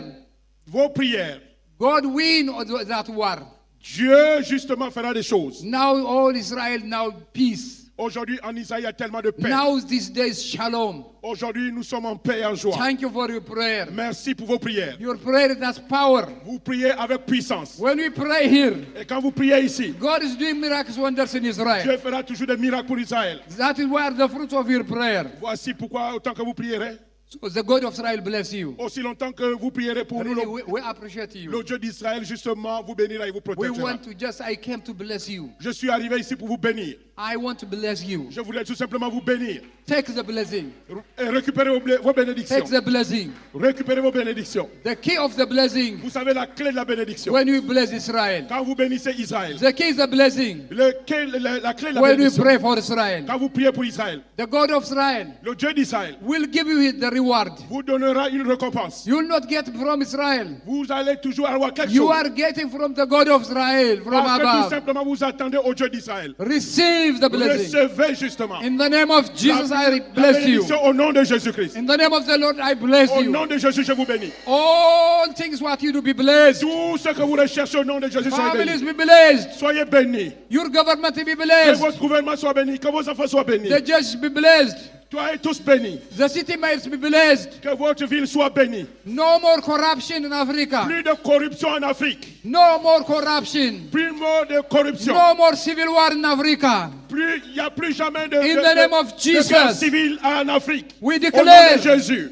Speaker 1: Vos prières,
Speaker 2: God win that war.
Speaker 1: Dieu justement fera des choses.
Speaker 2: Now all Israel, now peace.
Speaker 1: Aujourd'hui, en Israël, il y a tellement de paix.
Speaker 2: Now this day is shalom.
Speaker 1: Aujourd'hui, nous sommes en paix et en joie.
Speaker 2: Thank you for your prayer.
Speaker 1: Merci pour vos prières.
Speaker 2: Your prayer has power.
Speaker 1: Vous priez avec puissance.
Speaker 2: When we pray here,
Speaker 1: Et quand vous priez ici,
Speaker 2: God is doing miracles, wonders in Israel.
Speaker 1: Dieu fera toujours des miracles pour Israël.
Speaker 2: That is where the fruit of your prayer.
Speaker 1: Voici pourquoi, autant que vous prierez,
Speaker 2: So the God of Israel bless you.
Speaker 1: aussi longtemps que vous prierez pour nous,
Speaker 2: Really, we appreciate you.
Speaker 1: le Dieu d'Israël, justement, vous bénira et vous
Speaker 2: We
Speaker 1: protégera.
Speaker 2: want to just, I came to bless you.
Speaker 1: Je suis arrivé ici pour vous bénir.
Speaker 2: I want to bless you.
Speaker 1: Je voulais tout simplement vous bénir.
Speaker 2: Take the blessing.
Speaker 1: Et récupérez vos bénédictions.
Speaker 2: Take the blessing.
Speaker 1: Récupérez vos bénédictions.
Speaker 2: The key of the blessing
Speaker 1: Vous savez la clé de la bénédiction.
Speaker 2: when we bless Israel.
Speaker 1: Quand vous bénissez Israël.
Speaker 2: The key is the blessing
Speaker 1: La clé de la
Speaker 2: when we
Speaker 1: bénédiction.
Speaker 2: pray for Israel.
Speaker 1: Quand vous priez pour Israël.
Speaker 2: The God of Israel
Speaker 1: Le Dieu d'Israël
Speaker 2: will give you the reward.
Speaker 1: vous donnera une récompense.
Speaker 2: You will not get from Israel.
Speaker 1: Vous allez toujours avoir quelque
Speaker 2: You
Speaker 1: chose.
Speaker 2: are getting from the God of Israel, from
Speaker 1: Parce que tout
Speaker 2: above.
Speaker 1: simplement vous attendez au Dieu d'Israël.
Speaker 2: Receive the blessing.
Speaker 1: Recevez justement.
Speaker 2: In the name of Jesus,
Speaker 1: la
Speaker 2: I bless you.
Speaker 1: bénédiction au nom de Jésus-Christ.
Speaker 2: In the name of the Lord, I bless
Speaker 1: Au
Speaker 2: you.
Speaker 1: nom de Jésus, je vous bénis.
Speaker 2: All things what you do be blessed.
Speaker 1: Tout ce que vous recherchez au nom de Jésus, soyez
Speaker 2: Families
Speaker 1: bénis.
Speaker 2: be blessed.
Speaker 1: Soyez bénis.
Speaker 2: Your government be
Speaker 1: Que
Speaker 2: blessed.
Speaker 1: votre gouvernement soit béni. Que vos enfants soient bénis.
Speaker 2: The judges be blessed.
Speaker 1: Soyez tous bénis.
Speaker 2: The city mayors be blessed.
Speaker 1: Que votre ville soit bénie.
Speaker 2: No more corruption in Africa.
Speaker 1: Plus de corruption en Afrique.
Speaker 2: No more corruption.
Speaker 1: Plus de corruption.
Speaker 2: No more civil war in Africa.
Speaker 1: Il n'y a plus jamais de
Speaker 2: In the name of
Speaker 1: de guerre
Speaker 2: Jesus.
Speaker 1: civile en Afrique.
Speaker 2: We
Speaker 1: Au nom
Speaker 2: declare
Speaker 1: de Jésus.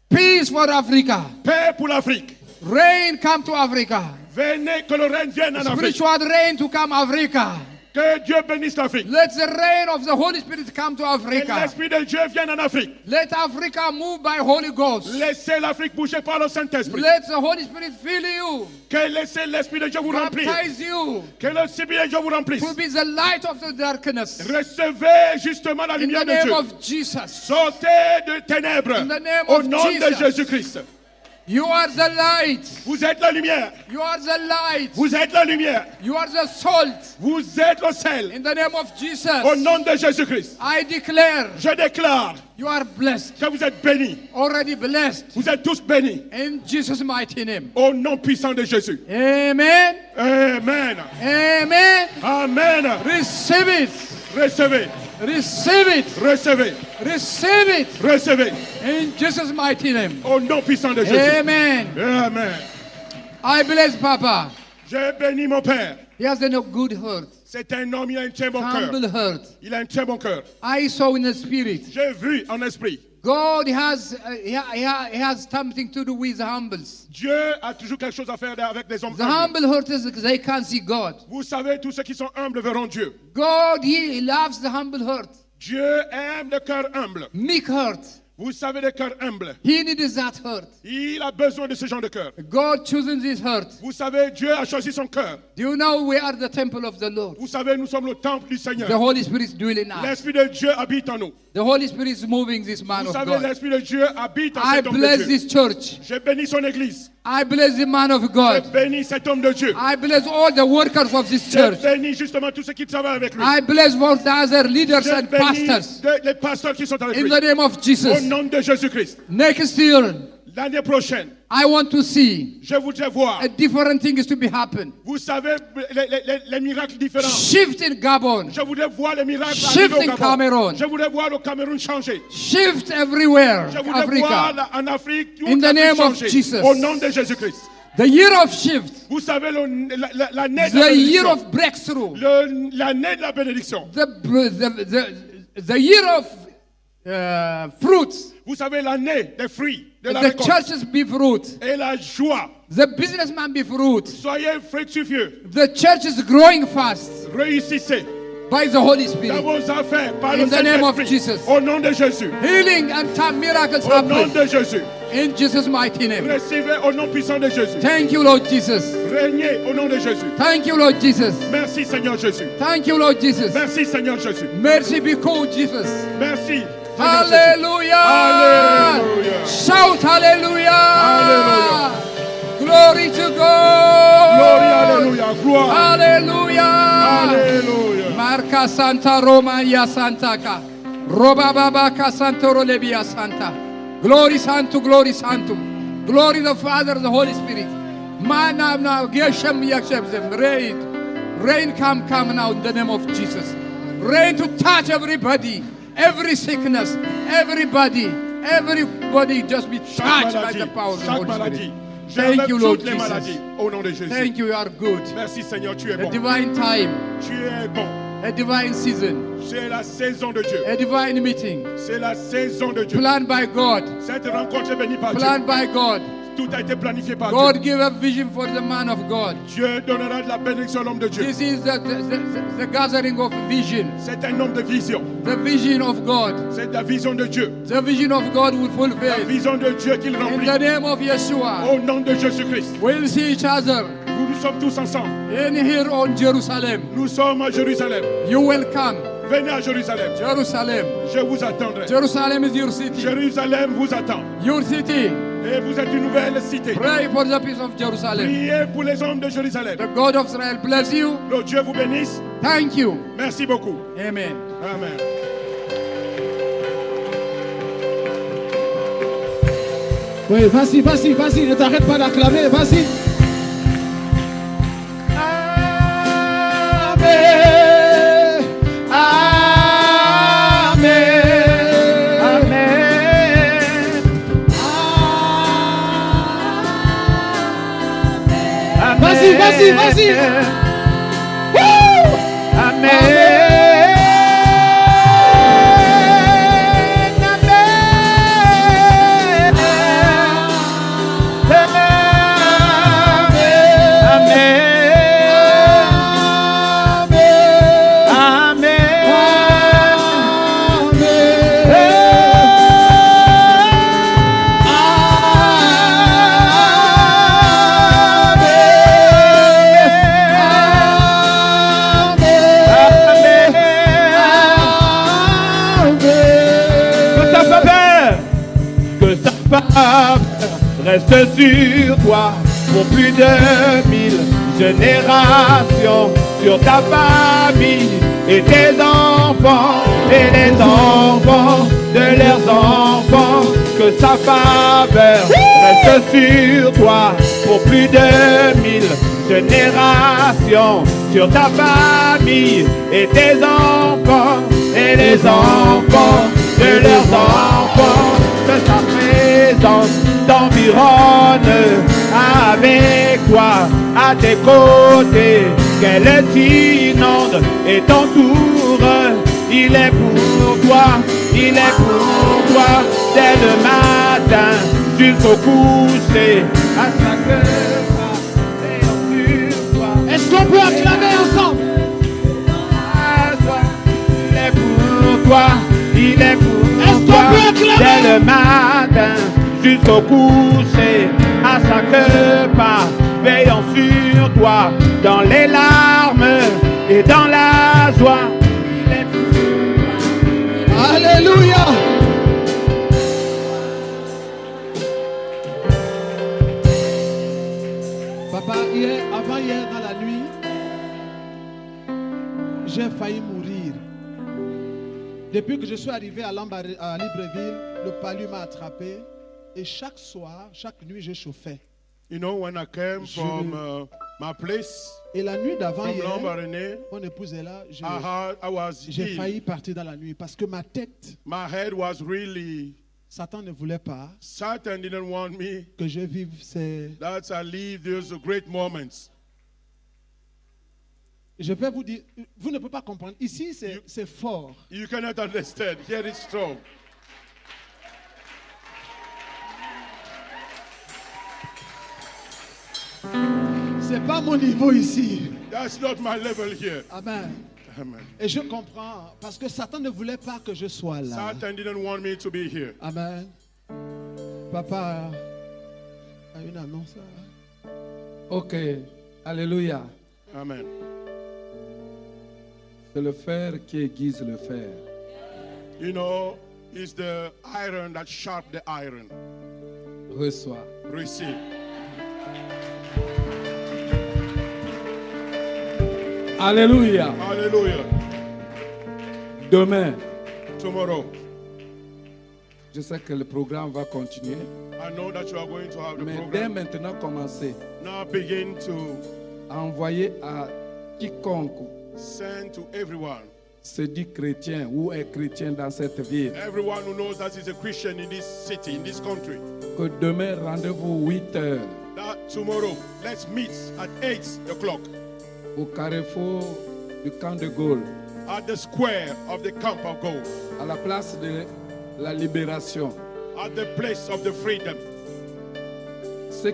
Speaker 2: peace for Africa.
Speaker 1: Paix pour l'Afrique.
Speaker 2: Rain come to Africa.
Speaker 1: Venez, que le règne vienne en Afrique.
Speaker 2: Spiritual rain to come Africa.
Speaker 1: Que Dieu bénisse l'Afrique.
Speaker 2: Let the rain of the Holy Spirit come to
Speaker 1: Que
Speaker 2: Africa.
Speaker 1: l'Esprit de Dieu vienne en Afrique.
Speaker 2: Let Africa move by Holy Ghost.
Speaker 1: Laissez l'Afrique bouger par le Saint-Esprit.
Speaker 2: Let the Holy Spirit fill you.
Speaker 1: Que laissez l'Esprit de Dieu vous remplir.
Speaker 2: Baptize you
Speaker 1: Que l'Esprit de Dieu vous remplisse.
Speaker 2: to be the light of the darkness.
Speaker 1: Recevez justement la
Speaker 2: In
Speaker 1: lumière
Speaker 2: the
Speaker 1: de
Speaker 2: name
Speaker 1: Dieu.
Speaker 2: of Jesus.
Speaker 1: Sortez de ténèbres.
Speaker 2: In the name
Speaker 1: Au
Speaker 2: of
Speaker 1: nom de
Speaker 2: Jesus.
Speaker 1: Jésus-Christ.
Speaker 2: You are the light.
Speaker 1: Vous êtes la lumière.
Speaker 2: You are the light.
Speaker 1: Vous êtes la lumière.
Speaker 2: You are the salt.
Speaker 1: Vous êtes le sel.
Speaker 2: In the name of Jesus.
Speaker 1: Au nom de Jésus-Christ.
Speaker 2: I declare
Speaker 1: Je déclare
Speaker 2: you are blessed.
Speaker 1: que vous êtes bénis.
Speaker 2: Already blessed.
Speaker 1: Vous êtes tous bénis.
Speaker 2: In Jesus' mighty name.
Speaker 1: Au nom puissant de Jésus.
Speaker 2: Amen.
Speaker 1: Amen.
Speaker 2: Amen.
Speaker 1: Amen.
Speaker 2: Receive it.
Speaker 1: Recevez.
Speaker 2: Receive it.
Speaker 1: Recevez.
Speaker 2: Receive it.
Speaker 1: Recevez.
Speaker 2: In Jesus' mighty name.
Speaker 1: Au nom puissant de Jésus.
Speaker 2: Amen.
Speaker 1: Amen.
Speaker 2: I bless Papa.
Speaker 1: J'ai béni mon Père.
Speaker 2: He has a good heart.
Speaker 1: C'est un homme, il a un très bon cœur.
Speaker 2: Humble heart.
Speaker 1: Il a un très bon cœur.
Speaker 2: I saw in the spirit.
Speaker 1: J'ai vu en esprit.
Speaker 2: God has he has something to do with the humbles.
Speaker 1: Dieu a toujours quelque chose à faire avec les hommes
Speaker 2: The
Speaker 1: humbles.
Speaker 2: humble hearts, they can't see God.
Speaker 1: Vous savez, tous ceux qui sont humbles verront Dieu.
Speaker 2: God, he loves the humble heart.
Speaker 1: Dieu aime le cœur humble.
Speaker 2: Meek heart.
Speaker 1: Vous savez, le cœur humble.
Speaker 2: He needs that heart.
Speaker 1: Il a besoin de ce genre de cœur.
Speaker 2: God chooses this heart.
Speaker 1: Vous savez, Dieu a choisi son cœur.
Speaker 2: Do you know we are the temple of the Lord?
Speaker 1: Vous savez, nous sommes le temple du Seigneur.
Speaker 2: The Holy Spirit is dwelling in us.
Speaker 1: L'Esprit de Dieu habite en nous.
Speaker 2: The Holy Spirit is moving this man
Speaker 1: Vous
Speaker 2: of
Speaker 1: savez,
Speaker 2: God.
Speaker 1: l'Esprit de Dieu habite en
Speaker 2: I
Speaker 1: cet homme de
Speaker 2: bless
Speaker 1: Dieu.
Speaker 2: this church.
Speaker 1: J'ai béni son église.
Speaker 2: I bless the man of
Speaker 1: J'ai
Speaker 2: God.
Speaker 1: béni cet homme de Dieu.
Speaker 2: I bless all the workers of this
Speaker 1: J'ai
Speaker 2: church.
Speaker 1: béni justement tous ceux qui travaillent avec lui.
Speaker 2: I bless all the other leaders
Speaker 1: J'ai
Speaker 2: and
Speaker 1: béni
Speaker 2: pastors.
Speaker 1: les pasteurs qui sont avec
Speaker 2: In
Speaker 1: lui.
Speaker 2: the name of
Speaker 1: Au
Speaker 2: Jesus.
Speaker 1: nom de Jésus-Christ.
Speaker 2: Next year,
Speaker 1: L'année prochaine,
Speaker 2: I want to see
Speaker 1: je voudrais voir,
Speaker 2: a different things to be happen.
Speaker 1: vous savez, les miracles différents.
Speaker 2: Shift in Gabon.
Speaker 1: Je voudrais voir les miracles
Speaker 2: Shift
Speaker 1: arriver au
Speaker 2: in
Speaker 1: Gabon.
Speaker 2: Cameroon.
Speaker 1: Je voudrais voir le Cameroun changer.
Speaker 2: Shift everywhere,
Speaker 1: Je voudrais voir
Speaker 2: Africa.
Speaker 1: en Afrique toute
Speaker 2: In the
Speaker 1: l'Afrique
Speaker 2: name of
Speaker 1: changer.
Speaker 2: Jesus.
Speaker 1: Au nom de Jésus-Christ.
Speaker 2: The year of shift.
Speaker 1: Vous savez, l'année de la
Speaker 2: The year
Speaker 1: bénédiction.
Speaker 2: of breakthrough.
Speaker 1: L'année de la bénédiction.
Speaker 2: The year of fruits.
Speaker 1: Vous savez, l'année des fruits, de la
Speaker 2: The
Speaker 1: récolte.
Speaker 2: churches be fruit.
Speaker 1: Et la joie.
Speaker 2: The businessman be fruit.
Speaker 1: Soyez fructueux.
Speaker 2: The church is growing fast
Speaker 1: Réussissez
Speaker 2: by the Holy
Speaker 1: dans
Speaker 2: Spirit.
Speaker 1: vos affaires par
Speaker 2: In
Speaker 1: le
Speaker 2: the name of
Speaker 1: Saint-Esprit.
Speaker 2: Jesus.
Speaker 1: Au nom de Jésus.
Speaker 2: Healing and miracles
Speaker 1: Au nom
Speaker 2: happen
Speaker 1: de Jésus.
Speaker 2: in Jesus' mighty name.
Speaker 1: Recevez au nom puissant de Jésus.
Speaker 2: Thank you, Lord Jesus.
Speaker 1: Régnez au nom de Jésus.
Speaker 2: Thank you, Lord Jesus.
Speaker 1: Merci Seigneur Jésus.
Speaker 2: Thank you, Lord Jesus.
Speaker 1: Merci Seigneur Jésus.
Speaker 2: Mercy be called Jesus.
Speaker 1: Merci. Seigneur Jésus.
Speaker 2: Hallelujah.
Speaker 1: Hallelujah.
Speaker 2: Shout hallelujah.
Speaker 1: Hallelujah.
Speaker 2: Glory to
Speaker 1: Glory,
Speaker 2: God.
Speaker 1: alléluia. Gloire.
Speaker 2: Hallelujah.
Speaker 1: Alléluia.
Speaker 2: Marca Santa Roma ya Santa Ka. Roba Baba Ka Santo Rolebia Santa. Glory Santo, glory Santo. Glory the Father, the Holy Spirit. Mana now Geshem Yakshem. Rain come now in the name of Jesus. Rain to touch everybody. Every sickness, everybody just be touched by the power of the
Speaker 1: Chaque
Speaker 2: Holy
Speaker 1: maladie.
Speaker 2: Spirit.
Speaker 1: J'enlève
Speaker 2: Thank you, Lord
Speaker 1: toutes les
Speaker 2: Jesus.
Speaker 1: maladies au nom de Jésus.
Speaker 2: Thank you, you are good.
Speaker 1: Merci Seigneur, tu es
Speaker 2: A
Speaker 1: bon.
Speaker 2: divine time,
Speaker 1: Tu es bon.
Speaker 2: a divine season,
Speaker 1: C'est la saison de Dieu.
Speaker 2: a divine meeting,
Speaker 1: C'est la saison de Dieu.
Speaker 2: planned by God,
Speaker 1: Cette rencontre est bénie par Dieu.
Speaker 2: planned by God.
Speaker 1: tout a été planifié par
Speaker 2: God
Speaker 1: Dieu.
Speaker 2: give a vision for the man of God.
Speaker 1: Dieu donnera de la bénédiction à l'homme de Dieu.
Speaker 2: This is the gathering of vision.
Speaker 1: C'est un homme de vision.
Speaker 2: The vision of God.
Speaker 1: C'est la vision de Dieu.
Speaker 2: The vision of God will
Speaker 1: La
Speaker 2: fulfill.
Speaker 1: vision de Dieu qu'il
Speaker 2: In
Speaker 1: remplit.
Speaker 2: the name of Yeshua,
Speaker 1: Au nom de Jésus-Christ.
Speaker 2: we'll see each other
Speaker 1: Nous sommes tous ensemble.
Speaker 2: in here on Jerusalem.
Speaker 1: Nous sommes à Jérusalem.
Speaker 2: You will come.
Speaker 1: Venez à Jérusalem.
Speaker 2: Jerusalem.
Speaker 1: Je vous attendrai.
Speaker 2: Jerusalem is your city.
Speaker 1: Jérusalem vous attend.
Speaker 2: Your city.
Speaker 1: Et vous êtes une nouvelle cité.
Speaker 2: Pray for the peace of Jerusalem.
Speaker 1: Priez pour les hommes de Jérusalem.
Speaker 2: The God of Israel bless you.
Speaker 1: Que Dieu vous bénisse.
Speaker 2: Thank you.
Speaker 1: Merci beaucoup.
Speaker 2: Amen.
Speaker 1: Amen.
Speaker 3: Oui, vas-y, vas-y, vas-y, ne t'arrête pas d'acclamer, vas-y. Amen. Amen. Vas-y, vas-y, vas-y.
Speaker 7: Reste sur toi pour plus de 1000 générations, sur ta famille et tes enfants et les enfants de leurs enfants. Que sa faveur reste sur toi pour plus de 1000 générations, sur ta famille et tes enfants et les enfants de leurs enfants. Que sa présence t'environne avec toi, à tes côtés, qu'elle t'inonde et t'entoure. Il est pour toi, il est pour toi, dès le matin jusqu'au coucher, à chaque pas, et sur toi.
Speaker 3: Est-ce qu'on peut acclamer ensemble?
Speaker 7: Il est pour toi, il est pour toi, dès le matin jusqu'au coucher, à chaque pas, veillant sur toi, dans les larmes et dans la joie. Il est pour toi.
Speaker 3: Alléluia. Papa, avant-hier dans la nuit, j'ai failli mourir. Depuis que je suis arrivé à Libreville, le palu m'a attrapé. Et chaque soir, chaque nuit, je chauffais.
Speaker 1: You know, when I came from my place,
Speaker 3: Et la nuit d'avant
Speaker 1: from
Speaker 3: hier,
Speaker 1: Lambaréné,
Speaker 3: mon épouse est là,
Speaker 1: I was
Speaker 3: j'ai
Speaker 1: ill.
Speaker 3: failli partir dans la nuit parce que ma tête,
Speaker 1: My head was really,
Speaker 3: Satan ne voulait pas
Speaker 1: Satan didn't want me
Speaker 3: que je vive ces...
Speaker 1: that I leave those great moments.
Speaker 3: Je vais vous dire, vous ne pouvez pas comprendre. Ici, c'est fort.
Speaker 1: You cannot understand. Here it's strong.
Speaker 3: C'est pas mon niveau ici.
Speaker 1: That's not my level here.
Speaker 3: Amen.
Speaker 1: Amen.
Speaker 3: Et je comprends parce que Satan ne voulait pas que je sois là.
Speaker 1: Satan didn't want me to be here.
Speaker 3: Amen. Papa a une annonce.
Speaker 5: Ok, alléluia.
Speaker 1: Amen.
Speaker 5: C'est le fer qui aiguise le fer.
Speaker 1: You know, it's the iron that sharp the iron.
Speaker 5: Reçois.
Speaker 1: Receive.
Speaker 5: Alléluia.
Speaker 1: Hallelujah.
Speaker 5: Demain,
Speaker 1: Tomorrow,
Speaker 5: je sais que le programme va continuer,
Speaker 1: I know that you are going to have the
Speaker 5: mais dès
Speaker 1: program.
Speaker 5: maintenant commencer
Speaker 1: Now begin to
Speaker 5: à envoyer à quiconque
Speaker 1: send to everyone.
Speaker 5: se dit chrétien ou est chrétien dans cette ville,
Speaker 1: Everyone who knows that is a Christian in this city, in this country.
Speaker 5: que demain rendez-vous 8 heures
Speaker 1: That tomorrow, let's meet at 8 o'clock
Speaker 5: au carrefour du camp de Gaulle,
Speaker 1: at the square of the Camp of Gold,
Speaker 5: à la place de la libération.
Speaker 1: at the place of the freedom.
Speaker 5: Ceux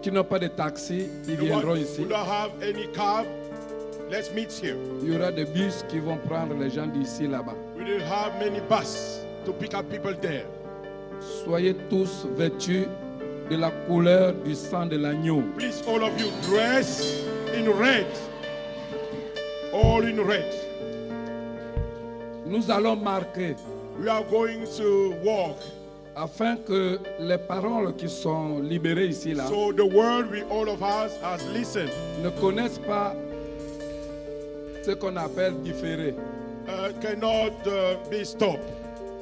Speaker 5: qui n'ont pas de taxi, ils viendront ici.
Speaker 7: We don't have any car. Let's meet here.
Speaker 5: Il y aura des bus qui vont prendre les gens d'ici là-bas.
Speaker 7: We don't have many buses to pick up people there.
Speaker 5: Soyez tous vêtus de la couleur du sang de l'agneau.
Speaker 7: Please, all of you, dress in red. All in red.
Speaker 5: Nous allons marquer
Speaker 7: We are going to walk.
Speaker 5: afin que les paroles qui sont libérées ici là
Speaker 7: So the word we all of us has listened
Speaker 5: ne connaissent pas ce qu'on appelle différé.
Speaker 7: cannot be stopped.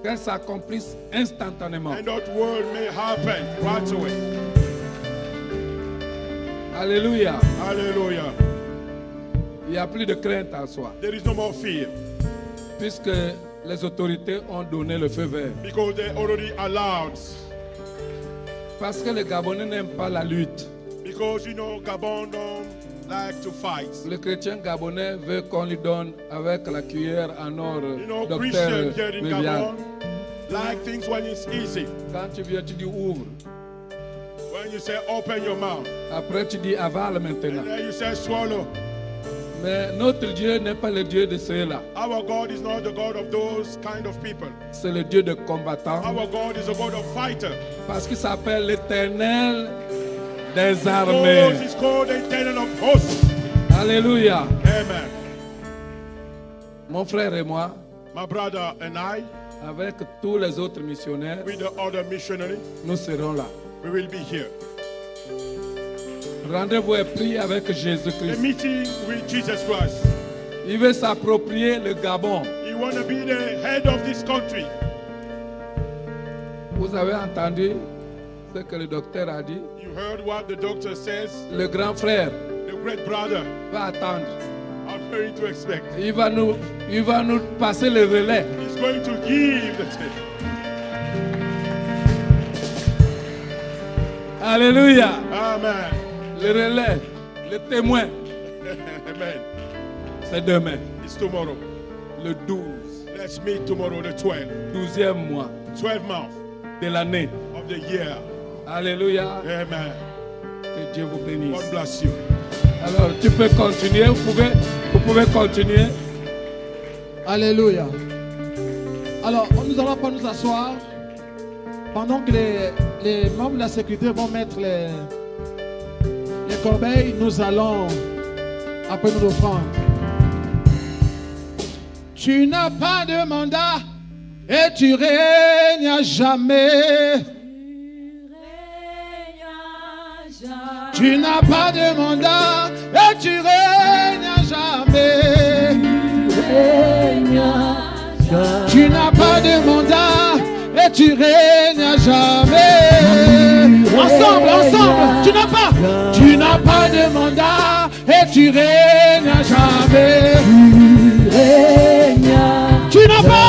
Speaker 5: Qu'elles s'accomplissent instantanément.
Speaker 7: And that word may happen right away.
Speaker 5: Alléluia.
Speaker 7: Hallelujah.
Speaker 5: Il n'y a plus de crainte en soi.
Speaker 7: There is no more fear
Speaker 5: Puisque les autorités ont donné le feu vert.
Speaker 7: because they already allowed.
Speaker 5: Parce que les Gabonais n'aiment pas la lutte.
Speaker 7: Because you know Gabon don't like to fight.
Speaker 5: Le chrétien gabonais veut qu'on lui donne avec la cuillère en or,
Speaker 7: You know,
Speaker 5: docteur
Speaker 7: Christians here in
Speaker 5: Mévial.
Speaker 7: Gabon like things when it's easy.
Speaker 5: Quand tu viens, tu dis ouvre.
Speaker 7: When you say open your mouth,
Speaker 5: Après, tu dis avale maintenant.
Speaker 7: and then you say swallow.
Speaker 5: Mais notre Dieu n'est pas le Dieu de ceux-là.
Speaker 7: Our God is not the God of those kind of people.
Speaker 5: C'est le Dieu de combattants.
Speaker 7: Our God is a God of fighters.
Speaker 5: Parce qu'il s'appelle l'Éternel des
Speaker 7: God
Speaker 5: armées.
Speaker 7: is called the eternal of hosts.
Speaker 5: Alléluia.
Speaker 7: Amen.
Speaker 5: Mon frère et moi,
Speaker 7: My brother and I,
Speaker 5: avec tous les autres missionnaires,
Speaker 7: with the other missionary,
Speaker 5: nous serons là.
Speaker 7: we will be here.
Speaker 5: Rendez-vous est pris avec
Speaker 7: The
Speaker 5: Jésus-Christ.
Speaker 7: meeting with Jesus Christ.
Speaker 5: Il veut s'approprier le Gabon.
Speaker 7: You want to be the head of this country.
Speaker 5: Vous avez entendu ce que le docteur a dit?
Speaker 7: You heard what the doctor says.
Speaker 5: Le grand frère
Speaker 7: The great brother,
Speaker 5: va attendre.
Speaker 7: I'm going to expect.
Speaker 5: Il va nous passer le relais.
Speaker 7: He's going to give the tip.
Speaker 5: Alléluia.
Speaker 7: Amen.
Speaker 5: Le relais, le témoin,
Speaker 7: Amen.
Speaker 5: c'est demain,
Speaker 7: It's tomorrow.
Speaker 5: le 12,
Speaker 7: Let's meet tomorrow, the
Speaker 5: 12e mois
Speaker 7: 12th month
Speaker 5: de l'année.
Speaker 7: of the year.
Speaker 5: Alléluia.
Speaker 7: Amen.
Speaker 5: Que Dieu vous bénisse.
Speaker 7: God bless you.
Speaker 5: Alors, tu peux continuer, vous pouvez continuer.
Speaker 3: Alléluia. Alors, nous allons pas nous asseoir pendant que les membres de la sécurité vont mettre les corbeilles. Nous allons après nous reprendre. Tu n'as pas de mandat et tu règnes à jamais. Tu n'as pas de mandat et tu règnes à jamais. Tu n'as pas de mandat et tu règnes à jamais. Ensemble, tu n'as pas de mandat et tu règnes à jamais. Tu n'as pas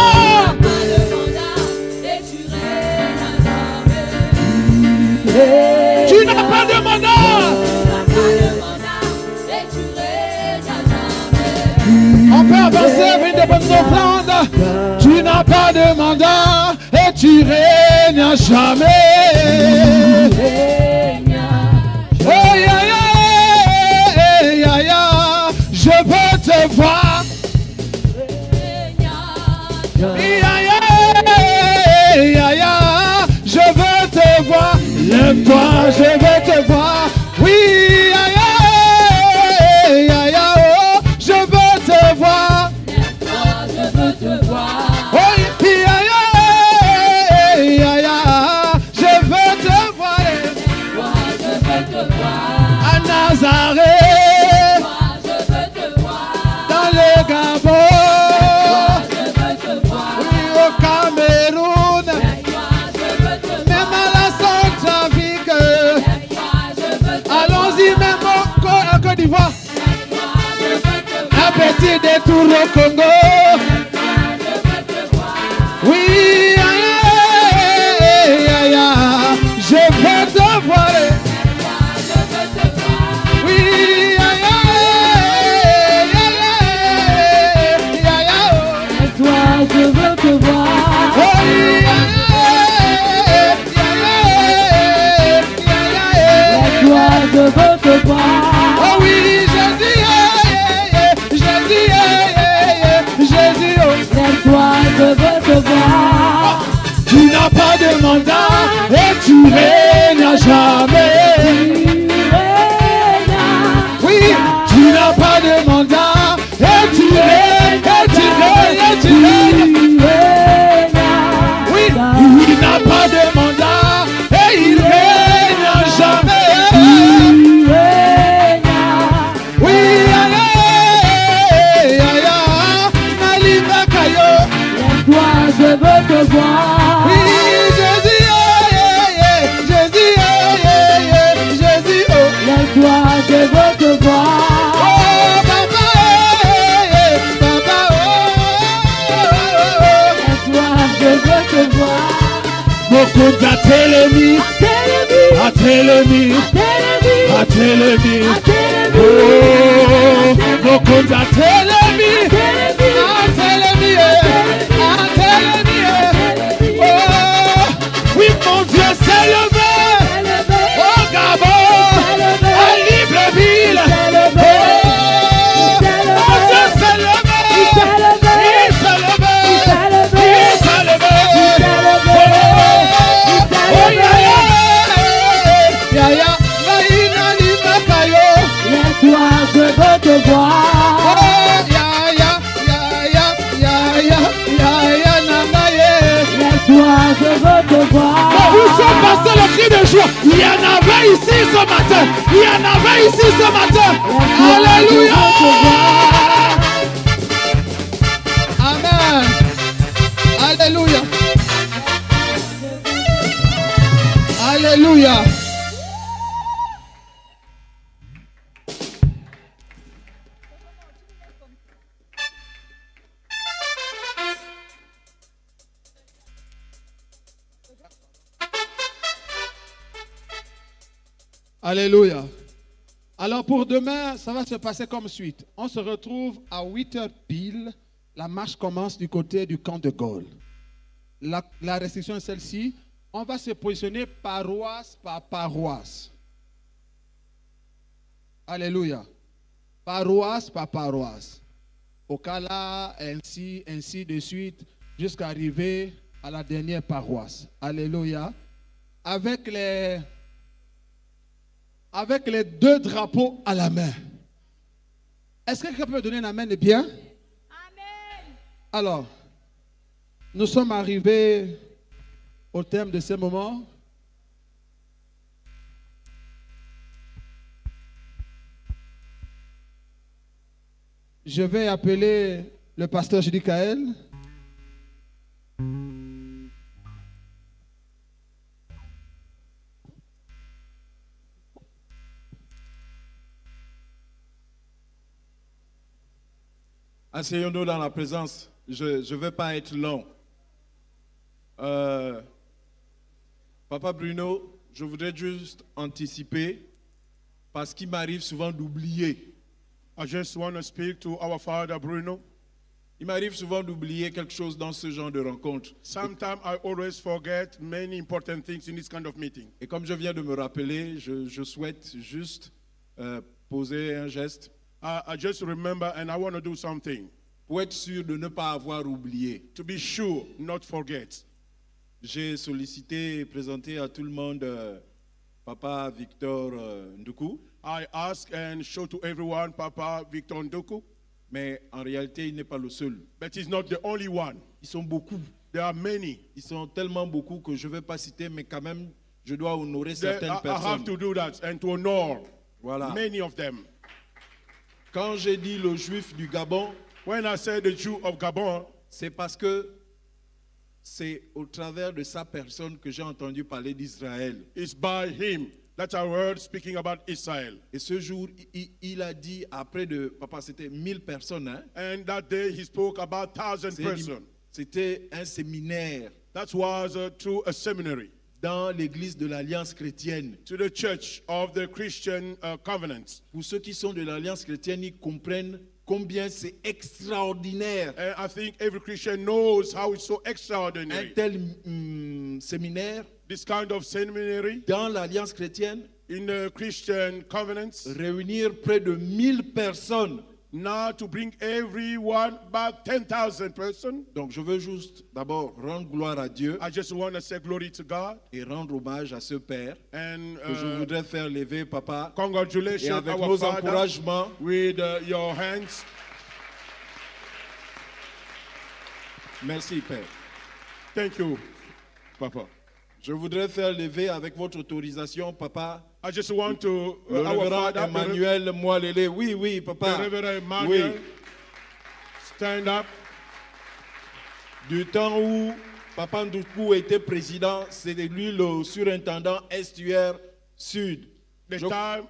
Speaker 8: de mandat et tu règnes à jamais.
Speaker 3: Tu n'as pas de mandat. On peut avancer avec de bonnes offrandes. Tu n'as pas de mandat et tu règnes à jamais. Hey, hey, hey, hey, hey, je veux te voir. Hey, hey, hey, hey, je veux te voir. Lève-toi, je veux te voir. Oui, hey, hey, hey, hey, oh, je veux te voir.
Speaker 8: Je veux te voir.
Speaker 3: Oh, hey, hey, hey, hey, je veux te voir.
Speaker 8: Je veux te voir.
Speaker 3: À Nazareth,
Speaker 8: Je veux te voir.
Speaker 3: dans le Gabon,
Speaker 8: Je veux te voir.
Speaker 3: oui, au Cameroun,
Speaker 8: Je veux te
Speaker 3: même à la Centrafrique.
Speaker 8: je veux te
Speaker 3: Allons-y même en Côte d'Ivoire.
Speaker 8: je veux te
Speaker 3: Un petit détour au Congo. Oui, aïe, aïe, aïe, aïe, je veux te voir. Oui, aïe, aïe, aïe, aïe, aïe, aïe,
Speaker 8: toi, je veux te voir.
Speaker 3: oui, aïe, aïe, aïe, aïe, aïe, pas de mandat et tu règnes à jamais. Oui, tu n'as pas de mandat et tu règnes, et tu règnes, et tu règnes. Oui, il n'a pas de mandat et il règne à jamais. Oui, aïe, aïe, aïe, Nalima Kayo.
Speaker 8: Toi, je veux te voir.
Speaker 3: Oui, Jésus, Jésus, Jésus, oh.
Speaker 8: Laisse-toi, je veux te voir.
Speaker 3: Oh, papa, papa,
Speaker 8: Laisse-toi, je veux te voir.
Speaker 3: beaucoup d'atelemi, atelemi, atelemi, oh, beaucoup d'atelemi, atelemi, atelemi, oh, oui, mon Dieu s'est levé, oh, Gabon, à Libreville, oh, mon Dieu s'est levé, il s'est levé, il s'est levé, oh, ya, ya, maïna ni makayo,
Speaker 8: Laisse-toi, je veux te voir.
Speaker 3: oh, ya, ya, ya, ya, ya, ya, ya, nangaye.
Speaker 8: Laisse-toi, je veux te voir.
Speaker 3: Quand vous sommes passés le cri de joie, il y en avait ici ce matin. Il y en avait ici ce matin. Alléluia. Amen. Alléluia. Alléluia. Alléluia. Alors pour demain, ça va se passer comme suite. On se retrouve à 8h pile. La marche commence du côté du camp de Gaulle. La restriction est celle-ci. On va se positionner paroisse par paroisse. Alléluia. Paroisse par paroisse. Au Kala, ainsi de suite, jusqu'à arriver à la dernière paroisse. Alléluia. Avec les deux drapeaux à la main. Est-ce que quelqu'un peut donner un amen de bien? Amen. Alors, nous sommes arrivés au terme de ce moment. Je vais appeler le pasteur Judy Kael.
Speaker 9: Asseyons-nous dans la présence. Je ne vais pas être long. Papa Bruno, je voudrais juste anticiper parce qu'il m'arrive souvent d'oublier.
Speaker 10: I just want to speak to our father Bruno.
Speaker 9: Il m'arrive souvent d'oublier quelque chose dans ce genre de rencontre.
Speaker 10: Sometimes I always forget many important things in this kind of meeting.
Speaker 9: Et comme je viens de me rappeler, je souhaite juste poser un geste.
Speaker 10: I just remember and I want to do something.
Speaker 9: Pour être sûr de ne pas avoir oublié.
Speaker 10: To be sure, not forget.
Speaker 9: J'ai sollicité et présenté à tout le monde Papa Victor Nduku.
Speaker 10: I ask and show to everyone Papa Victor Nduku.
Speaker 9: Mais en réalité, il n'est pas le seul.
Speaker 10: But he's not the only one.
Speaker 9: Ils sont beaucoup.
Speaker 10: There are many.
Speaker 9: Ils sont tellement beaucoup que je ne vais pas citer, mais quand même, je dois honorer certaines
Speaker 10: I
Speaker 9: personnes.
Speaker 10: have to do that and to honor
Speaker 9: Voilà.
Speaker 10: many of them.
Speaker 9: Quand j'ai dit le juif du Gabon,
Speaker 10: When I say the Jew of Gabon,
Speaker 9: c'est parce que c'est au travers de sa personne que j'ai entendu parler d'Israël.
Speaker 10: it's by him that I heard speaking about Israel.
Speaker 9: Et ce jour, il a dit, après de, papa, c'était 1000 personnes, hein?
Speaker 10: And that day he spoke about 1,000 persons.
Speaker 9: C'était un séminaire
Speaker 10: That was through a seminary
Speaker 9: dans l'église de l'Alliance chrétienne.
Speaker 10: to the church of the Christian Covenant.
Speaker 9: Pour ceux qui sont de l'Alliance chrétienne, ils comprennent combien c'est extraordinaire.
Speaker 10: And I think every Christian knows how it's so
Speaker 9: Un
Speaker 10: extraordinary.
Speaker 9: tel séminaire
Speaker 10: This kind of seminary
Speaker 9: dans l'Alliance chrétienne,
Speaker 10: in the Christian Covenant,
Speaker 9: réunir près de 1000 personnes
Speaker 10: Now to bring everyone back, 10,000 persons.
Speaker 9: Donc je veux juste d'abord rendre gloire à Dieu
Speaker 10: I just want to say glory to God
Speaker 9: et rendre hommage à ce Père
Speaker 10: and
Speaker 9: que je voudrais faire lever, Papa, et
Speaker 10: congratulations
Speaker 9: avec
Speaker 10: our
Speaker 9: nos
Speaker 10: Father
Speaker 9: encouragements.
Speaker 10: with your hands.
Speaker 9: Merci, Père.
Speaker 10: Thank you, Papa.
Speaker 9: Je voudrais faire lever avec votre autorisation, Papa,
Speaker 10: I just want to,
Speaker 9: le
Speaker 10: our
Speaker 9: révérend
Speaker 10: Father,
Speaker 9: Emmanuel Moalele. Oui, oui,
Speaker 10: the
Speaker 9: Papa.
Speaker 10: Reverend
Speaker 9: Oui.
Speaker 10: Emmanuel, stand up.
Speaker 9: Du temps où Papa Ndoukou était président, c'était lui le surintendant estuaire sud.
Speaker 10: The time,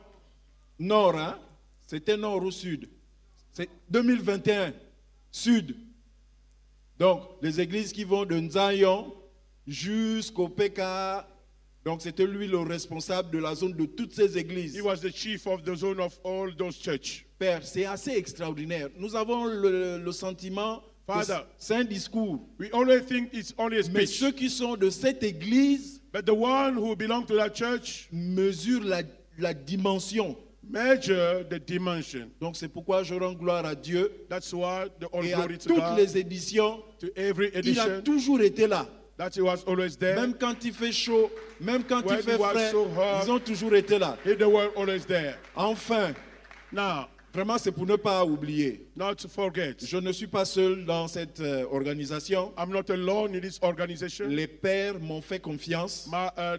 Speaker 9: Nord, hein? C'était nord ou sud? C'est 2021, sud. Donc, les églises qui vont de Nzayon jusqu'au PK, donc c'était lui le responsable de la zone de toutes ces églises.
Speaker 10: he was the chief of the zone of all those church.
Speaker 9: Père, c'est assez extraordinaire. Nous avons le sentiment que
Speaker 10: Father,
Speaker 9: c'est un discours.
Speaker 10: we always think it's only a
Speaker 9: Mais
Speaker 10: speech.
Speaker 9: ceux qui sont de cette église
Speaker 10: But the one who belongs to that church
Speaker 9: mesurent la dimension.
Speaker 10: measure the dimension.
Speaker 9: Donc c'est pourquoi je rends gloire à Dieu.
Speaker 10: That's why the all
Speaker 9: Et à
Speaker 10: glory to
Speaker 9: toutes
Speaker 10: God.
Speaker 9: les éditions,
Speaker 10: To every
Speaker 9: il a
Speaker 10: edition,
Speaker 9: toujours été là.
Speaker 10: that he was always there.
Speaker 9: Même quand il fait chaud, même quand
Speaker 10: When
Speaker 9: il fait
Speaker 10: it was
Speaker 9: frais,
Speaker 10: so hot,
Speaker 9: ils ont toujours été là.
Speaker 10: They were always there.
Speaker 9: Enfin,
Speaker 10: Now,
Speaker 9: vraiment c'est pour ne pas oublier.
Speaker 10: not to forget,
Speaker 9: Je ne suis pas seul dans cette organisation.
Speaker 10: I'm not alone in this organization.
Speaker 9: Les pères m'ont fait confiance.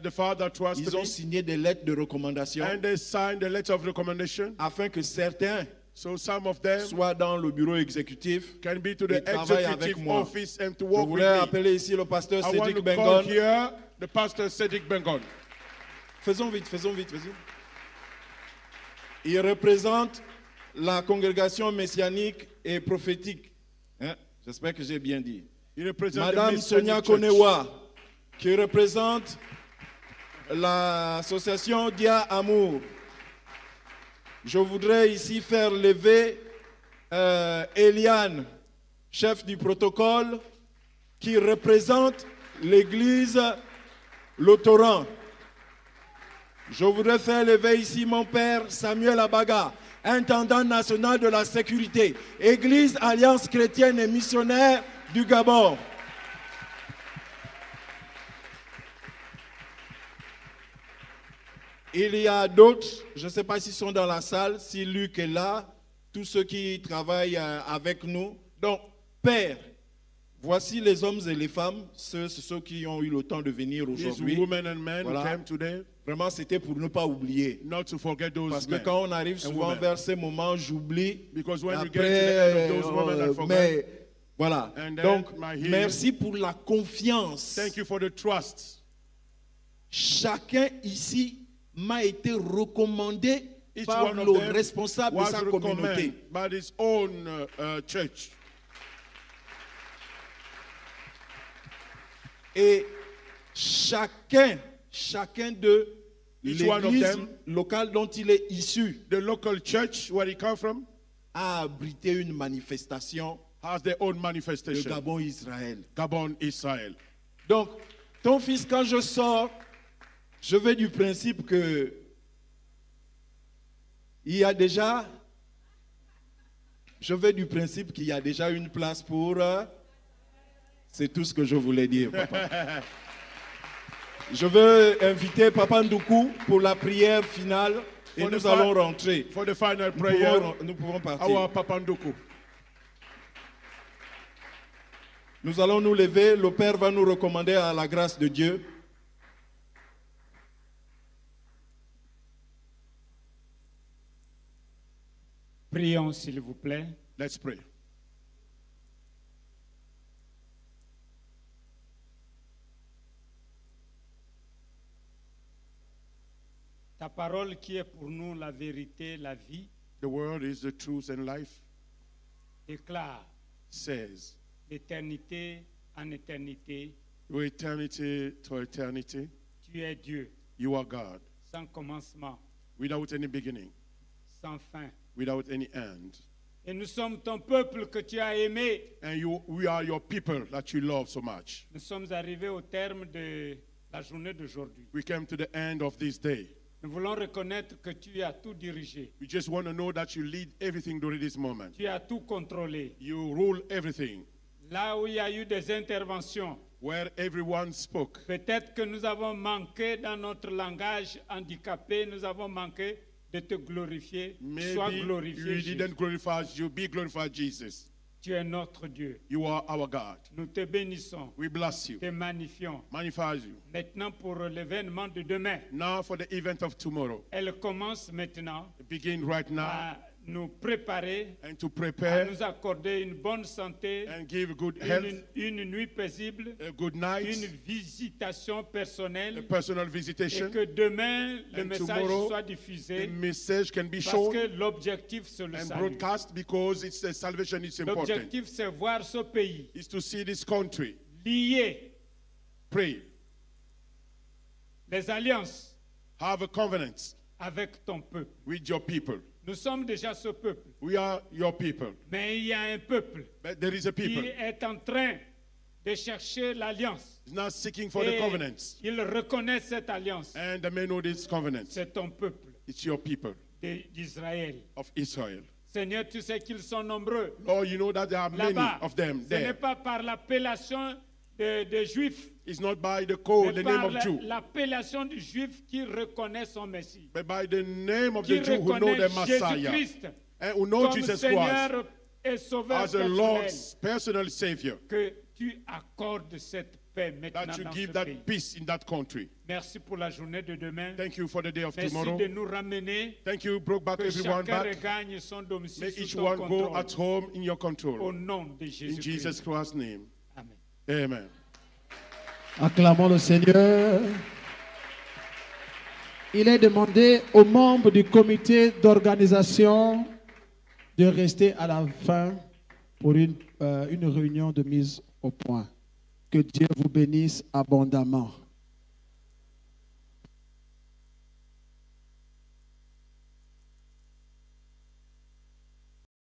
Speaker 10: The father trusts
Speaker 9: Ils ont
Speaker 10: me,
Speaker 9: signé des lettres de recommandation
Speaker 10: and they signed a letter of recommendation.
Speaker 9: afin que certains
Speaker 10: So some of them
Speaker 9: soient dans le bureau exécutif.
Speaker 10: can be to the
Speaker 9: Ils travaillent avec
Speaker 10: executive
Speaker 9: moi.
Speaker 10: office and to
Speaker 9: Je
Speaker 10: work
Speaker 9: voulais
Speaker 10: with me.
Speaker 9: appeler ici le pasteur
Speaker 10: I want
Speaker 9: Cédric
Speaker 10: to call
Speaker 9: Bengon.
Speaker 10: here the pastor Cedric Bengon.
Speaker 9: Faisons vite, vas-y. Il représente la congrégation messianique et prophétique. Hein? J'espère que j'ai bien dit.
Speaker 10: He represents
Speaker 9: Madame
Speaker 10: the Messianic
Speaker 9: Sonia
Speaker 10: Church.
Speaker 9: Konewa, qui représente l'association Dia Amour. Je voudrais ici faire lever Eliane, chef du protocole, qui représente l'église Le Torrent. Je voudrais faire lever ici mon père Samuel Abaga, intendant national de la sécurité, Église Alliance chrétienne et missionnaire du Gabon. Il y a d'autres, je ne sais pas s'ils sont dans la salle, si Luc est là, tous ceux qui travaillent avec nous. Donc, Père, voici les hommes et les femmes, ceux qui ont eu le temps de venir
Speaker 10: These
Speaker 9: aujourd'hui.
Speaker 10: women and men
Speaker 9: Voilà.
Speaker 10: who came today,
Speaker 9: Vraiment, c'était pour ne pas oublier.
Speaker 10: not to forget those
Speaker 9: Parce que
Speaker 10: men.
Speaker 9: quand on arrive
Speaker 10: and
Speaker 9: souvent
Speaker 10: women.
Speaker 9: vers ces moments, j'oublie.
Speaker 10: Because when we get to
Speaker 9: Après,
Speaker 10: the end of those women, I forget.
Speaker 9: mais voilà.
Speaker 10: And then
Speaker 9: Donc,
Speaker 10: my healing.
Speaker 9: merci pour la confiance.
Speaker 10: Thank you for the trust.
Speaker 9: Chacun ici m'a été recommandé
Speaker 10: Each
Speaker 9: par
Speaker 10: one of
Speaker 9: le
Speaker 10: them
Speaker 9: responsable de
Speaker 10: was
Speaker 9: sa communauté.
Speaker 10: recommended by his own church.
Speaker 9: Et chacun de
Speaker 10: Each one of
Speaker 9: l'église
Speaker 10: them,
Speaker 9: locale dont il est issu
Speaker 10: the local church where he come from,
Speaker 9: a abrité une manifestation
Speaker 10: has their own
Speaker 9: de
Speaker 10: manifestation.
Speaker 9: Gabon-Israël.
Speaker 10: Gabon, Israel.
Speaker 9: Donc, ton fils, quand je sors, je vais du principe que il y a déjà, je vais du principe qu'il y a déjà une place pour. C'est tout ce que je voulais dire, papa. Je veux inviter Papa Ndoukou pour la prière finale et
Speaker 10: For the
Speaker 9: nous allons rentrer.
Speaker 10: For the final
Speaker 9: Nous
Speaker 10: prayer,
Speaker 9: nous pouvons
Speaker 10: our
Speaker 9: partir.
Speaker 10: Papa Nduku.
Speaker 9: Nous allons nous lever. Le Père va nous recommander à la grâce de Dieu.
Speaker 11: Prions, s'il vous plaît.
Speaker 10: Let's pray.
Speaker 11: Ta parole qui est pour nous la vérité, la vie,
Speaker 10: The word is the truth and life.
Speaker 11: déclare
Speaker 10: Says,
Speaker 11: d'éternité en éternité,
Speaker 10: to eternity to eternity,
Speaker 11: tu es Dieu,
Speaker 10: you are God,
Speaker 11: sans commencement,
Speaker 10: without any beginning,
Speaker 11: sans fin.
Speaker 10: without any end.
Speaker 11: Et nous sommes ton peuple que tu as aimé.
Speaker 10: And we are your people that you love so much.
Speaker 11: Nous sommes arrivés au terme de la journée d'aujourd'hui.
Speaker 10: We came to the end of this day.
Speaker 11: Nous voulons reconnaître que tu as tout dirigé.
Speaker 10: We just want to know that you lead everything during this moment.
Speaker 11: Tu as tout contrôlé.
Speaker 10: You rule everything.
Speaker 11: Là où il y a eu des interventions,
Speaker 10: Where everyone spoke.
Speaker 11: peut-être que nous avons manqué dans notre langage handicapé, nous avons manqué de te glorifier. Sois
Speaker 10: Maybe
Speaker 11: glorifié,
Speaker 10: you
Speaker 11: Jésus.
Speaker 10: didn't glorify you. Be glorified, Jesus.
Speaker 11: Tu es notre Dieu.
Speaker 10: You are our God.
Speaker 11: Nous te bénissons,
Speaker 10: We bless you.
Speaker 11: te magnifions.
Speaker 10: Magnify you.
Speaker 11: Maintenant pour l'événement de demain.
Speaker 10: Now for the event of tomorrow.
Speaker 11: Elle commence maintenant
Speaker 10: Begin right now
Speaker 11: à nous préparer,
Speaker 10: and to
Speaker 11: à
Speaker 10: prepare
Speaker 11: nous accorder une bonne santé,
Speaker 10: and give good health,
Speaker 11: une nuit paisible,
Speaker 10: a good night,
Speaker 11: une visitation
Speaker 10: a
Speaker 11: personnelle,
Speaker 10: personal
Speaker 11: et
Speaker 10: visitation.
Speaker 11: que demain le
Speaker 10: And
Speaker 11: message
Speaker 10: tomorrow,
Speaker 11: soit
Speaker 10: The
Speaker 11: diffusé,
Speaker 10: message can be
Speaker 11: parce
Speaker 10: shown
Speaker 11: que l'objectif c'est le
Speaker 10: and
Speaker 11: salut.
Speaker 10: broadcast because it's the salvation is important.
Speaker 11: L'objectif c'est voir ce pays
Speaker 10: Is to see this country
Speaker 11: lié,
Speaker 10: pray,
Speaker 11: les alliances
Speaker 10: have a covenant
Speaker 11: avec ton peuple.
Speaker 10: with your people.
Speaker 11: Nous sommes déjà ce peuple,
Speaker 10: We are your people,
Speaker 11: mais il y a un peuple
Speaker 10: but there is a
Speaker 11: qui
Speaker 10: people.
Speaker 11: est en train de chercher l'alliance.
Speaker 10: Is not seeking for the
Speaker 11: Et
Speaker 10: covenants,
Speaker 11: il reconnaît cette alliance.
Speaker 10: and the men know this covenant.
Speaker 11: C'est ton peuple
Speaker 10: It's your people
Speaker 11: d'Israël.
Speaker 10: of Israel.
Speaker 11: Seigneur, tu sais qu'ils sont nombreux.
Speaker 10: Lord, you know that there are many
Speaker 11: Là-bas,
Speaker 10: of them
Speaker 11: ce n'est
Speaker 10: there.
Speaker 11: pas par l'appellation de juif,
Speaker 10: It's not by the code,
Speaker 11: mais
Speaker 10: the name
Speaker 11: par
Speaker 10: of Jew,
Speaker 11: l'appellation du juif qui reconnaît son Messie,
Speaker 10: but by the name of
Speaker 11: qui
Speaker 10: the Jew who know
Speaker 11: reconnaît
Speaker 10: the Messiah
Speaker 11: Jésus-Christ
Speaker 10: and who know
Speaker 11: comme
Speaker 10: Jesus Christ
Speaker 11: Seigneur et Sauveur
Speaker 10: as the
Speaker 11: personnel.
Speaker 10: Lord's personal Savior.
Speaker 11: Que tu accordes cette paix maintenant
Speaker 10: That you
Speaker 11: dans
Speaker 10: give
Speaker 11: ce
Speaker 10: that
Speaker 11: pays.
Speaker 10: peace in that country.
Speaker 11: Merci pour la journée de demain.
Speaker 10: Thank you for the day of
Speaker 11: Merci
Speaker 10: tomorrow.
Speaker 11: de nous ramener,
Speaker 10: Thank you, brought back
Speaker 11: que
Speaker 10: everyone
Speaker 11: chacun
Speaker 10: back.
Speaker 11: regagne son domicile
Speaker 10: May
Speaker 11: sous
Speaker 10: each
Speaker 11: ton
Speaker 10: one go
Speaker 11: contrôle.
Speaker 10: at home in your
Speaker 11: Au
Speaker 10: control.
Speaker 11: nom de
Speaker 10: In
Speaker 11: Jésus-Christ.
Speaker 10: Jesus Christ's name.
Speaker 11: Amen.
Speaker 10: Amen.
Speaker 3: Acclamons le Seigneur. Il est demandé aux membres du comité d'organisation de rester à la fin pour une réunion de mise au point. Que Dieu vous bénisse abondamment.